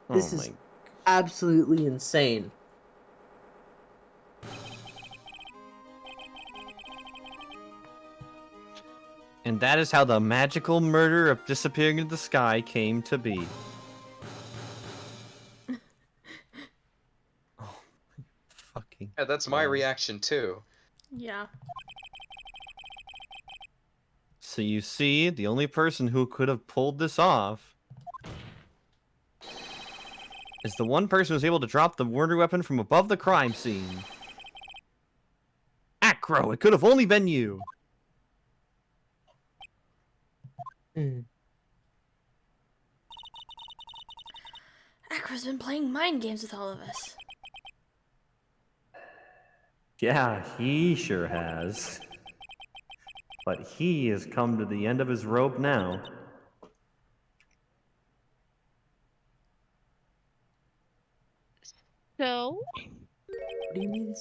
This Oh is my- absolutely insane. And that is how the magical murder of disappearing into the sky came to be. Oh, fucking. Yeah, that's my reaction too. Yeah. So you see, the only person who could have pulled this off is the one person who was able to drop the murder weapon from above the crime scene. Acro, it could have only been you. Acro's been playing mind games with all of us. Yeah, he sure has. But he has come to the end of his rope now. So? What do you mean?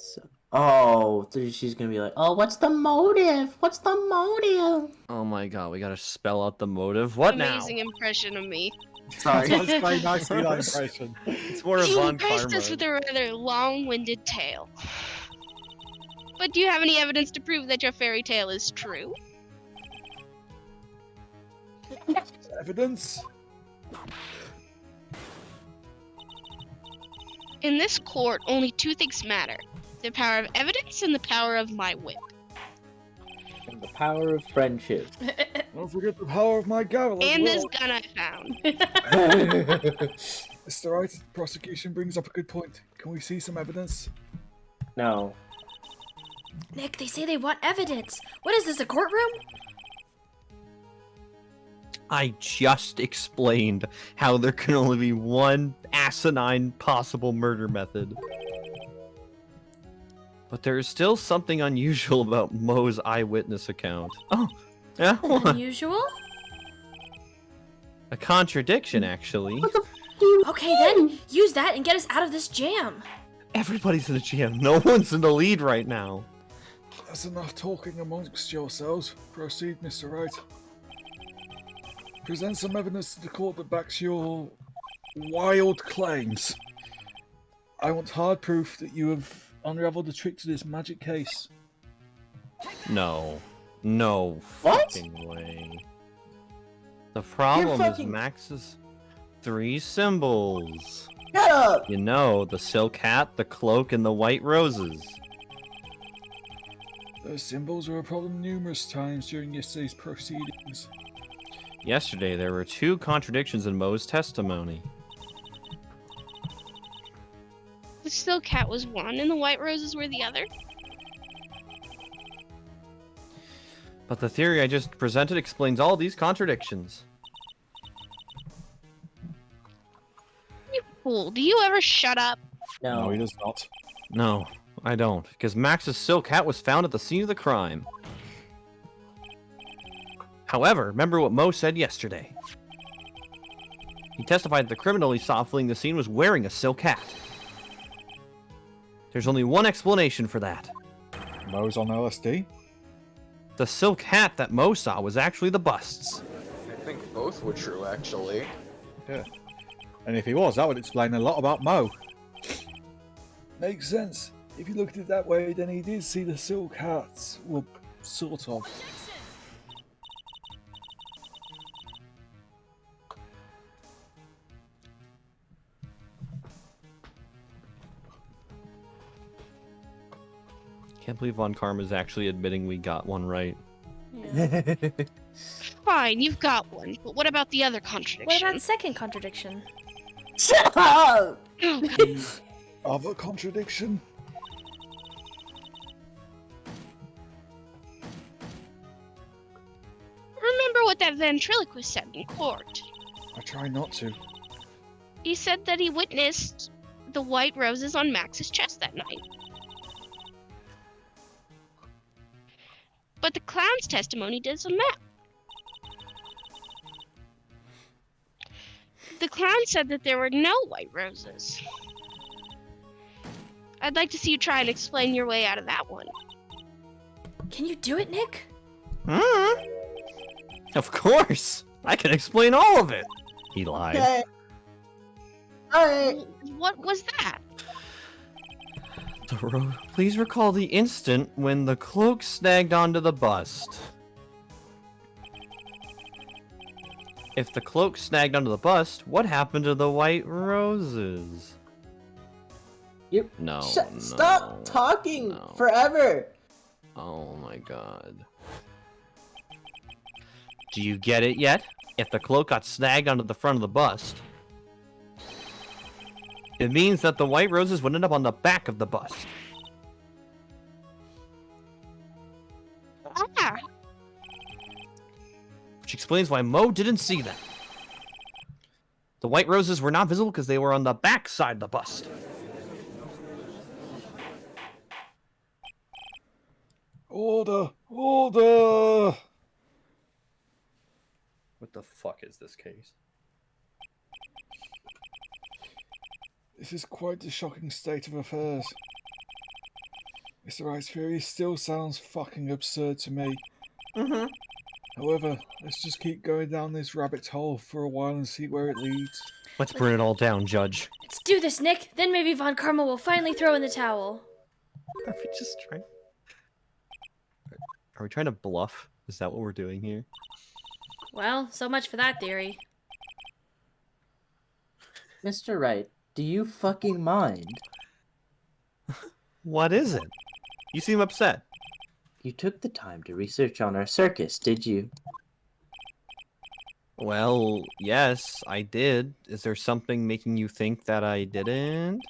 Oh, so she's gonna be like, oh, what's the motive? What's the motive? Oh my god, we gotta spell out the motive. What Amazing impression of me. Sorry. That's my nice Eli impression. It's more of You Von impressed Karma. us with a rather long-winded tale. But do you have any evidence to prove that your fairy tale is true? Evidence? In this court, only two things matter. The power of evidence and the power of my whip. And the power of friendship. Don't forget the power of my gavel as And well. this gun I found. Mr. Wright, the prosecution brings up a good point. Can we see some evidence? No. Nick, they say they want evidence. What is this, a courtroom? I just explained how there can only be one asinine possible murder method. But there is still something unusual about Mo's eyewitness account. Oh, yeah? What? Unusual? A contradiction, actually. Okay, then use that and get us out of this jam. Everybody's in a jam. No one's in the lead right now. That's enough talking amongst yourselves. Proceed, Mr. Wright. Present some evidence to the court that backs your wild claims. I want hard proof that you have unraveled the trick to this magic case. No. No What? fucking way. The problem is Max's 3 symbols. Shut up! You know, the silk hat, the cloak, and the white roses. Those symbols were a problem numerous times during yesterday's proceedings. Yesterday, there were 2 contradictions in Mo's testimony. The silk hat was one, and the white roses were the other. But the theory I just presented explains all these contradictions. You fool! Do you ever shut up? No, he does not. No, I don't, because Max's silk hat was found at the scene of the crime. However, remember what Mo said yesterday. He testified that the criminal he saw fleeing the scene was wearing a silk hat. There's only one explanation for that. Mo's on LSD? The silk hat that Mo saw was actually the bust's. I think both were true, actually. Yeah. And if he was, that would explain a lot about Mo. Makes sense. If you look at it that way, then he did see the silk hats. Well, sort of. Can't believe Von Karma's actually admitting we got one right. Fine, you've got one, but what about the other What contradiction? about second contradiction? Shut up! Oh, God. Other contradiction? Remember what that ventriloquist said in court? I try not to. He said that he witnessed the white roses on Max's chest that night. But the clown's testimony doesn't match. The clown said that there were no white roses. I'd like to see you try and explain your way out of that one. Can you do it, Nick? Of course! I can explain all of it! He lied. Okay. Alright. What was that? Please recall the instant when the cloak snagged onto the bust. If the cloak snagged onto the bust, what happened to the white roses? You No, stop talking forever. Oh my god. Do you get it yet? If the cloak got snagged onto the front of the bust, it means that the white roses would end up on the back of the bust. Ah, Which explains why Mo didn't see them. The white roses were not visible because they were on the back side of the bust. Order! Order! What the fuck is this case? This is quite a shocking state of affairs. Mr. Wright's theory still sounds fucking absurd to me. However, let's just keep going down this rabbit hole for a while and see where it leads. Let's burn it all down, Judge. Let's do this, Nick. Then maybe Von Karma will finally throw in the towel. Are we just trying? Are we trying to bluff? Is that what we're doing here? Well, so much for that theory. Mr. Wright, do you fucking mind? What is it? You seem upset. You took the time to research on our circus, did you? Well, yes, I did. Is there something making you think that I didn't?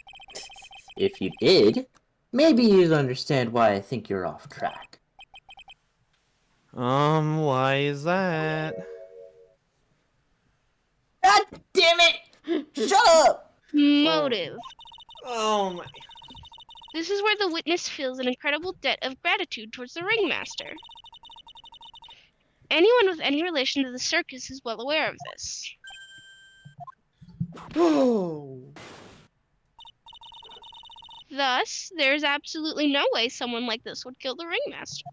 If you did, maybe you'd understand why I think you're off track. Why is that? God damn it! Shut up! motive. Oh my. This is where the witness feels an incredible debt of gratitude towards the ringmaster. Anyone with any relation to the circus is well aware of this. Thus, there is absolutely no way someone like this would kill the ringmaster.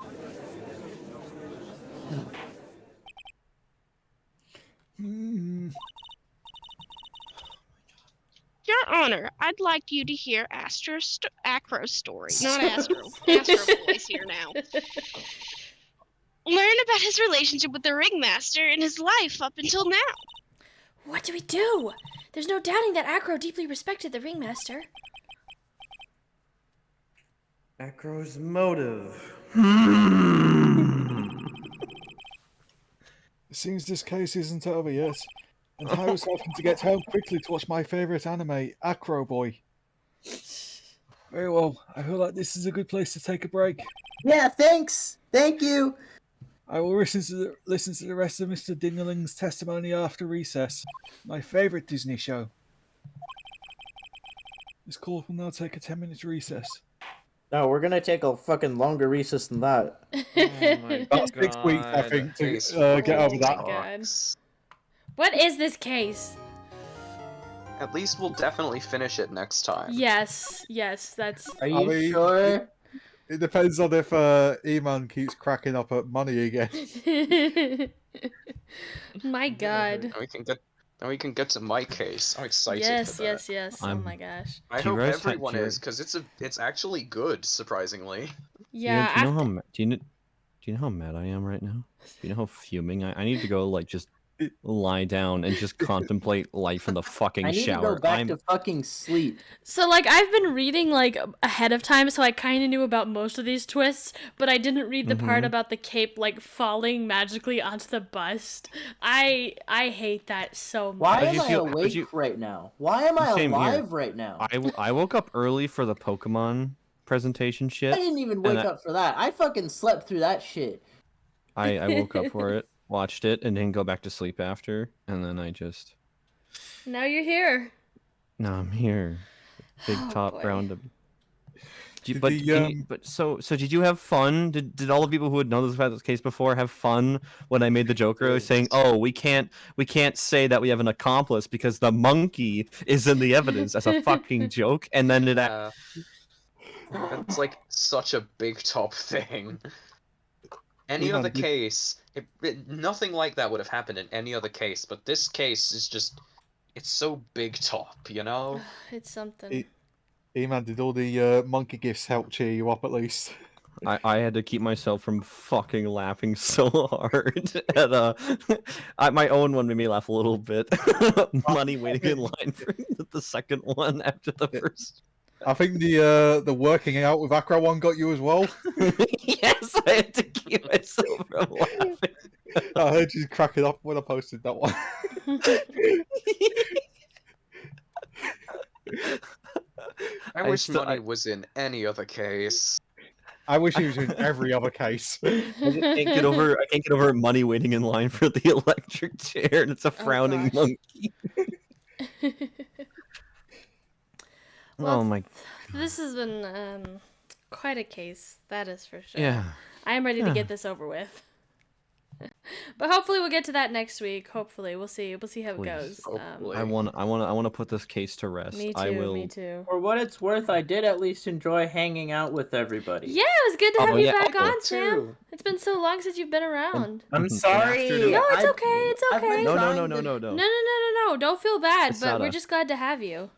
Your Honor, I'd like you to hear Acro's story. Not Astro. Astro Boy's here now. Learn about his relationship with the ringmaster and his life up until now. What do we do? There's no doubting that Acro deeply respected the ringmaster. Acro's motive. It seems this case isn't over yet, and I was hoping to get home quickly to watch my favourite anime, Acro Boy. Very well, I feel like this is a good place to take a break. Yeah, thanks. Thank you. I will listen to the rest of Mr. Dingling's testimony after recess. My favourite Disney show. This court will now take a 10-minute recess. No, we're gonna take a fucking longer recess than that. About 6 weeks, I think, to get over that. God. What is this case? At least we'll definitely finish it next time. Yes, that's... Are you sure? It depends on if Eman keeps cracking up at money again. My God. Now we can get to my case. I'm excited Yes, for that. yes. Oh my gosh. I hope everyone is, because it's actually good, surprisingly. Yeah. Do you know how mad I am right now? Do you know how fuming I need to go like just lie down and just contemplate life in the fucking I need shower. to go back to fucking sleep. So like I've been reading like ahead of time, so I kind of knew about most of these twists, but I didn't read the part about the cape like falling magically onto the bust. I hate that so much. Why am I awake right now? Why am I alive right now? I woke up early for the Pokemon presentation shit. I didn't even wake up for that. I fucking slept through that shit. I woke up for it, watched it, and didn't go back to sleep after, and then I just... Now you're here. Now I'm here. Big top boy. round. So did you have fun? Did all the people who had known this about this case before have fun when I made the joke earlier saying, "Oh, we can't say that we have an accomplice because the monkey is in the evidence" as a fucking joke, and then It's like such a big top thing. Any other case, nothing like that would have happened in any other case, but this case is just, it's so big top, you know? It's something. E-Man, did all the monkey gifts help cheer you up at least? I had to keep myself from fucking laughing so hard at my own one made me laugh a little bit. Money waiting in line for the second one after the first. I think the working out with Acro one got you as well. Yes, I had to keep myself from laughing. I heard you cracking up when I posted that one. I wish Money was in any other case. I wish he was in every other case. I can't get over Money waiting in line for the electric chair, and it's a frowning monkey. Well, oh my! This has been quite a case, that is for sure. Yeah. I am ready to get this over with. But hopefully we'll get to that next week. Hopefully, we'll see. We'll see how it goes. I want to put this case to rest. Me too. I will. Me too. For what it's worth, I did at least enjoy hanging out with everybody. Yeah, it was good to have you back on, too. Sam. It's been so long since you've been around. I'm sorry. No, it's okay. It's okay. No. Don't feel bad, It's but not we're a- just glad to have you.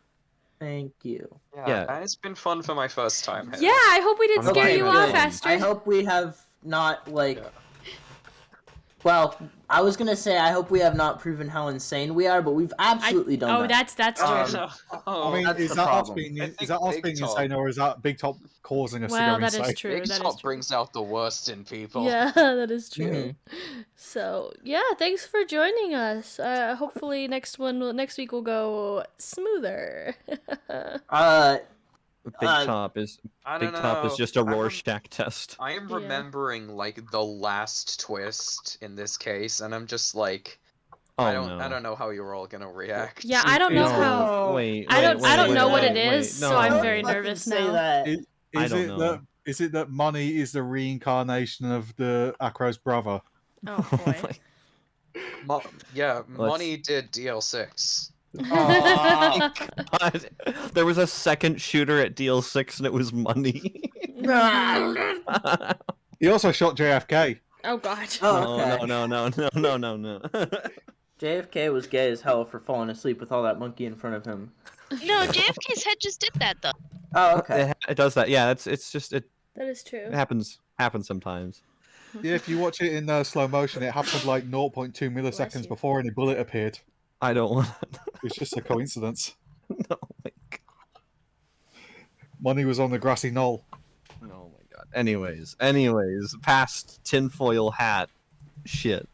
Thank you. Yeah, and it's been fun for my first time here. Yeah, I hope we didn't scare Okay, you off, good. Astrid. I hope we have not, like... Well, I was gonna say I hope we have not proven how insane we are, but we've absolutely done that. That's true. I mean, That's is the that us problem. being, I is think that us Big being Top- insane, or is that Big Top causing us Well, to go that is insane? true. Big That Top is true. brings out the worst in people. Yeah, that is true. Mm-hmm. So yeah, thanks for joining us. Hopefully next week will go smoother. Big Top is I Big don't Top is know. just a Rorschach test. I am remembering like the last twist in this case, and I'm just like, Oh, I no. don't know how you're all gonna react. Yeah, I don't know No, how. wait, I don't wait, know what wait, it wait, is, so I'm no. very Fucking nervous say now. that. I Is don't it know. that? Is it that Money is the reincarnation of the Akro's brother? Oh boy. Yeah, Let's- Money did DL6. Oh, God. There was a second shooter at DL6 and it was Money. He also shot JFK. Oh god. Oh, okay. No. JFK was gay as hell for falling asleep with all that monkey in front of him. No, JFK's head just did that though. Oh, okay. It does that. Yeah, it's just it That is true. happens sometimes. Yeah, if you watch it in slow motion, it happened like 0.2 you. milliseconds before any bullet appeared. I don't want. It's just a coincidence. No, my Money was on the grassy knoll. Oh my god. Anyways, past tinfoil hat shit.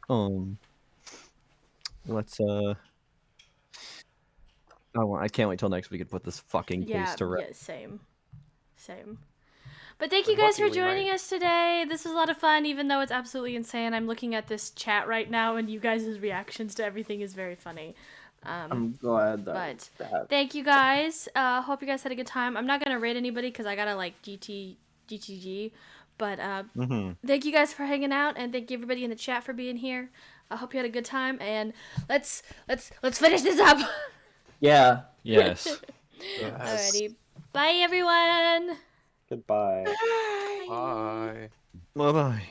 Let's I can't wait till next week to put this fucking case to rest. Yeah, same. But thank you guys for joining us today. This was a lot of fun, even though it's absolutely insane. I'm looking at this chat right now, and you guys' reactions to everything is very funny. I'm glad that. But thank you guys. Hope you guys had a good time. I'm not gonna rate anybody because I gotta like GTG. But thank you guys for hanging out, and thank you everybody in the chat for being here. I hope you had a good time, and let's finish this up. Yeah. Yes. Alrighty, bye everyone. Goodbye. Bye. Bye bye.